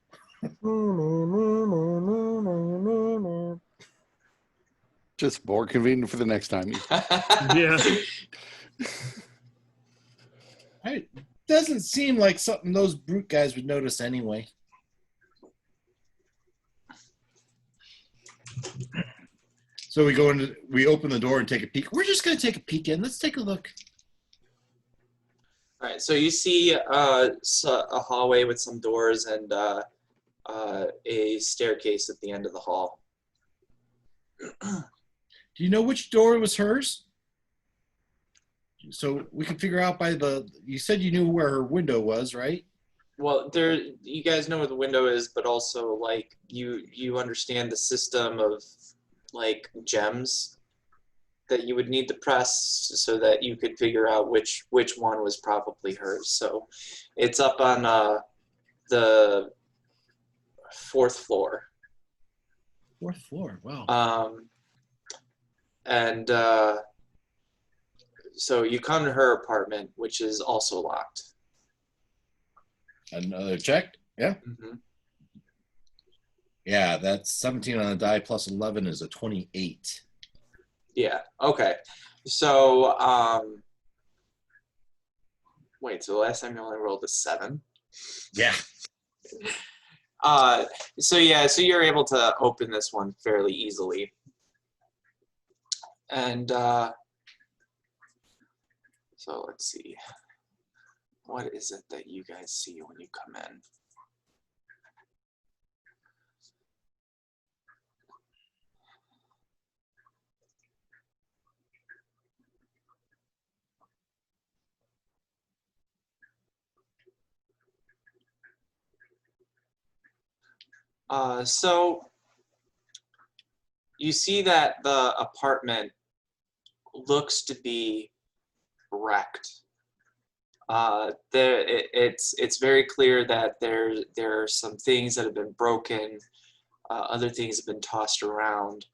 Just more convenient for the next time. Yeah. It doesn't seem like something those brute guys would notice anyway. So we open the door and take a peek. We're just going to take a peek in. Let's take a look. All right, so you see a hallway with some doors and a staircase at the end of the hall. Do you know which door was hers? So we can figure out by you said you knew where her window was, right? Well, you guys know where the window is, but also like you understand the system of like gems that you would need to press so that you could figure out which one was probably hers. So it's up on the 4th floor. 4th floor. Wow. And so you come to her apartment, which is also locked. Another check. Yeah. Mm-hmm. Yeah, that's 17 on the die plus 11 is a 28. Yeah. Okay. So wait. So the last time you only rolled a 7. Yeah. So yeah. So you're able to open this one fairly easily. And so let's see. What is it that you guys see when you come in? So you see that the apartment looks to be wrecked. It's very clear that there are some things that have been broken, other things have been tossed around.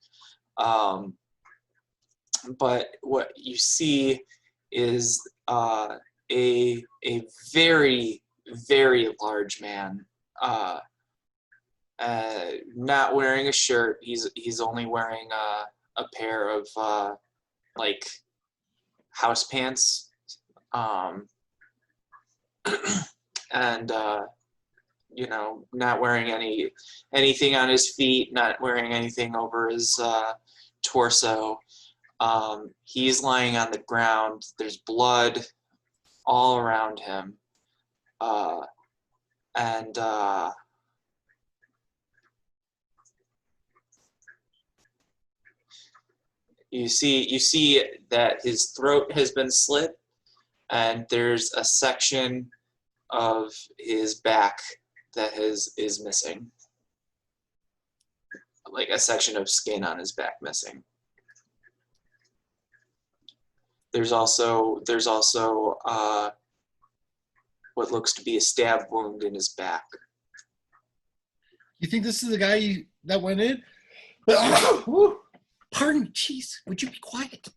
But what you see is a very, very large man, not wearing a shirt. He's only wearing a pair of like house pants, and you know, not wearing anything on his feet, not wearing anything over his torso. He's lying on the ground. There's blood all around him, and you see that his throat has been slit, and there's a section of his back that is missing, like a section of skin on his back missing. There's also what looks to be a stab wound in his back. You think this is the guy that went in? Pardon, jeez. Would you be quiet?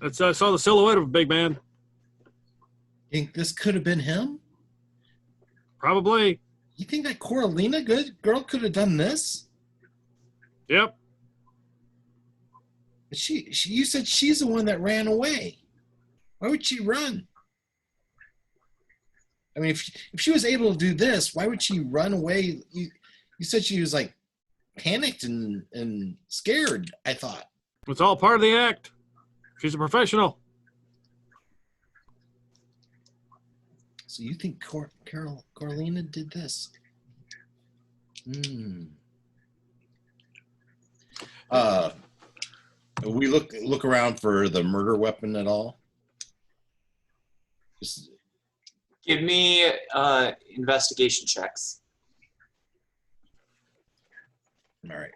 I saw the silhouette of a big man. Think this could have been him? Probably. You think that Coralina girl could have done this? Yep. But you said she's the one that ran away. Why would she run? I mean, if she was able to do this, why would she run away? You said she was like panicked and scared, I thought. It's all part of the act. She's a professional. So you think Coralina did this? We look around for the murder weapon at all? Just Give me investigation checks. all right.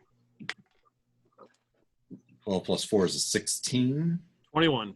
12 plus 4 is a 16. 21.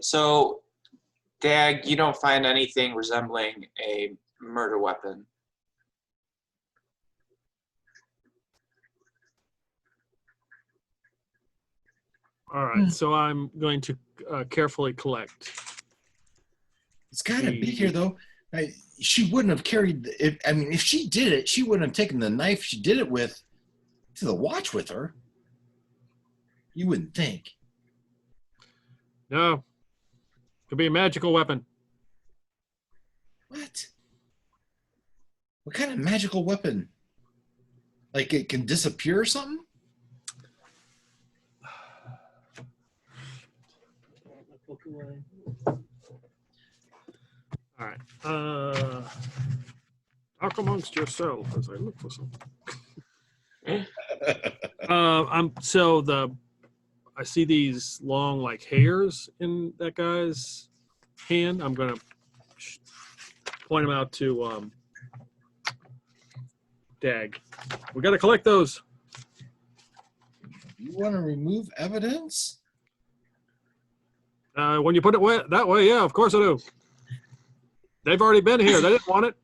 So, Dag, you don't find anything resembling a murder weapon. All right, so I'm going to carefully collect. It's got to be here though. She wouldn't have carried it. I mean, if she did it, she wouldn't have taken the knife she did it with to the watch with her. You wouldn't think. No, could be a magical weapon. What? What kind of magical weapon? Like it can disappear or something? All right. Talk amongst yourself as I look for something. I see these long like hairs in that guy's hand. I'm gonna point them out to Dag. We gotta collect those. You want to remove evidence? When you put it that way, yeah, of course I do. They've already been here. They didn't want it.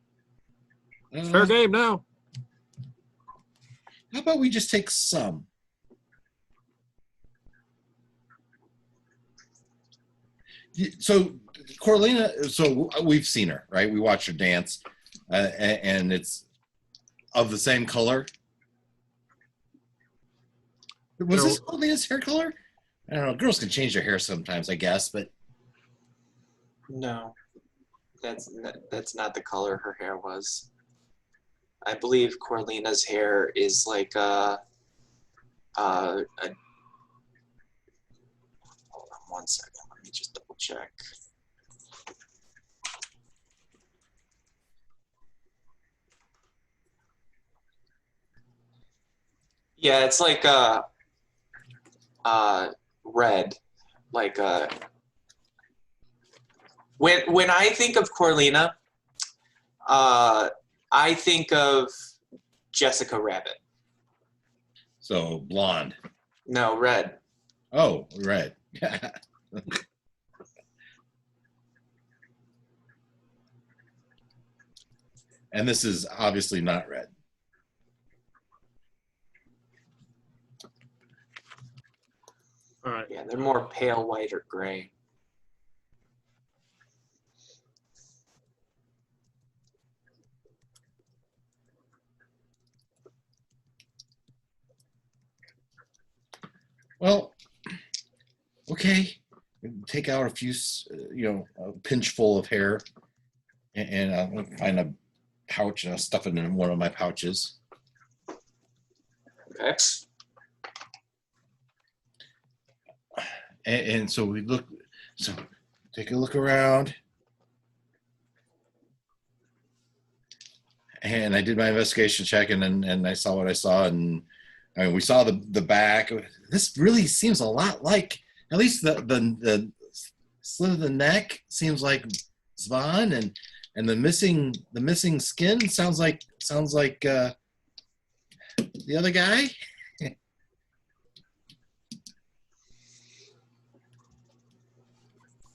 It's fair game now. How about we just take some? So Corlina, so we've seen her, right? We watched her dance, and it's of the same color. Was this Corlina's hair color? I don't know. Girls can change their hair sometimes, I guess, but No, that's not the color her hair was. I believe Corlina's hair is like hold on one second. Let me just double check. Yeah, it's like red, like when I think of Corlina, I think of Jessica Rabbit. so blonde. No, red. Oh, red. And this is obviously not red. All right. Yeah, they're more pale white or gray. Well, okay. Take out a few, a pinch full of hair, and I'll find a pouch and I'll stuff it in one of my pouches. Okay. And so we look, so take a look around. And I did my investigation check, and I saw what I saw, and I mean, we saw the back. This really seems a lot like, at least the slit of the neck seems like Svan, and the missing skin sounds like the other guy.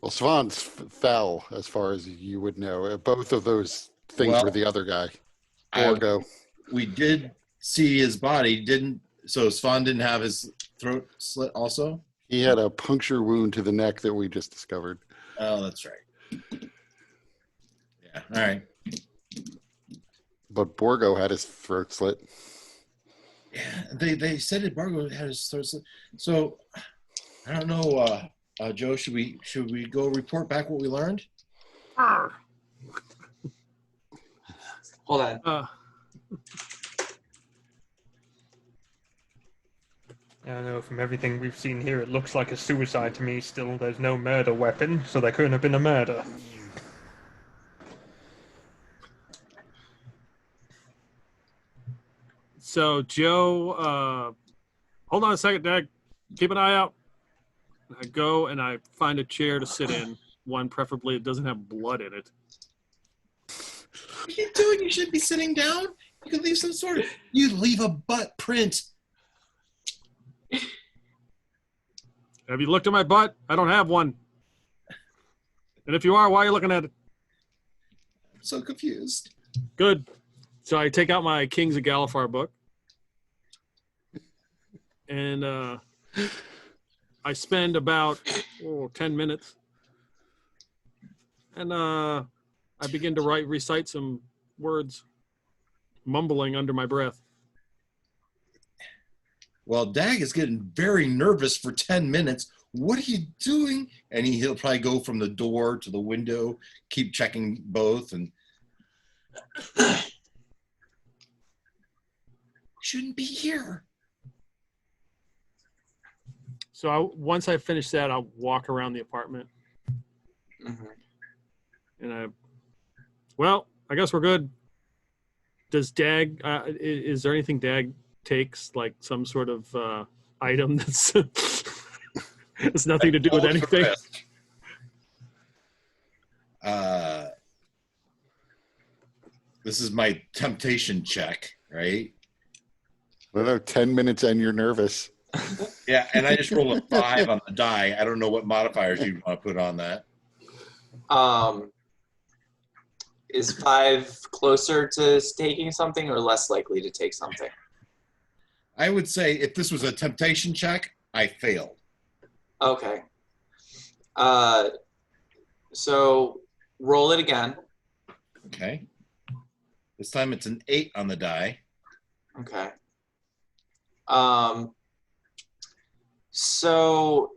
Well, Svans fell, as far as you would know. Both of those things were the other guy. Borgo. We did see his body, so Svan didn't have his throat slit also? He had a puncture wound to the neck that we just discovered. Oh, that's right. Yeah, all right. But Borgo had his throat slit. Yeah, they said it. Borgo had his throat slit. So I don't know, Joe. Should we go report back what we learned? Hold on. I don't know, from everything we've seen here, it looks like a suicide to me still. There's no murder weapon, so there couldn't have been a murder. So Joe, hold on a second, Dag. Keep an eye out. I go and I find a chair to sit in. One preferably that doesn't have blood in it. What are you doing? You should be sitting down. You could leave some sort of. You leave a butt print. Have you looked at my butt? I don't have one. And if you are, why are you looking at it? I'm so confused. Good. So I take out my Kings of Galifar book. And I spend about 10 minutes. And I begin to recite some words, mumbling under my breath. Well, Dag is getting very nervous for 10 minutes. What are you doing? And he'll probably go from the door to the window, keep checking both, and shouldn't be here. So once I finish that, I'll walk around the apartment. And I guess we're good. Does Dag, is there anything Dag takes, like some sort of item that's has nothing to do with anything? This is my temptation check, right? I don't know, 10 minutes and you're nervous. Yeah, and I just rolled a 5 on the die. I don't know what modifiers you want to put on that. Is 5 closer to taking something or less likely to take something? I would say if this was a temptation check, I failed. Okay. So roll it again. Okay. This time it's an 8 on the die. Okay. So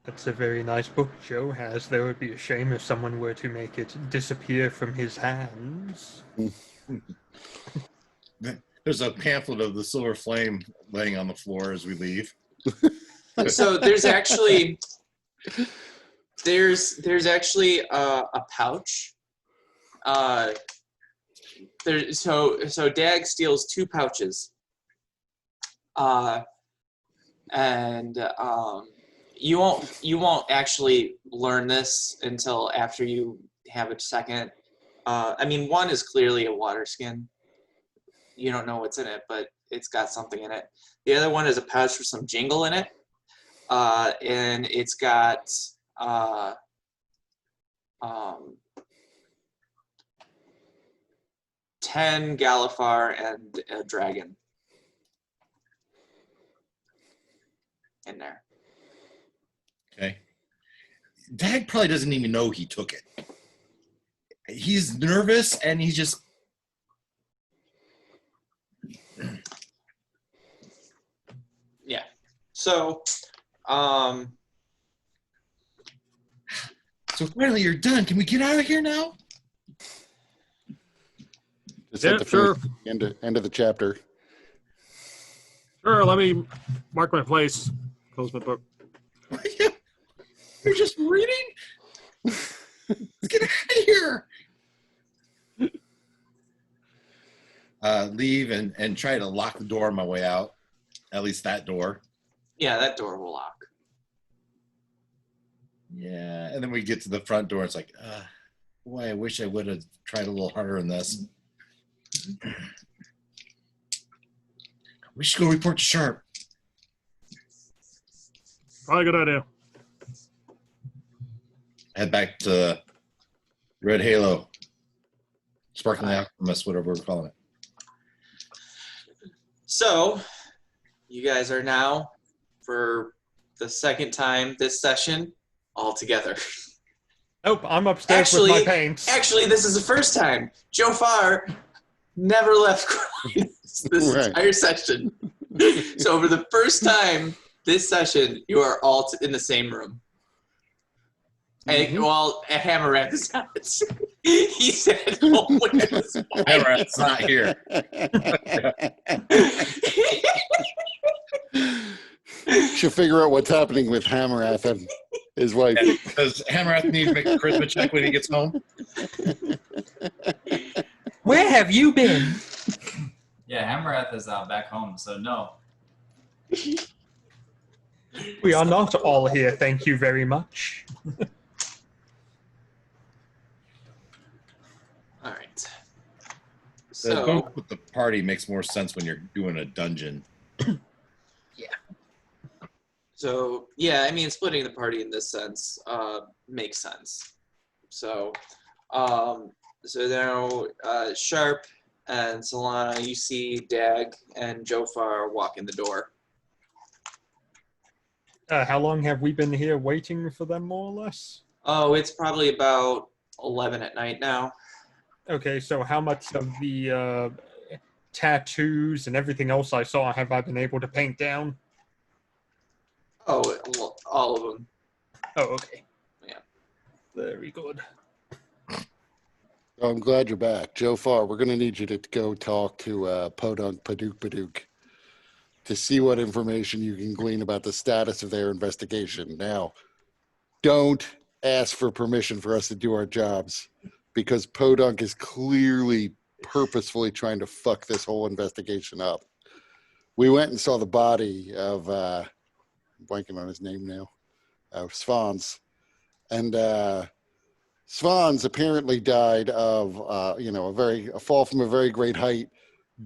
That's a very nice book Joe has. There would be a shame if someone were to make it disappear from his hands. There's a pamphlet of the Silver Flame laying on the floor as we leave. so there's actually a pouch. So Dag steals 2 pouches. You won't actually learn this until after you have a second. I mean, one is clearly a water skin. You don't know what's in it, but it's got something in it. The other one is a pouch with some jingle in it, and it's got 10 Galifar and a dragon in there. Okay. Dag probably doesn't even know he took it. He's nervous and he's just. Yeah. So, So finally you're done. Can we get out of here now? Just Yeah, have to sure. finish the end of the chapter. Sure, let me mark my place. Close my book. You're just reading? Let's get out of here. Leave and try to lock the door on my way out. At least that door. yeah, that door will lock. Yeah, and then we get to the front door. It's like, boy, I wish I would have tried a little harder in this. We should go report to Sharp. Probably a good idea. Head back to Red Halo. Sparkling Alchemist, whatever we're calling it. So, you guys are now, for the second time this session, all together. Nope, I'm upstairs with my paints. Actually, this is the first time. Joe Farr never left this Right. entire session. So for the first time this session, you are all in the same room. And well, Hammerrath is not. He said, "Oh, Hammerrath's not here." Should figure out what's happening with Hammerrath and his wife. Does Hammerrath need to make a charisma check when he gets home? Where have you been? Yeah, Hammereth is back home, so no. We are not all here, thank you very much. All right. The So ghost with the party makes more sense when you're doing a dungeon. So yeah, I mean, splitting the party in this sense makes sense. So, so now Sharp and Solana, you see Dag and Jofar walk in the door. How long have we been here waiting for them, more or less? Oh, it's probably about 11 at night now. Okay, so how much of the tattoos and everything else I saw have I been able to paint down? Oh, well, all of them. Oh, okay. Yeah. Very good. I'm glad you're back. Joe Farr, we're going to need you to go talk to Podunk Paduk to see what information you can glean about the status of their investigation. Now, don't ask for permission for us to do our jobs, because Podunk is clearly purposefully trying to fuck this whole investigation up. We went and saw the body of, I'm blanking on his name now, Svans. And Svans apparently died of, a fall from a very great height,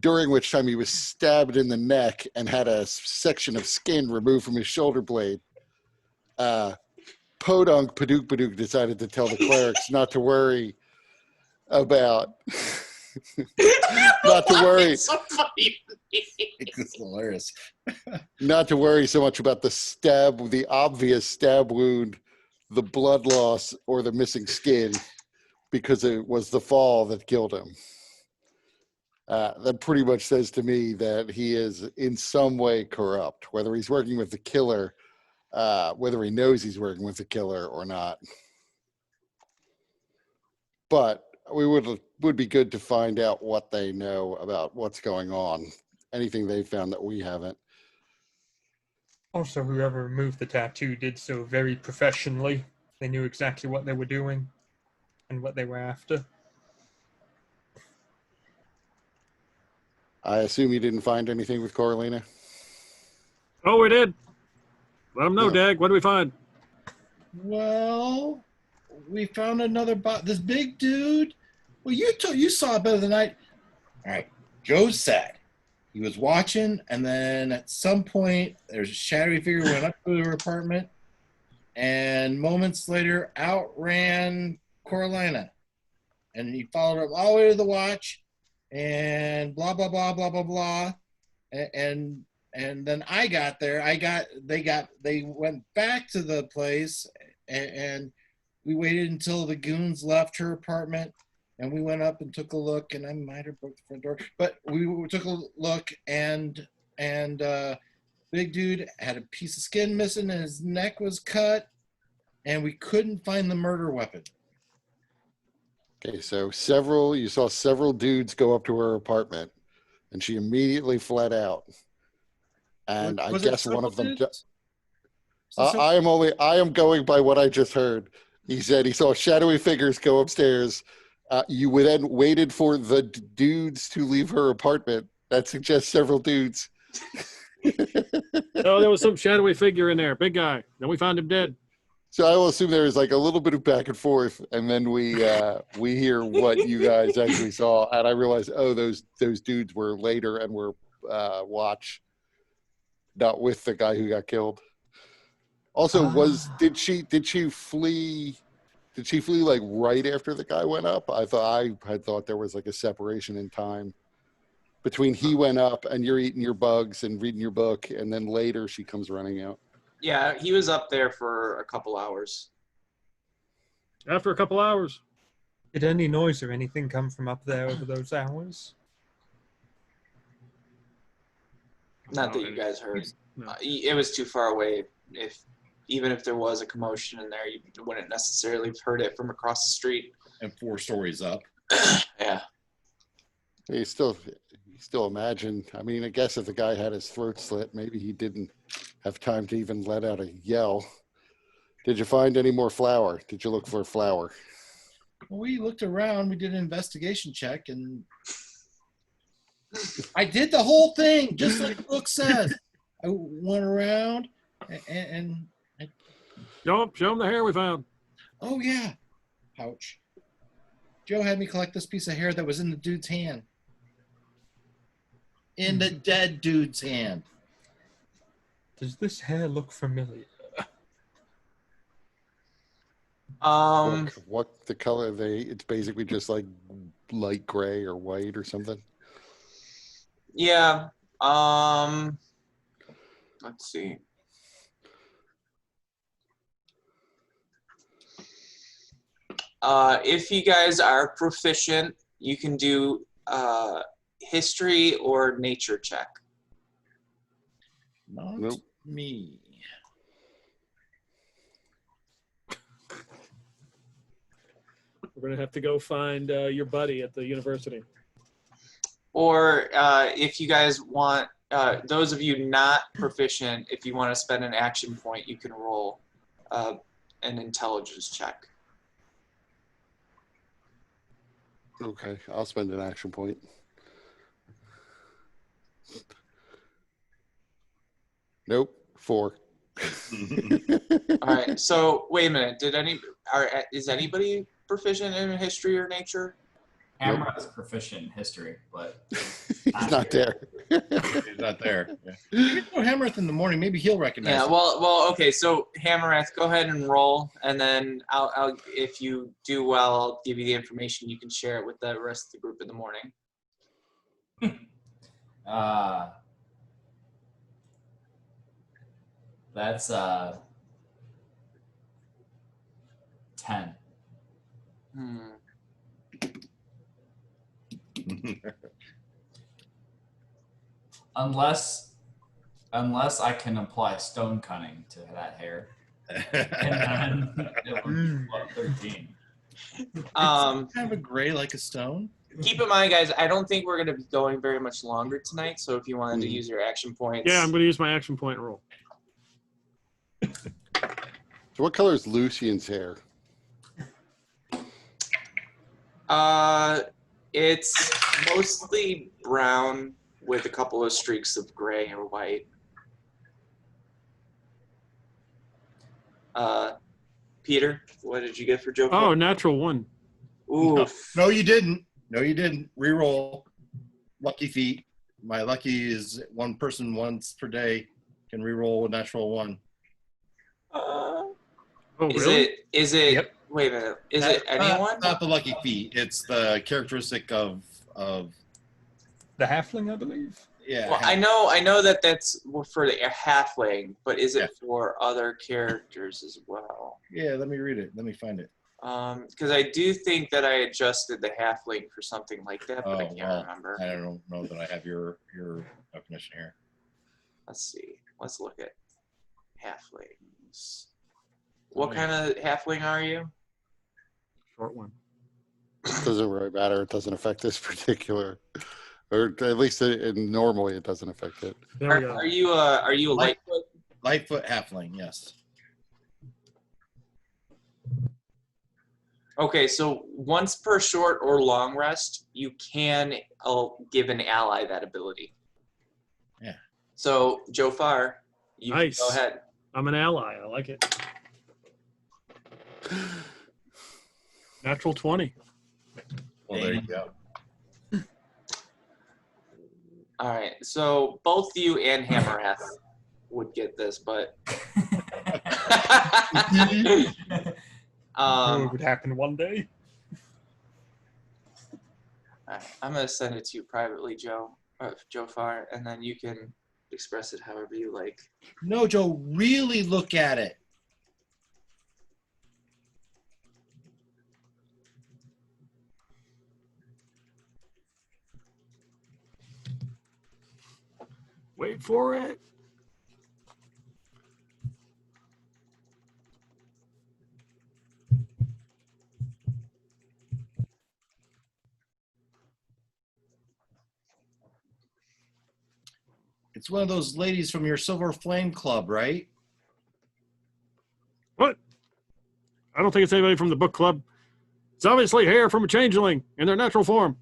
during which time he was stabbed in the neck and had a section of skin removed from his shoulder blade. Podunk Paduk decided to tell the clerics not to worry about not to worry It's so funny. It's hilarious. not to worry so much about the obvious stab wound, the blood loss, or the missing skin, because it was the fall that killed him. That pretty much says to me that he is in some way corrupt, whether he's working with the killer, whether he knows he's working with the killer or not. But we would be good to find out what they know about what's going on, anything they found that we haven't. Also, whoever removed the tattoo did so very professionally. They knew exactly what they were doing and what they were after. I assume you didn't find anything with Coralina? Oh, we did. Let them know, No. Dag. What do we find? Well, we found another bot. This big dude. Well, you saw it better than I. All right. Joe said he was watching, and then at some point, there's a shadowy figure went up to her apartment, and moments later, outran Coralina, and he followed her all the way to the watch, and blah blah blah blah blah blah, and then I got there. They went back to the place, and we waited until the goons left her apartment, and we went up and took a look, and I might have broke the front door, but we took a look, and big dude had a piece of skin missing, and his neck was cut, and we couldn't find the murder weapon. Okay, so you saw several dudes go up to her apartment, and she immediately fled out. And Was I it guess one of them. dudes? I am going by what I just heard. He said he saw shadowy figures go upstairs. You then waited for the dudes to leave her apartment. That suggests several dudes. Oh, there was some shadowy figure in there, big guy. Then we found him dead. So I will assume there is like a little bit of back and forth, and then we hear what you guys actually saw, and I realize, oh, those dudes were later and were watch, not with the guy who got killed. Also, did she flee? Did she flee like right after the guy went up? I had thought there was like a separation in time between he went up and you're eating your bugs and reading your book, and then later she comes running out. Yeah, he was up there for a couple hours. After a couple hours. Did any noise or anything come from up there over those hours? Not that you guys heard. No. It was too far away. Even if there was a commotion in there, you wouldn't necessarily have heard it from across the street. And 4 stories up. Yeah. You still imagine. I mean, I guess if the guy had his throat slit, maybe he didn't have time to even let out a yell. Did you find any more flour? Did you look for a flour? Well, we looked around. We did an investigation check, and I did the whole thing, just like the book says. I went around and Show him the hair we found. oh yeah, pouch. Joe had me collect this piece of hair that was in the dude's hand. In the dead dude's hand. Does this hair look familiar? What the color are they? It's basically just like light gray or white or something. Yeah. Let's see. If you guys are proficient, you can do history or nature check. Not Nope. me. We're gonna have to go find your buddy at the university. Or if you guys want, those of you not proficient, if you want to spend an action point, you can roll an intelligence check. Okay, I'll spend an action point. Nope, 4. All right. So wait a minute. Is anybody proficient in history or nature? Hamra is proficient in history, but He's not there. He's not there. Yeah. You can go Hammereth in the morning. Maybe he'll recognize. Yeah. it. Well. Okay. So Hammereth, go ahead and roll, and then I'll if you do well, I'll give you the information. You can share it with the rest of the group in the morning. That's 10. Unless I can apply stone cunning to that hair, and then it would be what, 13. Kind of a gray like a stone. Keep in mind, guys, I don't think we're going to be going very much longer tonight. So if you wanted to use your action points, Yeah, I'm gonna use my action point roll. So what color is Lucian's hair? It's mostly brown with a couple of streaks of gray or white. Peter, what did you get for Joe? Oh, natural 1. Ooh, No, you didn't. No, you didn't. Reroll. Lucky feat. My lucky is one person once per day can reroll a natural 1. Oh, is really? it? Yep. Wait a minute. Is it anyone? Not the lucky feat. It's the characteristic of The halfling, I believe. yeah. Well, I know that that's for the halfling, but is it Yeah. for other characters as well? Yeah, let me read it. Let me find it. Because I do think that I adjusted the halfling for something like that, but I Oh, can't well, remember. I don't know that I have your definition here. Let's see. Let's look at halflings. What Oh, kind of halfling are you? Short one. It doesn't really matter. It doesn't affect this particular, or at least normally it doesn't affect it. There we go. Are you a Light- Lightfoot? Lightfoot halfling, yes. Okay, so once per short or long rest, you can give an ally that ability. Yeah. So Jofar, you can Nice. go ahead. I'm an ally. I like it. Natural 20. Well, there you go. All right, so both you and Hammereth would get this, but It would happen one day. all right, I'm gonna send it to you privately, Jofar, and then you can express it however you like. No, Joe, really look at it. Wait for it. It's one of those ladies from your Silver Flame Club, right? What? I don't think it's anybody from the book club. It's obviously hair from a changeling in their natural form.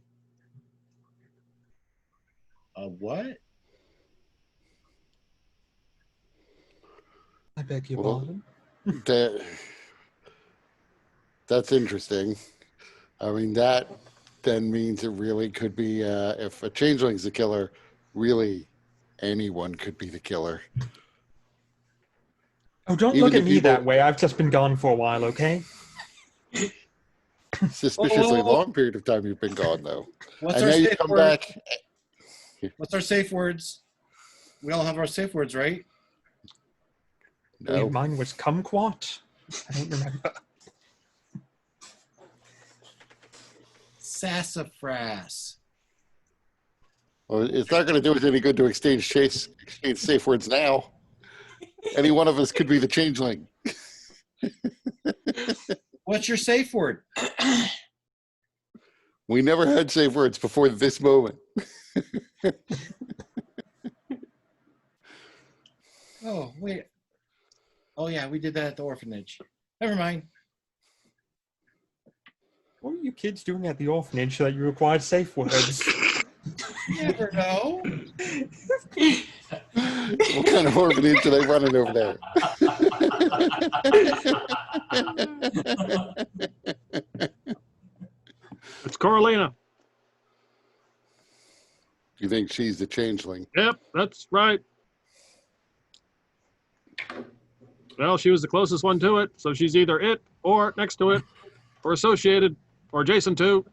What? I beg your Well, pardon. That's interesting. I mean, that then means it really could be, if a changeling's the killer, really anyone could be the killer. Oh, don't Even look the at me people- that way. I've just been gone for a while, okay? Suspiciously Oh. long period of time you've been gone, though. What's And our now you safe come word? back. What's our safe words? We all have our safe words, right? I believe No. mine was kumquat. I don't remember. Sassafras. Well, it's not going to do us any good to exchange safe words now. Any one of us could be the changeling. What's your safe word? We never had safe words before this moment. Oh, wait. Oh, yeah, we did that at the orphanage. Never mind. What were you kids doing at the orphanage that you required safe words? You never know. What kind of orphanage are they running over there? It's Coralina. You think she's the changeling? Yep, that's right. Well, she was the closest one to it, so she's either it or next to it or associated or adjacent to.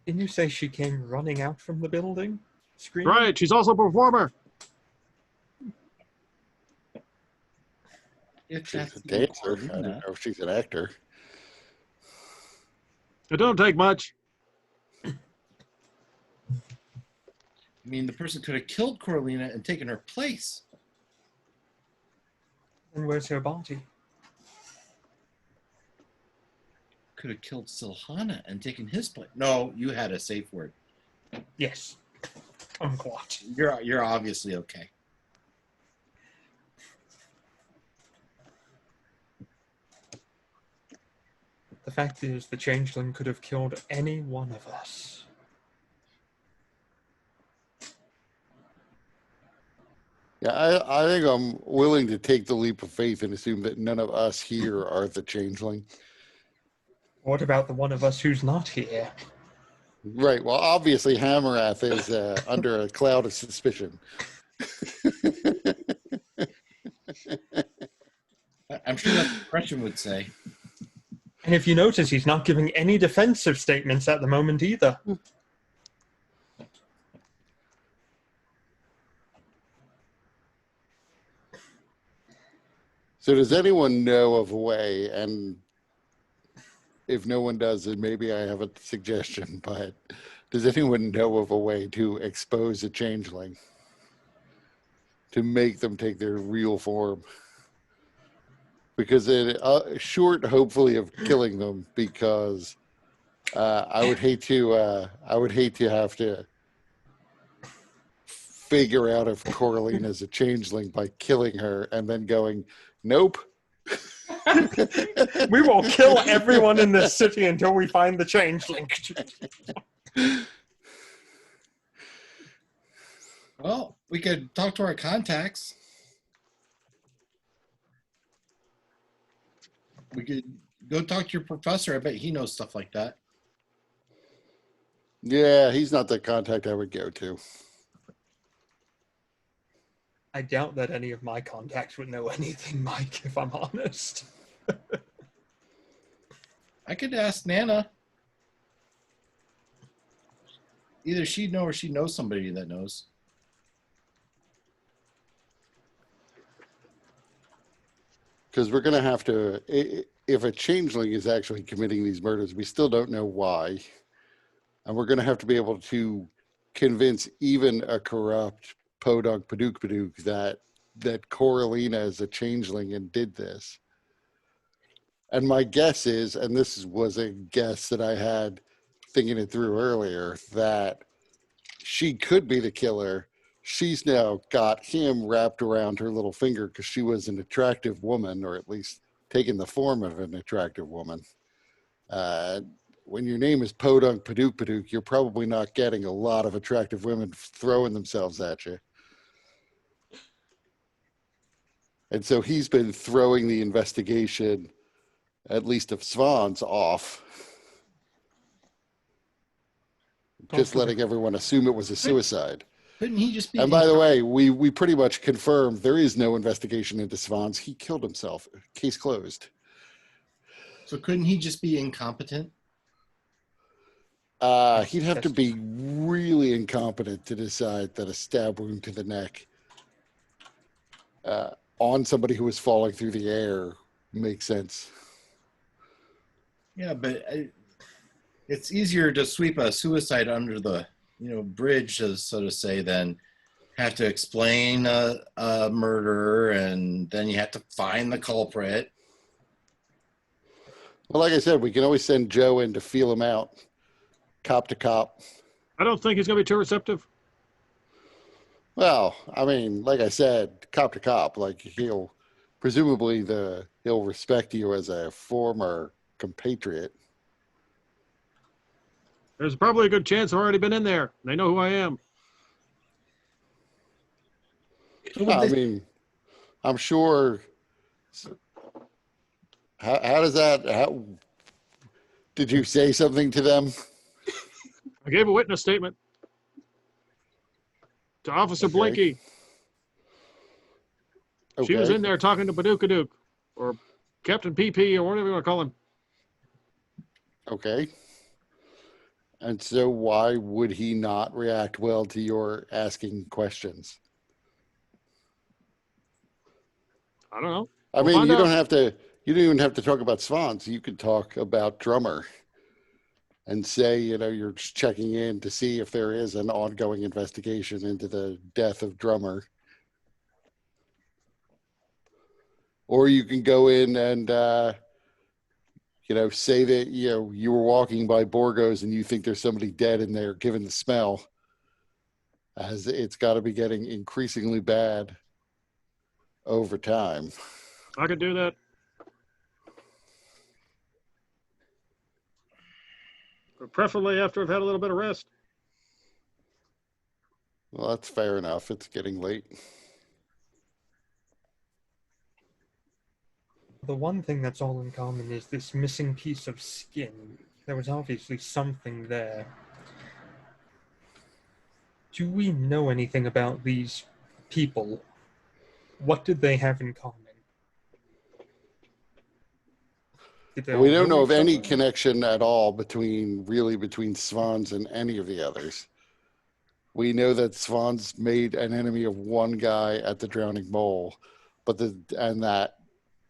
Didn't you say she came running out from the building? Screaming? Right, she's also a performer. If She's that's a even dancer. I Coralina. don't know if she's an actor. It don't take much. I mean, the person could have killed Coralina and taken her place. And where's her body? Could have killed Silhana and taken his place. No, you had a safe word. Yes. Kumquat. You're obviously okay. The fact is, the changeling could have killed any one of us. Yeah, I think I'm willing to take the leap of faith and assume that none of us here are the changeling. What about the one of us who's not here? Right. Well, obviously, Hammerath is under a cloud of suspicion. I'm sure that's what Gretchen would say. And if you notice, he's not giving any defensive statements at the moment either. So does anyone know of a way, and if no one does, then maybe I have a suggestion, but does anyone know of a way to expose a changeling? To make them take their real form? Because it, short, hopefully, of killing them, because I would hate to have to figure out if Coralina is a changeling by killing her and then going, nope. We will kill everyone in this city until we find the changeling. Well, we could talk to our contacts. We could go talk to your professor. I bet he knows stuff like that. Yeah, he's not the contact I would go to. I doubt that any of my contacts would know anything, Mike, if I'm honest. I could ask Nana. Either she'd know or she knows somebody that knows. Because we're going to have to, if a changeling is actually committing these murders, we still don't know why. And we're going to have to be able to convince even a corrupt podunk Padook that Coralina is a changeling and did this. And my guess is, and this was a guess that I had thinking it through earlier, that she could be the killer. She's now got him wrapped around her little finger because she was an attractive woman, or at least taken the form of an attractive woman. when your name is Podunk Padook Padook, you're probably not getting a lot of attractive women throwing themselves at you. And so he's been throwing the investigation, at least of Svan's, off. Just letting everyone assume it was a suicide. Couldn't he just be? And by the way, we pretty much confirmed there is no investigation into Svan's. He killed himself. Case closed. So couldn't he just be incompetent? He'd have to be really incompetent to decide that a stab wound to the neck on somebody who was falling through the air makes sense. Yeah, but it's easier to sweep a suicide under the bridge, so to say, than have to explain a murder, and then you have to find the culprit. Well, like I said, we can always send Joe in to feel him out, cop to cop. I don't think he's going to be too receptive. Well, I mean, like I said, cop to cop, like he'll respect you as a former compatriot. There's probably a good chance I've already been in there. They know who I am. I mean, I'm sure. How does that? Did you say something to them? I gave a witness statement to Officer Okay. Blinky. Okay. She was in there talking to Badookadook, or Captain PP, or whatever you want to call him. Okay. And so why would he not react well to your asking questions? I don't know. I We'll mean, find you out. you don't even have to talk about Swans. You could talk about Drummer and say, you're just checking in to see if there is an ongoing investigation into the death of Drummer. Or you can go in and, say that, you were walking by Borgo's and you think there's somebody dead in there given the smell, as it's got to be getting increasingly bad over time. I could do that. But preferably after I've had a little bit of rest. Well, that's fair enough. It's getting late. The one thing that's all in common is this missing piece of skin. There was obviously something there. Do we know anything about these people? What did they have in common? Did they We all don't know of each any other? connection at all between Swans and any of the others. We know that Swans made an enemy of one guy at the Drowning Mole, and that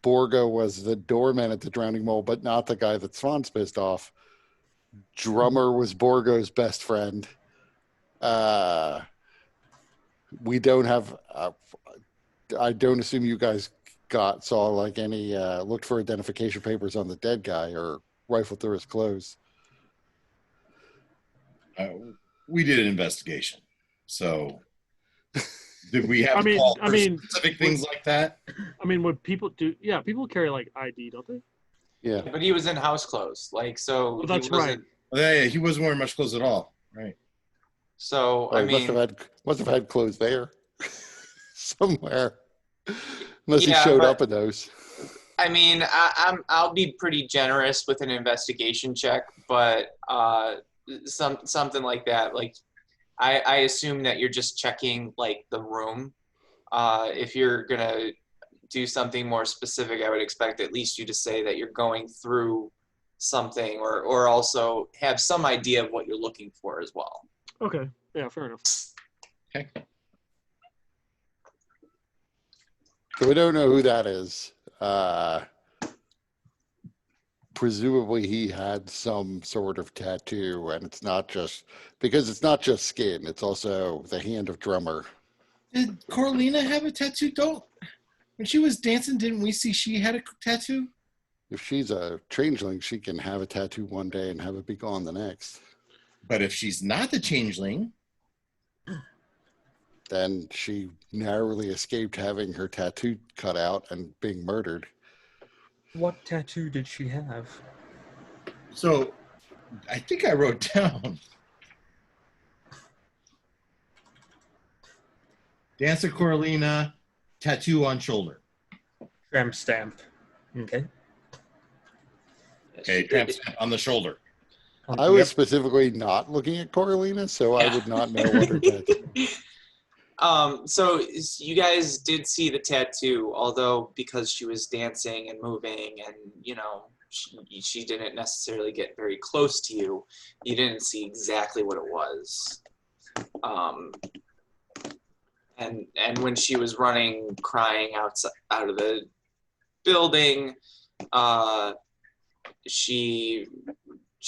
Borgo was the doorman at the Drowning Mole, but not the guy that Swans pissed off. Drummer was Borgo's best friend. We don't have. I don't assume you guys saw like any looked for identification papers on the dead guy or rifled through his clothes. We did an investigation, so did we have I mean- call I for mean, specific things like that? I mean, what people do, yeah, people carry like ID, don't they? Yeah. But he was in house clothes, so Well, that's he wasn't. right. Yeah, he wasn't wearing much clothes at all. Right. So Well, I he mean, must have had clothes there somewhere, unless he Yeah, showed but- up in those. I mean, I'll be pretty generous with an investigation check, but something like that, like I assume that you're just checking like the room. If you're gonna do something more specific, I would expect at least you to say that you're going through something, or also have some idea of what you're looking for as well. Okay. Yeah, fair enough. Okay. So we don't know who that is. Presumably he had some sort of tattoo, and it's not just skin, it's also the hand of Drummer. Did Corlina have a tattoo? When she was dancing, didn't we see she had a tattoo? If she's a changeling, she can have a tattoo one day and have it be gone the next. But if she's not the changeling, Then she narrowly escaped having her tattoo cut out and being murdered. What tattoo did she have? so I think I wrote down. Dancer Coralina, tattoo on shoulder. Tramp stamp. Okay. Okay, tramp stamp on the shoulder. I was specifically not looking at Coralina, so I would not know what her tattoo. So you guys did see the tattoo, although because she was dancing and moving and, you know, she didn't necessarily get very close to you, you didn't see exactly what it was. And when she was running, crying out of the building, she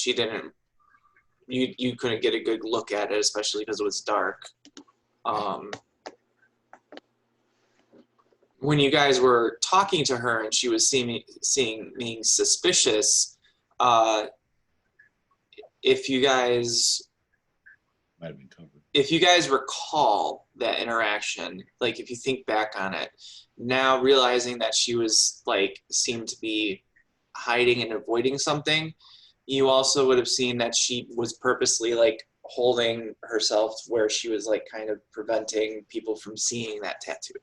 didn't, you couldn't get a good look at it, especially because it was dark. When you guys were talking to her and she was being suspicious, if you guys Might have been covered. if you guys recall that interaction, like if you think back on it, now realizing that she was like seemed to be hiding and avoiding something, you also would have seen that she was purposely like holding herself where she was like kind of preventing people from seeing that tattoo.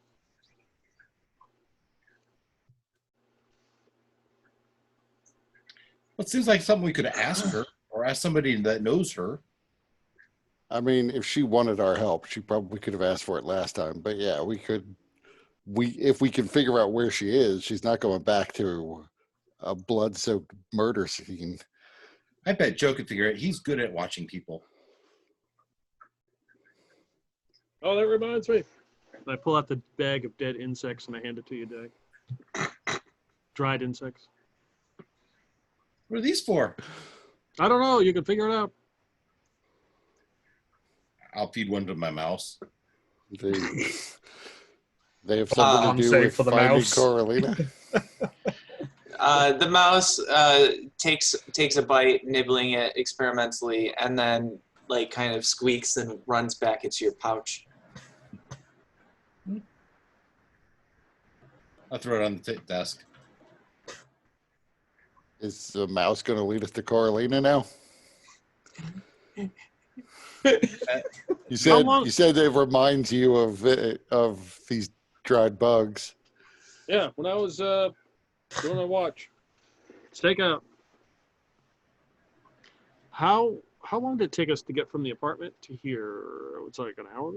Well, it seems like something we could ask her or ask somebody that knows her. I mean, if she wanted our help, she probably could have asked for it last time. But yeah, we could. If we can figure out where she is, she's not going back to a blood-soaked murder scene. I bet Joe could figure it. He's good at watching people. Oh, that reminds me. I pull out the bag of dead insects and I hand it to you, Dag. Dried insects. What are these for? I don't know. You can figure it out. I'll feed one to my mouse. They have something to do Unsafe with for the finding mouse. Coralina. The mouse takes a bite, nibbling it experimentally, and then like kind of squeaks and runs back into your pouch. I'll throw it on the desk. Is the mouse going to lead us to Coralina now? You said it reminds you of these dried bugs. Yeah, when I was doing a watch. Stakeout. How long did it take us to get from the apartment to here? It's like an hour?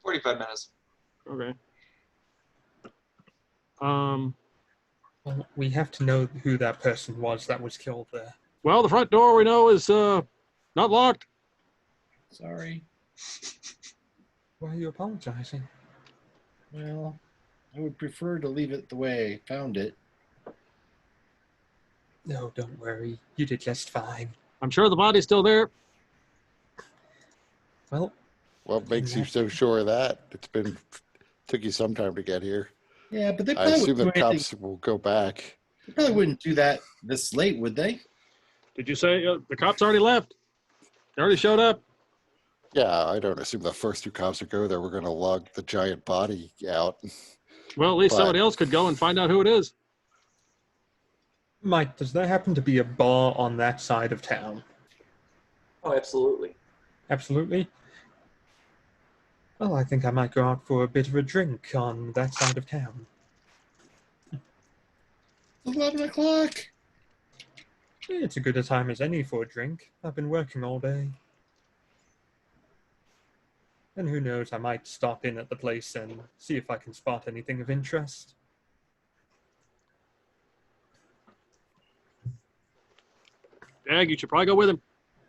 45 minutes. Okay. Well, we have to know who that person was that was killed there. Well, the front door we know is not locked. Sorry. Why are you apologizing? Well, I would prefer to leave it the way I found it. No, don't worry. You did just fine. I'm sure the body's still there. Well, What makes you so sure of that? Took you some time to get here. Yeah, but they I probably assume the wouldn't do anything. cops will go back. They probably wouldn't do that this late, would they? Did you say the cops already left? They already showed up? Yeah, I don't assume the first two cops that go there were going to lug the giant body out. Well, at least But- somebody else could go and find out who it is. Mike, does there happen to be a bar on that side of town? Oh, absolutely. Absolutely. Well, I think I might go out for a bit of a drink on that side of town. 11 o'clock. It's as good a time as any for a drink. I've been working all day. And who knows, I might stop in at the place and see if I can spot anything of interest. Dag, you should probably go with him.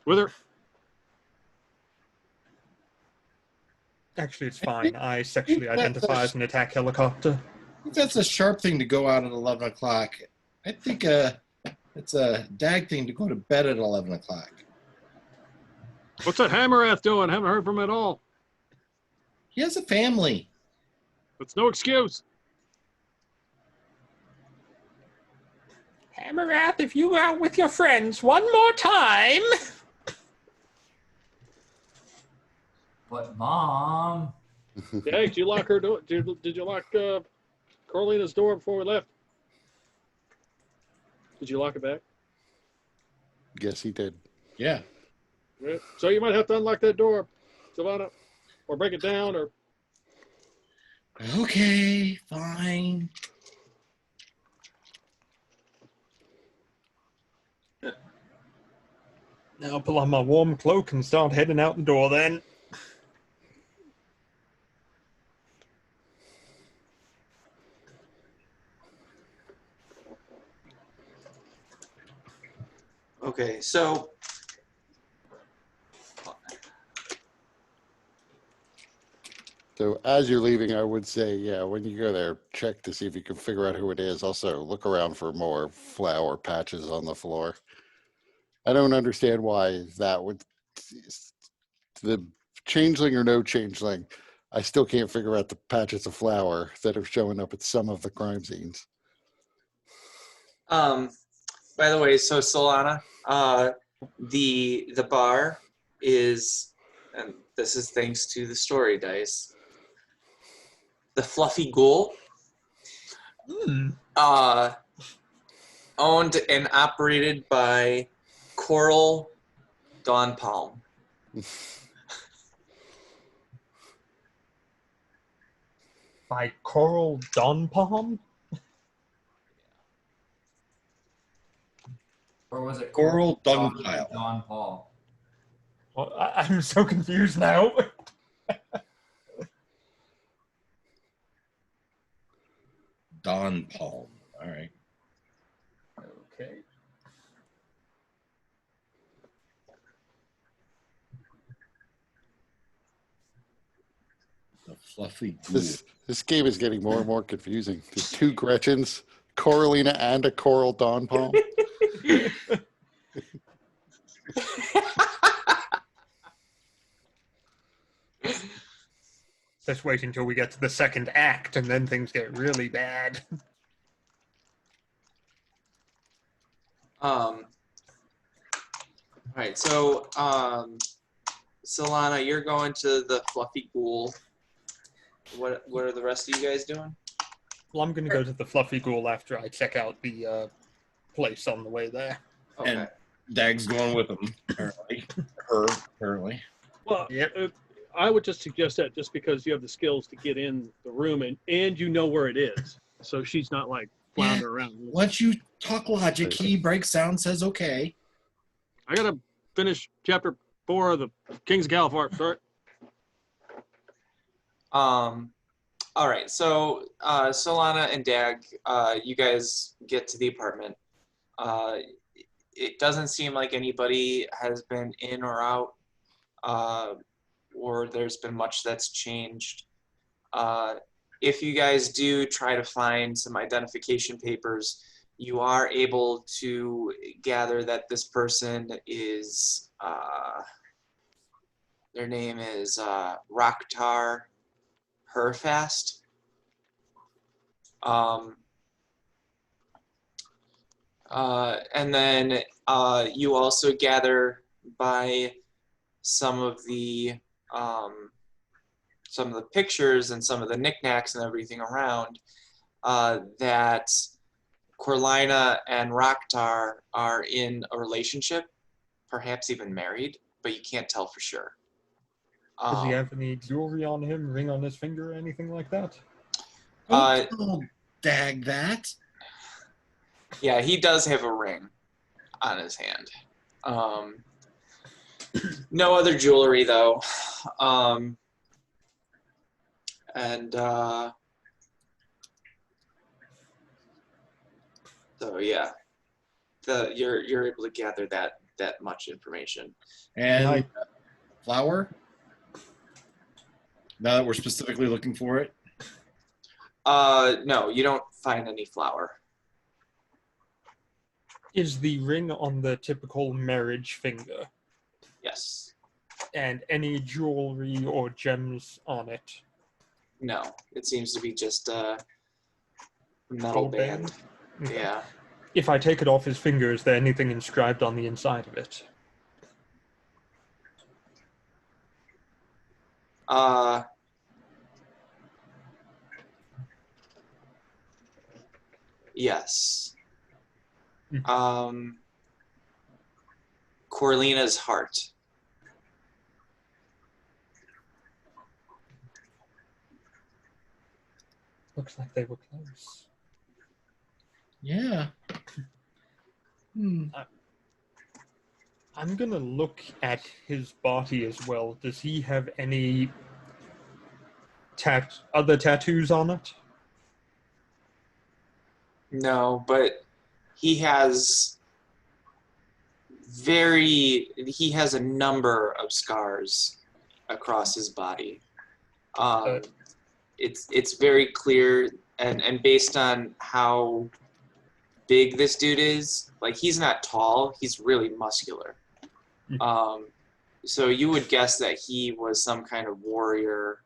With her. Actually, it's fine. I sexually identify as an attack helicopter. I think that's a sharp thing to go out at 11 o'clock. I think it's a dag thing to go to bed at 11 o'clock. What's that Hammerath doing? Haven't heard from him at all. He has a family. That's no excuse. Hammerath, if you were out with your friends one more time. But Mom, Dag, did you lock her door? Did you lock Coralina's door before we left? Did you lock it back? Yes, he did. Yeah. Yeah. So you might have to unlock that door, Savannah, or break it down, or Okay, fine. Now I'll pull on my warm cloak and start heading out the door then. Okay, so So as you're leaving, I would say, yeah, when you go there, check to see if you can figure out who it is. Also, look around for more flower patches on the floor. I don't understand why that would, the changeling or no changeling, I still can't figure out the patches of flower that are showing up at some of the crime scenes. by the way, so Solana, the bar is, and this is thanks to the story dice, the Fluffy Ghoul, owned and operated by Coral Dawn Palm. By Coral Dawn Palm? Or was it Coral Don Dunpile. Don Paul? Well, I'm so confused now. Don Palm. All right. Okay. The fluffy ghoul. This game is getting more and more confusing. There's two Gretchens, Coralina and a Coral Dawn Palm. Let's wait until we get to the second act and then things get really bad. All right, so Solana, you're going to the Fluffy Ghoul. What are the rest of you guys doing? Well, I'm going to go to the Fluffy Ghoul after I check out the place on the way there. Okay. And Dag's going with him, apparently. Her, apparently. well, Yep. I would just suggest that just because you have the skills to get in the room and you know where it is, so she's not like flounder around. Once you talk logic, he breaks down, says okay. I gotta finish chapter 4 of the King's Galifart. Sorry. All right, so Solana and Dag, you guys get to the apartment. It doesn't seem like anybody has been in or out, or there's been much that's changed. If you guys do try to find some identification papers, you are able to gather that this person is, their name is Rocktar Herfast. And then you also gather by some of the pictures and some of the knickknacks and everything around that Corlina and Rocktar are in a relationship, perhaps even married, but you can't tell for sure. Does he have any jewelry on him, ring on his finger, or anything like that? Don't tell Dag that. Yeah, he does have a ring on his hand. No other jewelry though. So yeah, you're able to gather that much information. And flour? Now that we're specifically looking for it? No, you don't find any flour. Is the ring on the typical marriage finger? Yes. And any jewelry or gems on it? No, it seems to be just a metal Gold band. Okay. Yeah. If I take it off his finger, is there anything inscribed on the inside of it? Yes. Corlina's heart. Looks like they were close. Yeah. Hmm. I'm gonna look at his body as well. Does he have any other tattoos on it? No, but he has he has a number of scars across his body. It's very clear, and based on how big this dude is, like, he's not tall, he's really muscular. So you would guess that he was some kind of warrior.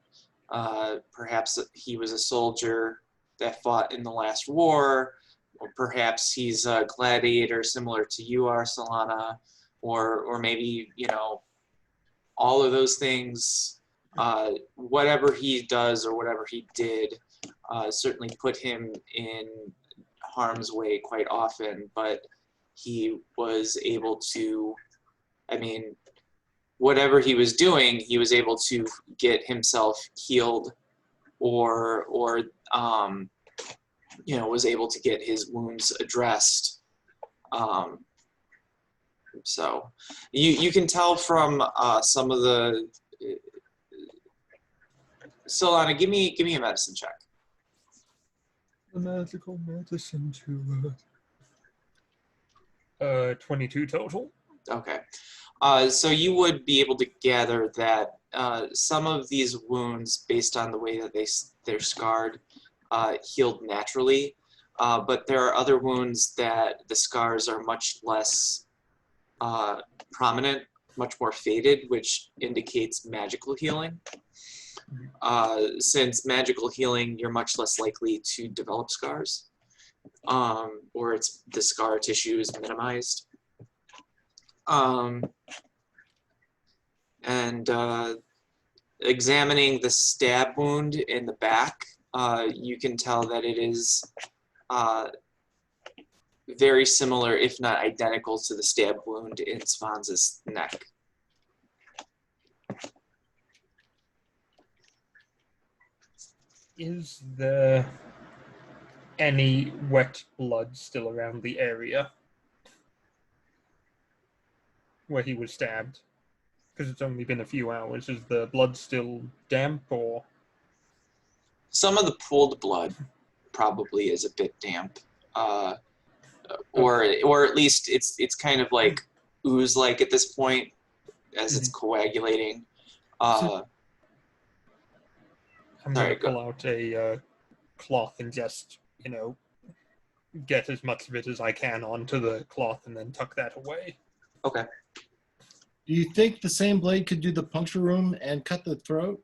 Perhaps he was a soldier that fought in the last war, or perhaps he's a gladiator similar to you are, Solana, or maybe, you know, all of those things. Whatever he does or whatever he did certainly put him in harm's way quite often, but he was able to, I mean, whatever he was doing, he was able to get himself healed, or you know, was able to get his wounds addressed. So you can tell from some of the. Solana, give me a medicine check. The magical medicine to 22 total. Okay. So you would be able to gather that some of these wounds, based on the way that they're scarred, healed naturally. But there are other wounds that the scars are much less prominent, much more faded, which indicates magical healing. Since magical healing, you're much less likely to develop scars, or the scar tissue is minimized. And examining the stab wound in the back, you can tell that it is very similar, if not identical, to the stab wound in Svan's neck. Is there any wet blood still around the area where he was stabbed? Because it's only been a few hours. Is the blood still damp, or? Some of the pooled blood probably is a bit damp, or at least it's kind of like ooze-like at this point as it's coagulating. I'm going to pull out a cloth and just, you know, get as much of it as I can onto the cloth and then tuck that away. Okay. Do you think the same blade could do the puncture wound and cut the throat?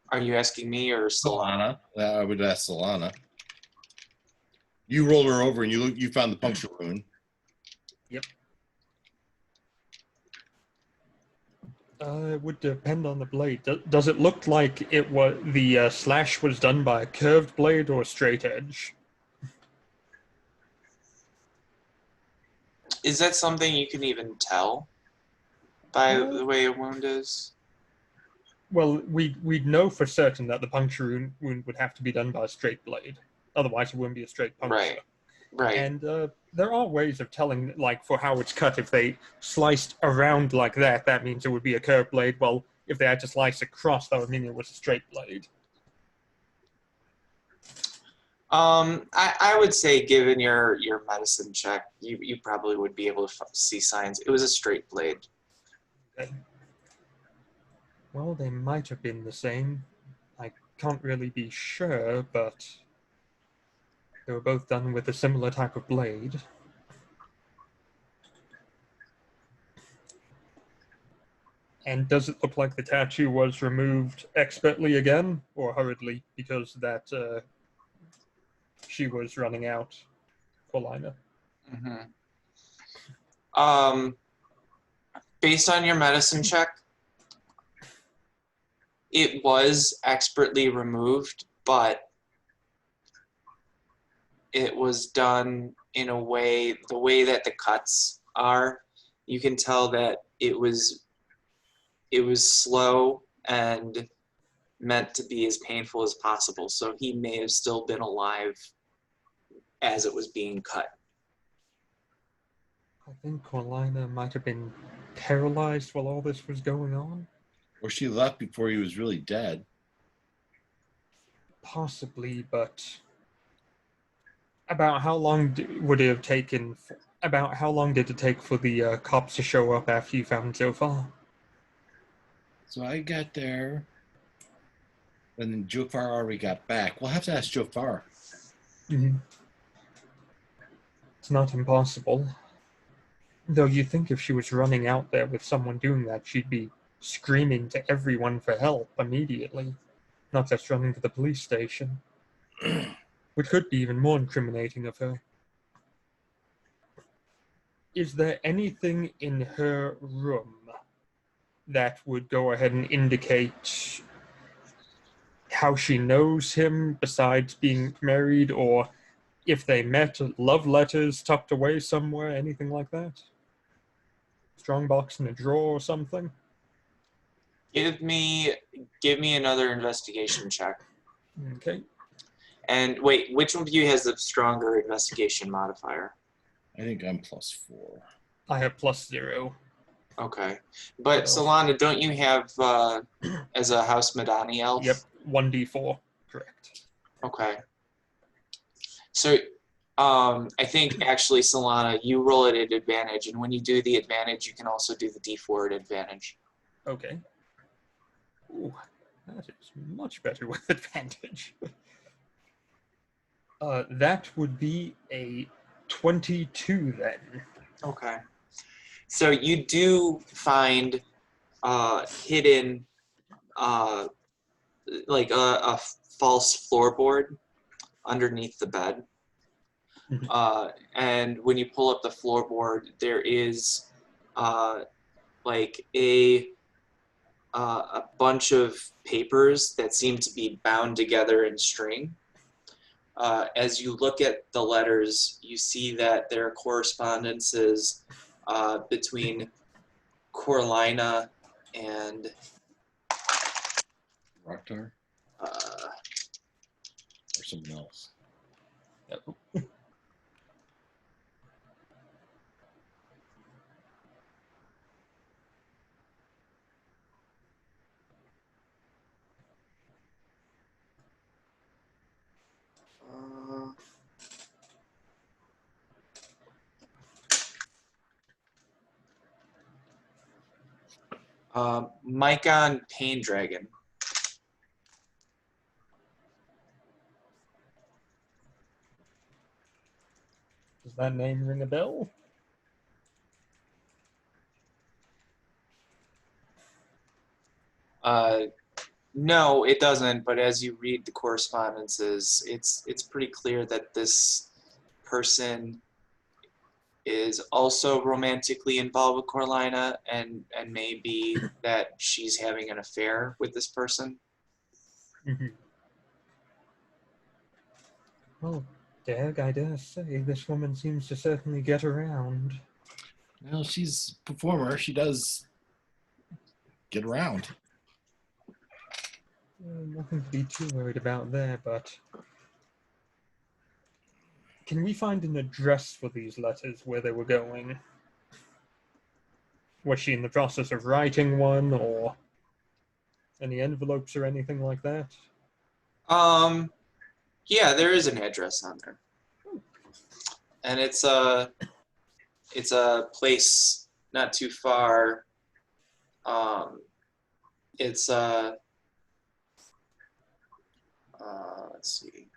Are you asking me or Solana? I would ask Solana. You rolled her over and you found the puncture wound. Yep. It would depend on the blade. Does it look like it was the slash was done by a curved blade or a straight edge? Is that something you can even tell by the way a wound is? Well, we'd know for certain that the puncture wound would have to be done by a straight blade. Otherwise, it wouldn't be a straight puncture. Right. And there are ways of telling, like, for how it's cut. If they sliced around like that, that means it would be a curved blade. Well, if they had to slice across, that would mean it was a straight blade. I would say, given your medicine check, you probably would be able to see signs. It was a straight blade. Okay. Well, they might have been the same. I can't really be sure, but they were both done with a similar type of blade. And does it look like the tattoo was removed expertly again, or hurriedly, because that she was running out for Lina? Based on your medicine check, it was expertly removed, but it was done in a way, the way that the cuts are, you can tell that it was slow and meant to be as painful as possible. So he may have still been alive as it was being cut. I think Corlina might have been paralyzed while all this was going on. Or she left before he was really dead. Possibly, but about how long would it have taken? About how long did it take for the cops to show up after you found Jofar? So I got there, and then Jofar already got back. We'll have to ask Jofar. Mm-hmm. It's not impossible. Though you'd think if she was running out there with someone doing that, she'd be screaming to everyone for help immediately, not just running to the police station, which could be even more incriminating of her. Is there anything in her room that would go ahead and indicate how she knows him besides being married, or if they met, love letters tucked away somewhere, anything like that? Strong box in a drawer or something? Give me another investigation check. Okay. And wait, which one of you has the stronger investigation modifier? I think I'm +4. I have +0. Okay. But So- Solana, don't you have as a House Madani elf? Yep, 1d4. Correct. Okay. So I think actually, Solana, you roll it at advantage, and when you do the advantage, you can also do the D4 at advantage. Okay. Ooh, that is much better with advantage. That would be a 22 then. Okay. So you do find hidden like a false floorboard underneath the bed. Mhm. And when you pull up the floorboard, there is like a bunch of papers that seem to be bound together in string. As you look at the letters, you see that there are correspondences between Corlina and Rocktar uh, or someone else. Mycon Pain Dragon. Does that name ring a bell? No, it doesn't. But as you read the correspondences, it's pretty clear that this person is also romantically involved with Corlina, and maybe that she's having an affair with this person. Mm-hmm. Well, Dag, I dare say this woman seems to certainly get around. Well, she's a performer. She does get around. Nothing to be too worried about there, but can we find an address for these letters where they were going? Was she in the process of writing one, or any envelopes or anything like that? Yeah, there is an address on there, and it's a place not too far. It's let's see.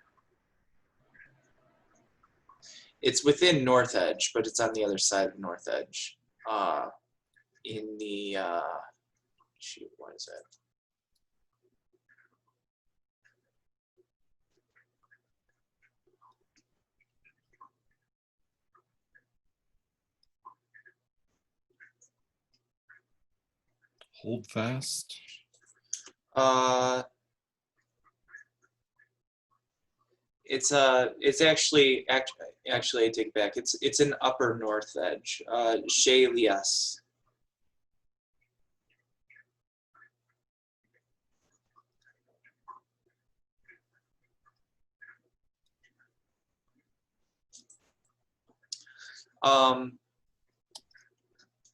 It's within North Edge, but it's on the other side of North Edge. In the shoot, what is it? Hold fast. It's actually I take it back. It's an upper north edge. Chez Lies.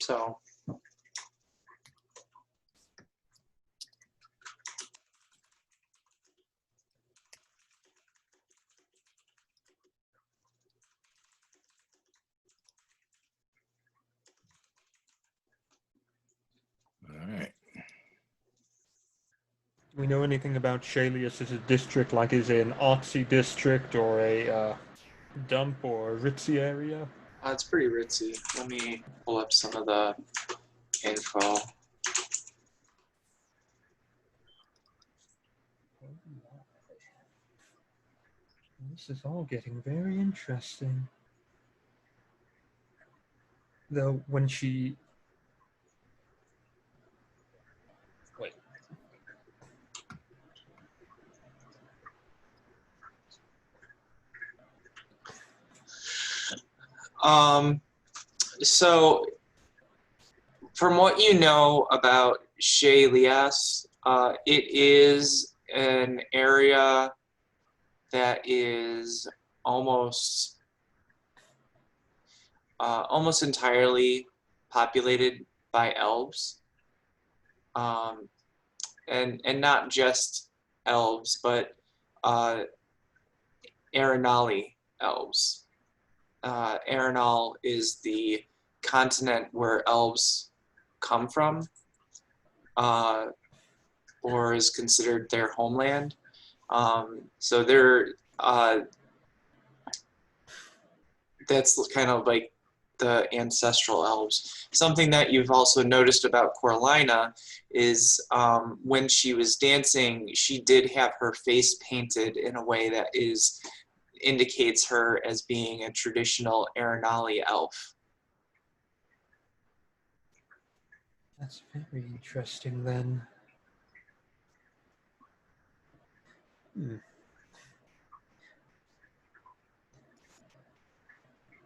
So All right. Do we know anything about Shalius as a district? Like, is it an artsy district or a dump or a ritzy area? it's pretty ritzy. Let me pull up some of the info. This is all getting very interesting. Though, when she... Wait. So from what you know about Chez Lies, it is an area that is almost entirely populated by elves, and not just elves, but Arenali elves. Arenal is the continent where elves come from, or is considered their homeland. So they're that's kind of like the ancestral elves. Something that you've also noticed about Coralina is when she was dancing, she did have her face painted in a way that indicates her as being a traditional Arenali elf. That's very interesting then.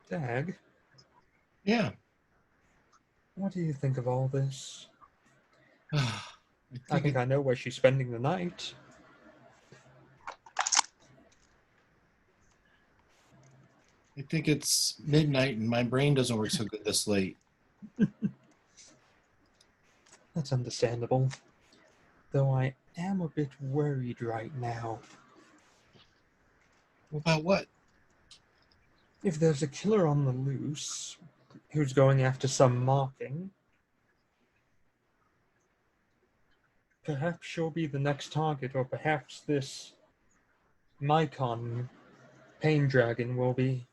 Dag, Yeah. what do you think of all this? I I think I know where she's spending the night. think it's midnight and my brain doesn't work so good this late. That's understandable. Though I am a bit worried right now. About what? If there's a killer on the loose who's going after some marking, perhaps she'll be the next target, or perhaps this Mycon pain dragon will be.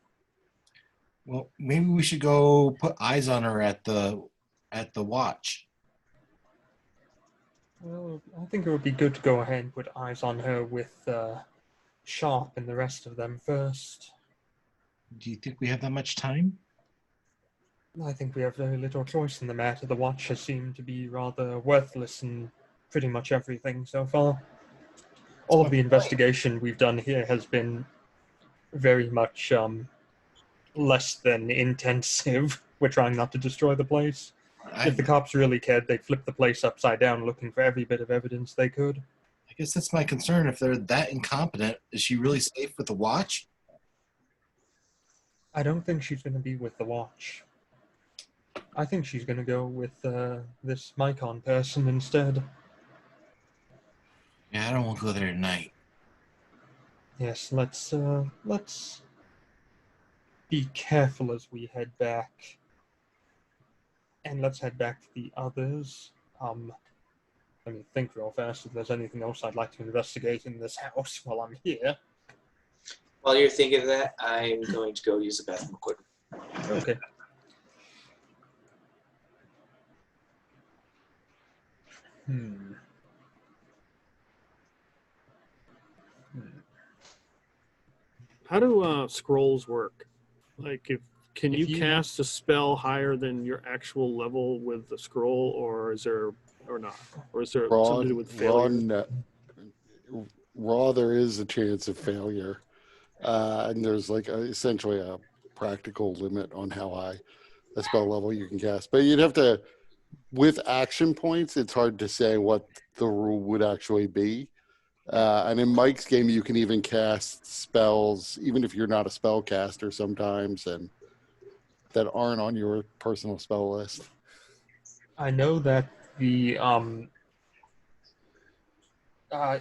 Well, maybe we should go put eyes on her at the watch. Well, I think it would be good to go ahead and put eyes on her with Sharp and the rest of them first. Do you think we have that much time? I think we have very little choice in the matter. The watch has seemed to be rather worthless in pretty much everything so far. All of the investigation we've done here has been very much less than intensive. We're trying not to destroy the place. If the cops really cared, they'd flip the place upside down looking for every bit of evidence they could. I guess that's my concern. If they're that incompetent, is she really safe with the watch? I don't think she's going to be with the watch. I think she's going to go with this Mycon person instead. Yeah, I don't want to go there tonight. Yes, let's be careful as we head back. And let's head back to the others. Let me think real fast if there's anything else I'd like to investigate in this house while I'm here. While you're thinking of that, I'm going to go use the bathroom quick. Okay. How do scrolls work? Like, can If you you- cast a spell higher than your actual level with the scroll, or is there, or not, or is there something to do with failure? Raw, there is a chance of failure. And there's like essentially a practical limit on how high a spell level you can cast. But you'd have to, with action points, it's hard to say what the rule would actually be. And in Mike's game, you can even cast spells, even if you're not a spellcaster sometimes, and that aren't on your personal spell list. I know that the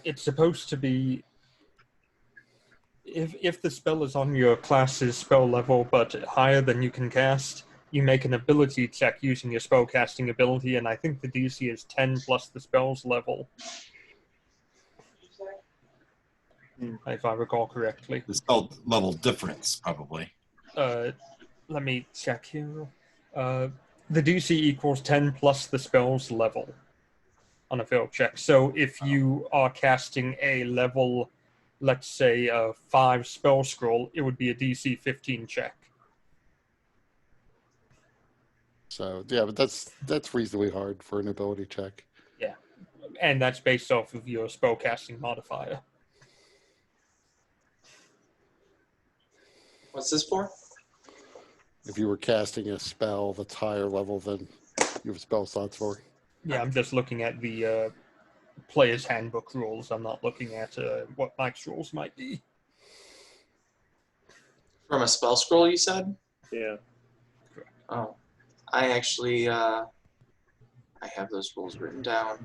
it's supposed to be if the spell is on your class's spell level but higher than you can cast, you make an ability check using your spellcasting ability, and I think the DC is 10 plus the spell's level, if I recall correctly. The spell level difference, probably. Let me check here. The DC equals 10 plus the spell's level on a failed check. So if you are casting a level, let's say a 5 spell scroll, it would be a DC 15 check. So yeah, but that's reasonably hard for an ability check. Yeah, and that's based off of your spellcasting modifier. What's this for? If you were casting a spell that's higher level than you have spell slots for. Yeah, I'm just looking at the player's handbook rules. I'm not looking at what Mike's rules might be. From a spell scroll, you said? Yeah. Oh, I actually I have those rules written down.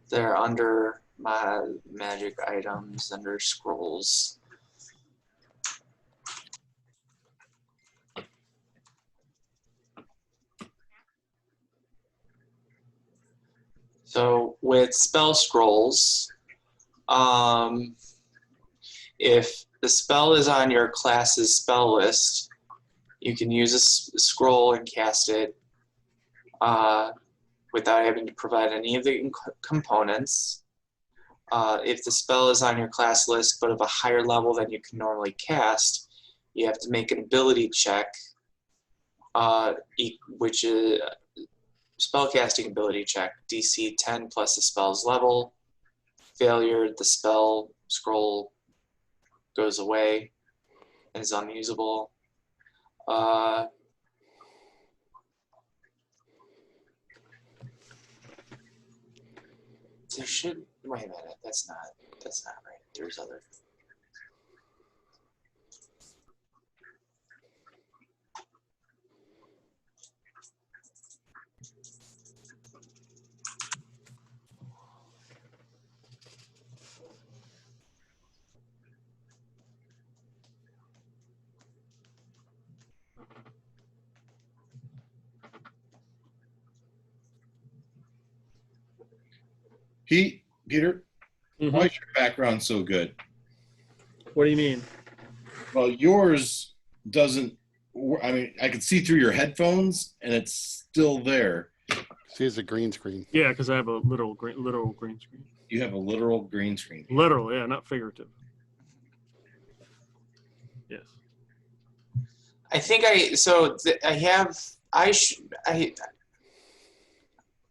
They're under my magic items, under scrolls. So with spell scrolls, if the spell is on your class's spell list, you can use a scroll and cast it without having to provide any of the components. If the spell is on your class list but of a higher level than you can normally cast, you have to make an ability check, which is spellcasting ability check, DC 10 plus the spell's level. Failure, the spell scroll goes away and is unusable. There should, wait a minute, that's not right. There's other. Peter, why is your background so good? What do you mean? Well, yours doesn't. I mean, I can see through your headphones, and it's still there. See, it's a green screen. Yeah, because I have a literal green screen. You have a literal green screen. Literal, yeah, not figurative. Yes. I think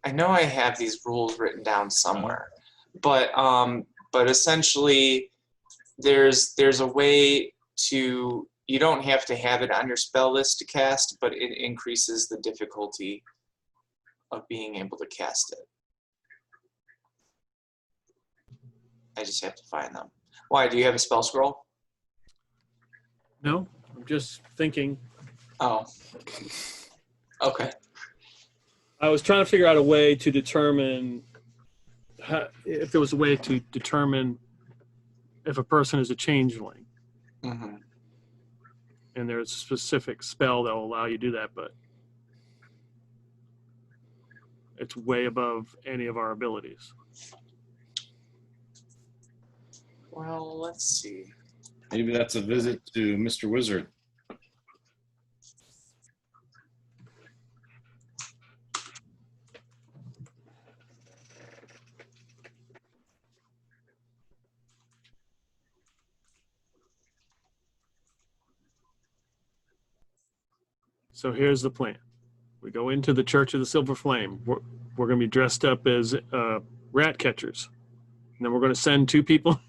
I know I have these rules written down somewhere, but essentially there's a way to, you don't have to have it on your spell list to cast, but it increases the difficulty of being able to cast it. I just have to find them. Why, do you have a spell scroll? No, I'm just thinking. Oh. Okay. I was trying to figure out a way to determine if there was a way to determine if a person is a changeling. Mm-hmm. And there's a specific spell that will allow you to do that, but it's way above any of our abilities. Well, let's see. Maybe that's a visit to Mr. Wizard. So here's the plan. We go into the Church of the Silver Flame. we're going to be dressed up as rat catchers. And then we're going to send 2 people.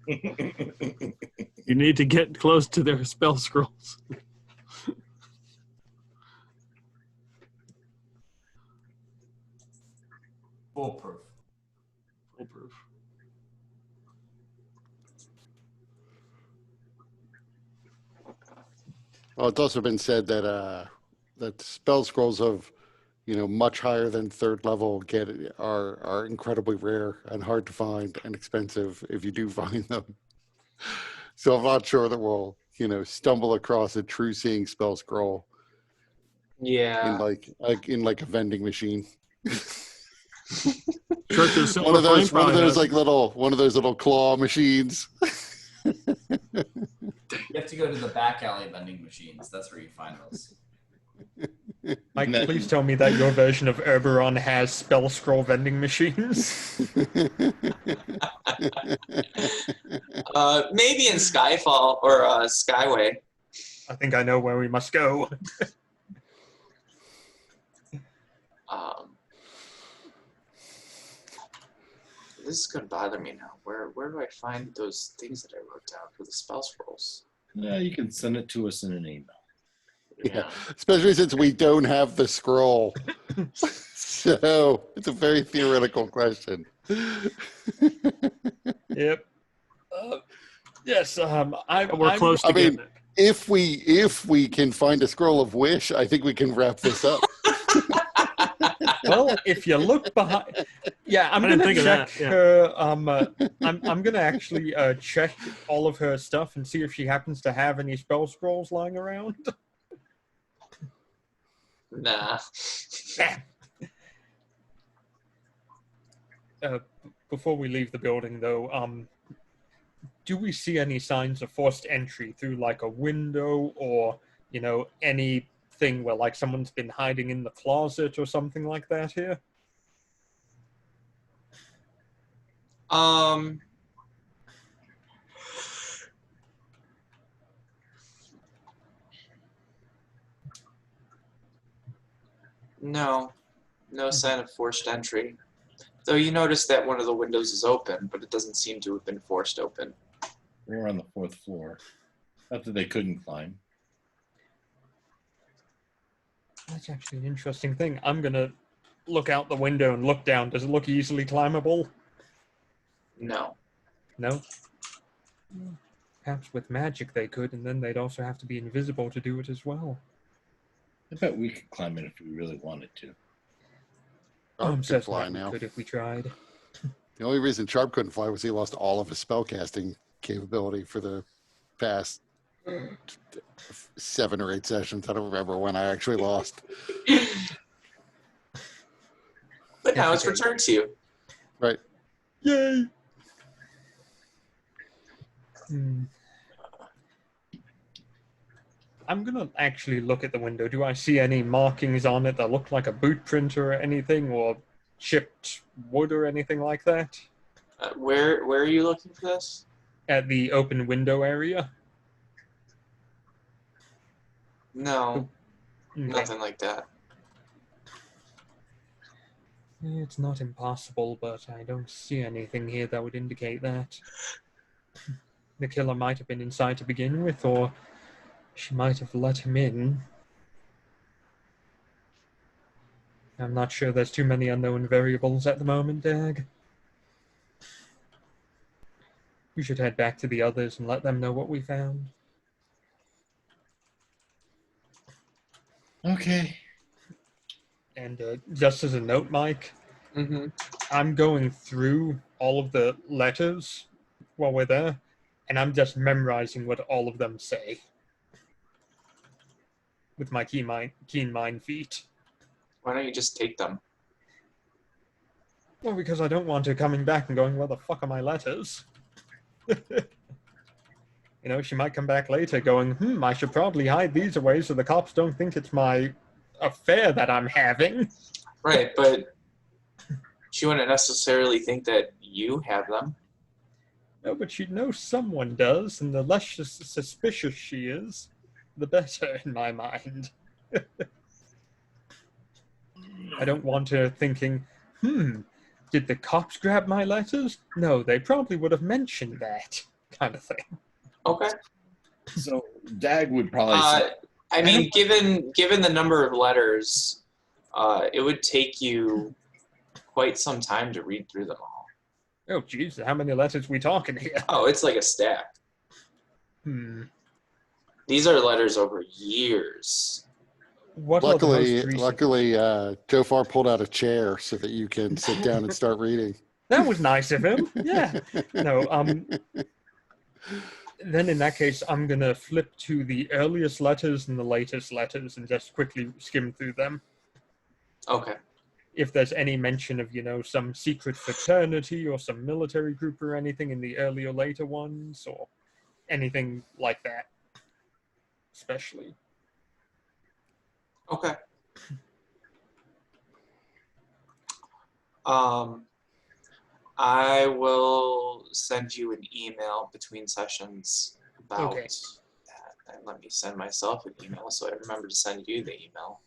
You need to get close to their spell scrolls. Foolproof. Foolproof. Well, it's also been said that that spell scrolls of, much higher than 3rd level are incredibly rare and hard to find and expensive if you do find them. So I'm not sure that we'll, stumble across a true seeing spell scroll Yeah. in like a vending machine. Church's one of those Silver Flame probably one of those little claw machines. You have to go to the back alley vending machines. That's where you find those. Mike, please tell me that your version of Eberron has spell scroll vending machines. Maybe in Skyfall or Skyway. I think I know where we must go. This is gonna bother me now. Where do I find those things that I wrote down for the spell scrolls? Yeah, you can send it to us in an email. Yeah, especially since we don't have the scroll. So it's a very theoretical question. Yep. Yes. We're close to getting it. If we can find a scroll of wish, I think we can wrap this up. Well, if you look behind, yeah, I'm I didn't gonna think of check that, yeah. her. I'm gonna actually check all of her stuff and see if she happens to have any spell scrolls lying around. Nah. Before we leave the building, though, do we see any signs of forced entry through like a window or anything where like someone's been hiding in the closet or something like that here? No sign of forced entry. Though you notice that one of the windows is open, but it doesn't seem to have been forced open. We're on the 4th floor. Not that they couldn't climb. That's actually an interesting thing. I'm gonna look out the window and look down. Does it look easily climbable? No. No? Perhaps with magic they could, and then they'd also have to be invisible to do it as well. I bet we could climb it if we really wanted to. I'm Sharp could certain fly that we now. could if we tried. The only reason Sharp couldn't fly was he lost all of his spellcasting capability for the past 7 or 8 sessions. I don't remember when I actually lost. But now it's returned to you. Right. Yay! I'm gonna actually look at the window. Do I see any markings on it that look like a boot print or anything, or chipped wood or anything like that? Where are you looking for this? At the open window area? No, Okay. nothing like that. It's not impossible, but I don't see anything here that would indicate that. The killer might have been inside to begin with, or she might have let him in. I'm not sure, there's too many unknown variables at the moment, Dag. We should head back to the others and let them know what we found. Okay. And just as a note, Mike, Mm-hmm. I'm going through all of the letters while we're there, and I'm just memorizing what all of them say with my keen mind feat. Why don't you just take them? Well, because I don't want her coming back and going, where the fuck are my letters? She might come back later going, I should probably hide these away so the cops don't think it's my affair that I'm having. Right, but she wouldn't necessarily think that you have them. No, but she'd know someone does, and the less suspicious she is, the better in my mind. I don't want her thinking, did the cops grab my letters? No, they probably would have mentioned that kind of thing. Okay. So Dag would probably say, I mean, given the number of letters, it would take you quite some time to read through them all. Oh, jeez, how many letters we talking here? Oh, it's like a stack. These are letters over years. What are the most recent? Luckily, Jofar pulled out a chair so that you can sit down and start reading. That was nice of him. Yeah. No, then in that case, I'm going to flip to the earliest letters and the latest letters and just quickly skim through them. Okay. If there's any mention of, some secret fraternity or some military group or anything in the early or later ones or anything like that, especially. Okay. I will send you an email between sessions about Okay. that. And let me send myself an email so I remember to send you the email.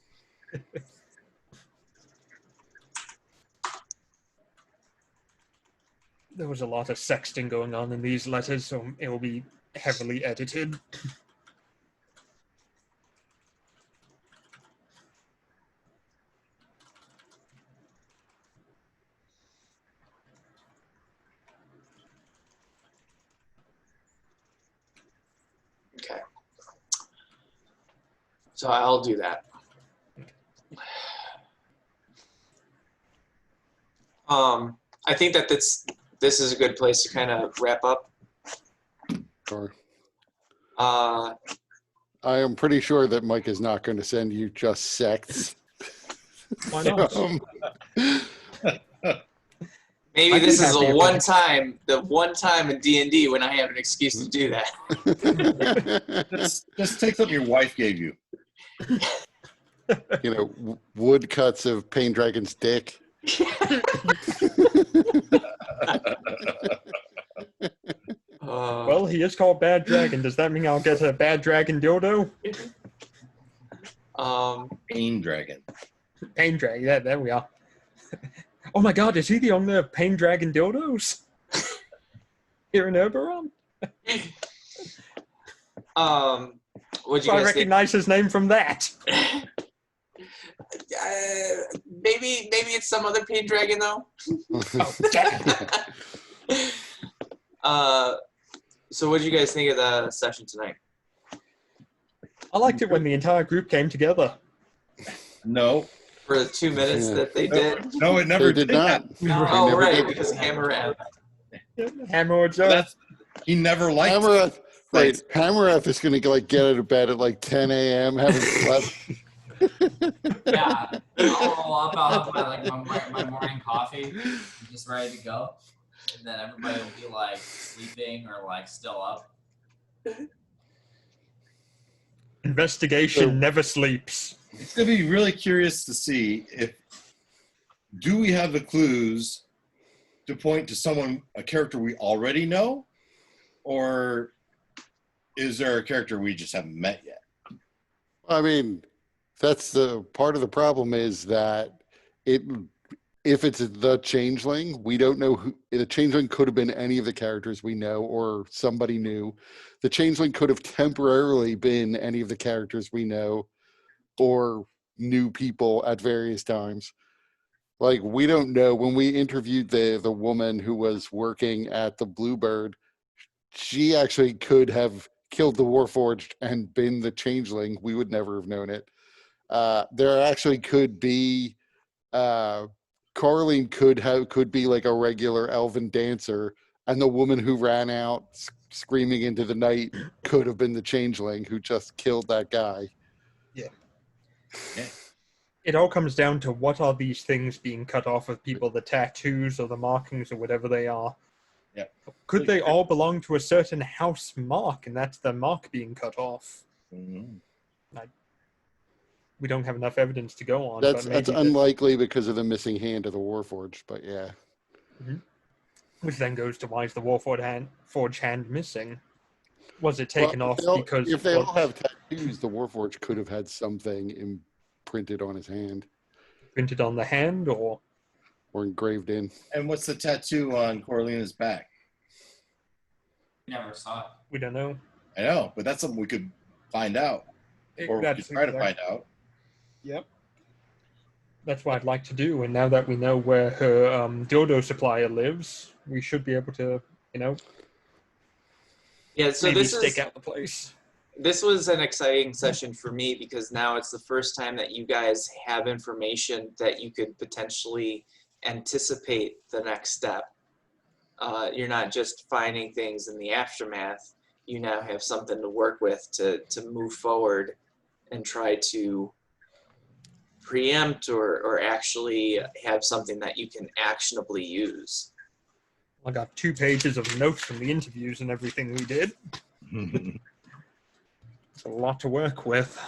There was a lot of sexting going on in these letters, so it will be heavily edited. Okay. So I'll do that. I think that this is a good place to kind of wrap up. Sure. Uh, I am pretty sure that Mike is not going to send you just sects. Why not? Maybe I'd be this is happy the if one time in D&D when I have an excuse to do that. just take something your wife gave you. Woodcuts of Pain Dragon's dick. Well, he is called Bad Dragon. Does that mean I'll get a Bad Dragon dildo? Pain Dragon. Pain Dragon, yeah, there we are. Oh my god, is he the owner of Pain Dragon dildos? Here in Oberon? What'd you I guys recognize his name from that. think? Maybe it's some other pain dragon though. Oh, damn. So what did you guys think of the session tonight? I liked it when the entire group came together. No. For the 2 minutes that they did? No, it never They did not. Oh, never right, did. because Hammer Hammer Joe. That's, he never liked Hammereth, right? Thanks. Hammereth is going to get out of bed at 10 a.m. having slept. Yeah, I'll roll up. I'll have my morning coffee, just ready to go, and then everybody will be sleeping or still up. Investigation never sleeps. It's going to be really curious to see do we have the clues to point to a character we already know, or is there a character we just haven't met yet? I mean, that's the part of the problem is that if it's the Changeling, we don't know who the Changeling could have been any of the characters we know or somebody new. The Changeling could have temporarily been any of the characters we know or new people at various times. We don't know. When we interviewed the woman who was working at the Bluebird, she actually could have killed the Warforged and been the Changeling. We would never have known it. There actually could be Carleen could be a regular elven dancer, and the woman who ran out screaming into the night could have been the Changeling who just killed that guy. Yeah. It all comes down to what are these things being cut off of people, the tattoos or the markings or whatever they are. Yeah. Could they all belong to a certain house mark, and that's the mark being cut off? Mm-hmm. We don't have enough evidence to go on. That's but maybe unlikely because of the missing hand of the Warforged, but yeah. Mm-hmm. Which then goes to why is the Warforged hand missing? Was it taken off because... If they all have tattoos, the Warforged could have had something imprinted on his hand. printed on the hand, or engraved in. And what's the tattoo on Corleone's back? Never saw it. we don't know. I know, but that's something we could find out, or we could try to find out. Yep. That's what I'd like to do. And now that we know where her dildo supplier lives, we should be able to, Yeah, so maybe this stake is out the place. this was an exciting session for me because now it's the first time that you guys have information that you could potentially anticipate the next step. You're not just finding things in the aftermath. You now have something to work with to move forward and try to preempt or actually have something that you can actionably use. I got 2 pages of notes from the interviews and everything we did. It's a lot to work with.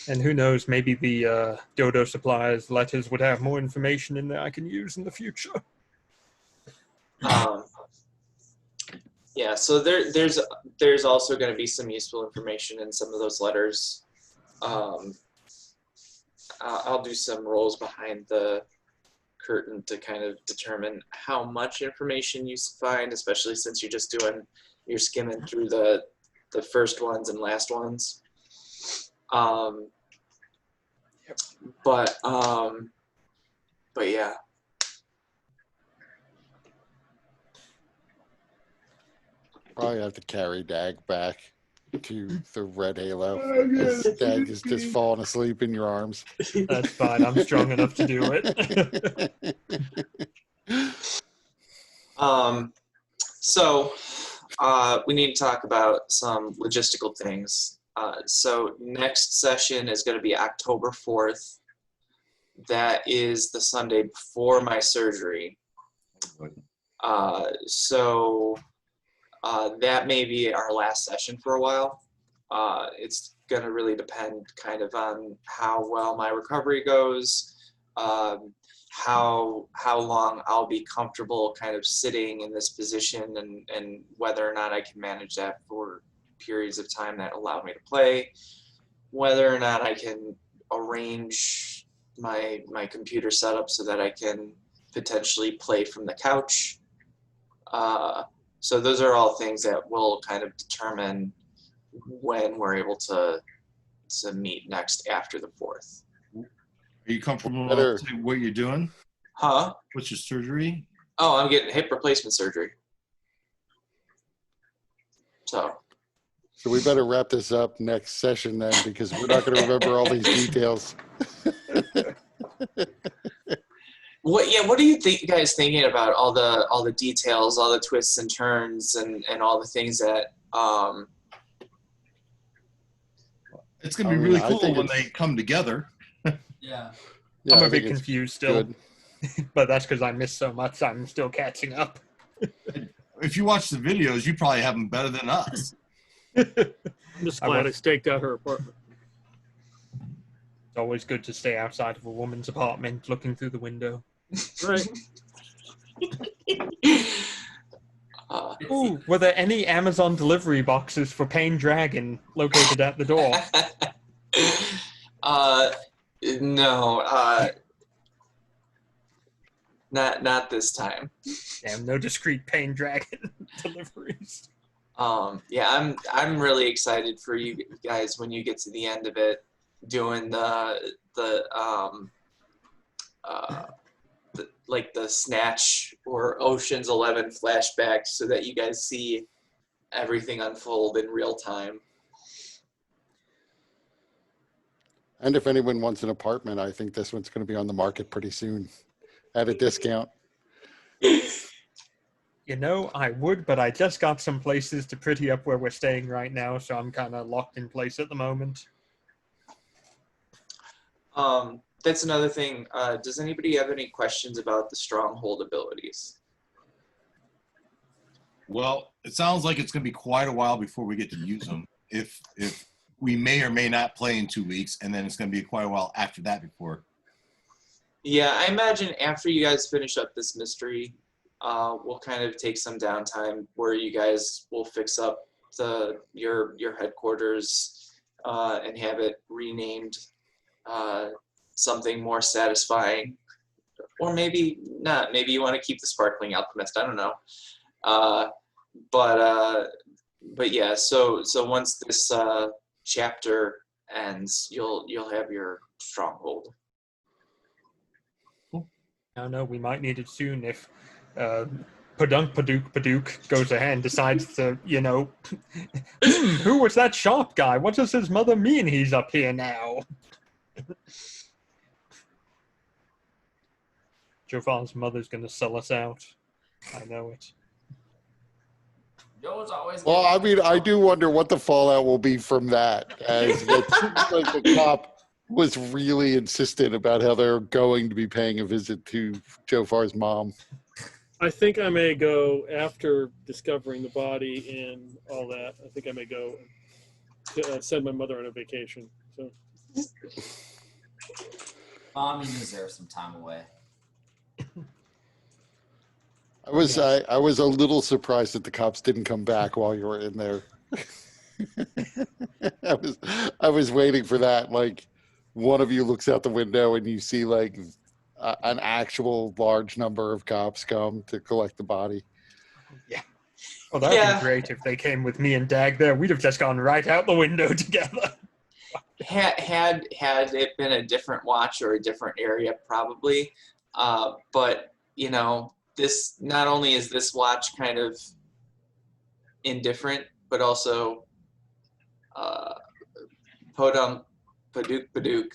And who knows, maybe the dildo supplier's letters would have more information in there I can use in the future. Yeah, so there's also going to be some useful information in some of those letters. I'll do some rolls behind the curtain to kind of determine how much information you find, especially since you're skimming through the first ones and last ones. But yeah. Probably have to carry Dag back to the Red Halo. Dag is just falling asleep in your arms. That's fine. I'm strong enough to do it. So we need to talk about some logistical things. So next session is going to be October 4th. That is the Sunday before my surgery. So that may be our last session for a while. It's going to really depend kind of on how well my recovery goes, how long I'll be comfortable kind of sitting in this position, and whether or not I can manage that for periods of time that allow me to play, whether or not I can arrange my computer setup so that I can potentially play from the couch. So those are all things that will kind of determine when we're able to meet next after the 4th. Are you comfortable Better. with what you're doing? Huh? What's your surgery? Oh, I'm getting hip replacement surgery. So we better wrap this up next session then, because we're not going to remember all these details. what are you guys thinking about all the details, all the twists and turns, and all the things that It's going to be really cool when they come together. Yeah. Yeah, I'm I a bit think it's confused still, good. but that's because I missed so much. I'm still catching up. If you watch the videos, you probably have them better than us. I'm just glad I staked out her apartment. It's always good to stay outside of a woman's apartment looking through the window. Right. Ooh, were there any Amazon delivery boxes for Pain Dragon located at the door? No, not this time. Damn, no discreet Pain Dragon deliveries. Yeah, I'm really excited for you guys when you get to the end of it, doing the Snatch or Ocean's 11 flashbacks, so that you guys see everything unfold in real time. And if anyone wants an apartment, I think this one's going to be on the market pretty soon at a discount. You know, I would, but I just got some places to pretty up where we're staying right now, so I'm kind of locked in place at the moment. That's another thing. Does anybody have any questions about the stronghold abilities? Well, it sounds like it's going to be quite a while before we get to use them. If we may or may not play in 2 weeks, and then it's going to be quite a while after that before. Yeah, I imagine after you guys finish up this mystery, we'll kind of take some downtime where you guys will fix up your headquarters and have it renamed something more satisfying, or maybe not. Maybe you want to keep the sparkling alchemist. I don't know. But yeah. So once this chapter ends, you'll have your stronghold. No, we might need it soon if Paduk goes ahead and decides to, who was that sharp guy? What does his mother mean he's up here now? Jovar's mother's going to sell us out. I know it. Joe's always. Well, I getting- mean, I do wonder what the fallout will be from that, as it seems like the cop was really insistent about how they're going to be paying a visit to Jofar's mom. I think I may go after discovering the body and all that. I think I may go to, send my mother on a vacation. So Mom, you deserve some time away. I was a little surprised that the cops didn't come back while you were in there. I was waiting for that. Like, one of you looks out the window and you see like an actual large number of cops come to collect the body. Yeah. Well, that would be great if they came with me and Dag there. We'd have just gone right out the window together. Had it been a different watch or a different area, probably. But this, not only is this watch kind of indifferent, but also Podunk Paduk.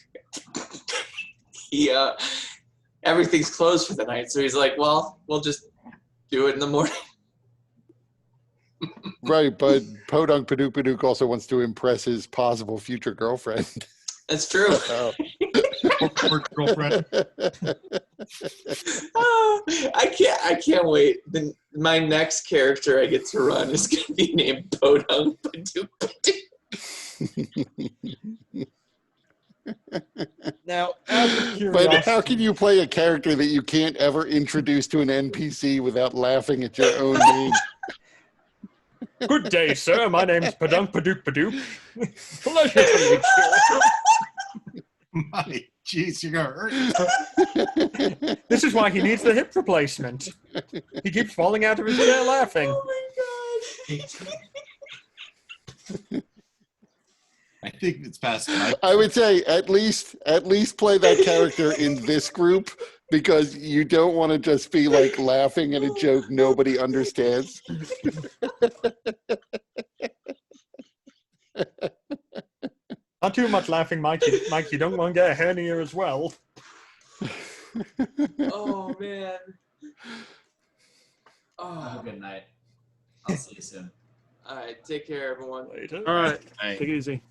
He everything's closed for the night, so he's like, well, we'll just do it in the morning. Right, but Podunk Paduk also wants to impress his possible future girlfriend. That's true. Or girlfriend. I can't wait. My next character I get to run is going to be named Podunk Paduk. Now, out of But curiosity, how can you play a character that you can't ever introduce to an NPC without laughing at your own name? Good day, sir. My name's Paduk. Pleasure to meet you. My, jeez, you're gonna hurt. This is why he needs the hip replacement. He keeps falling out of his chair laughing. Oh my god. I think it's past time. I would say at least play that character in this group, because you don't want to just be like laughing at a joke nobody understands. Not too much laughing, Mike. Mike, you don't want to get a hernia as well. Oh man. Have Oh. a good night. I'll see you soon. All right. Take care, everyone. Later. all right, Hey. take it easy.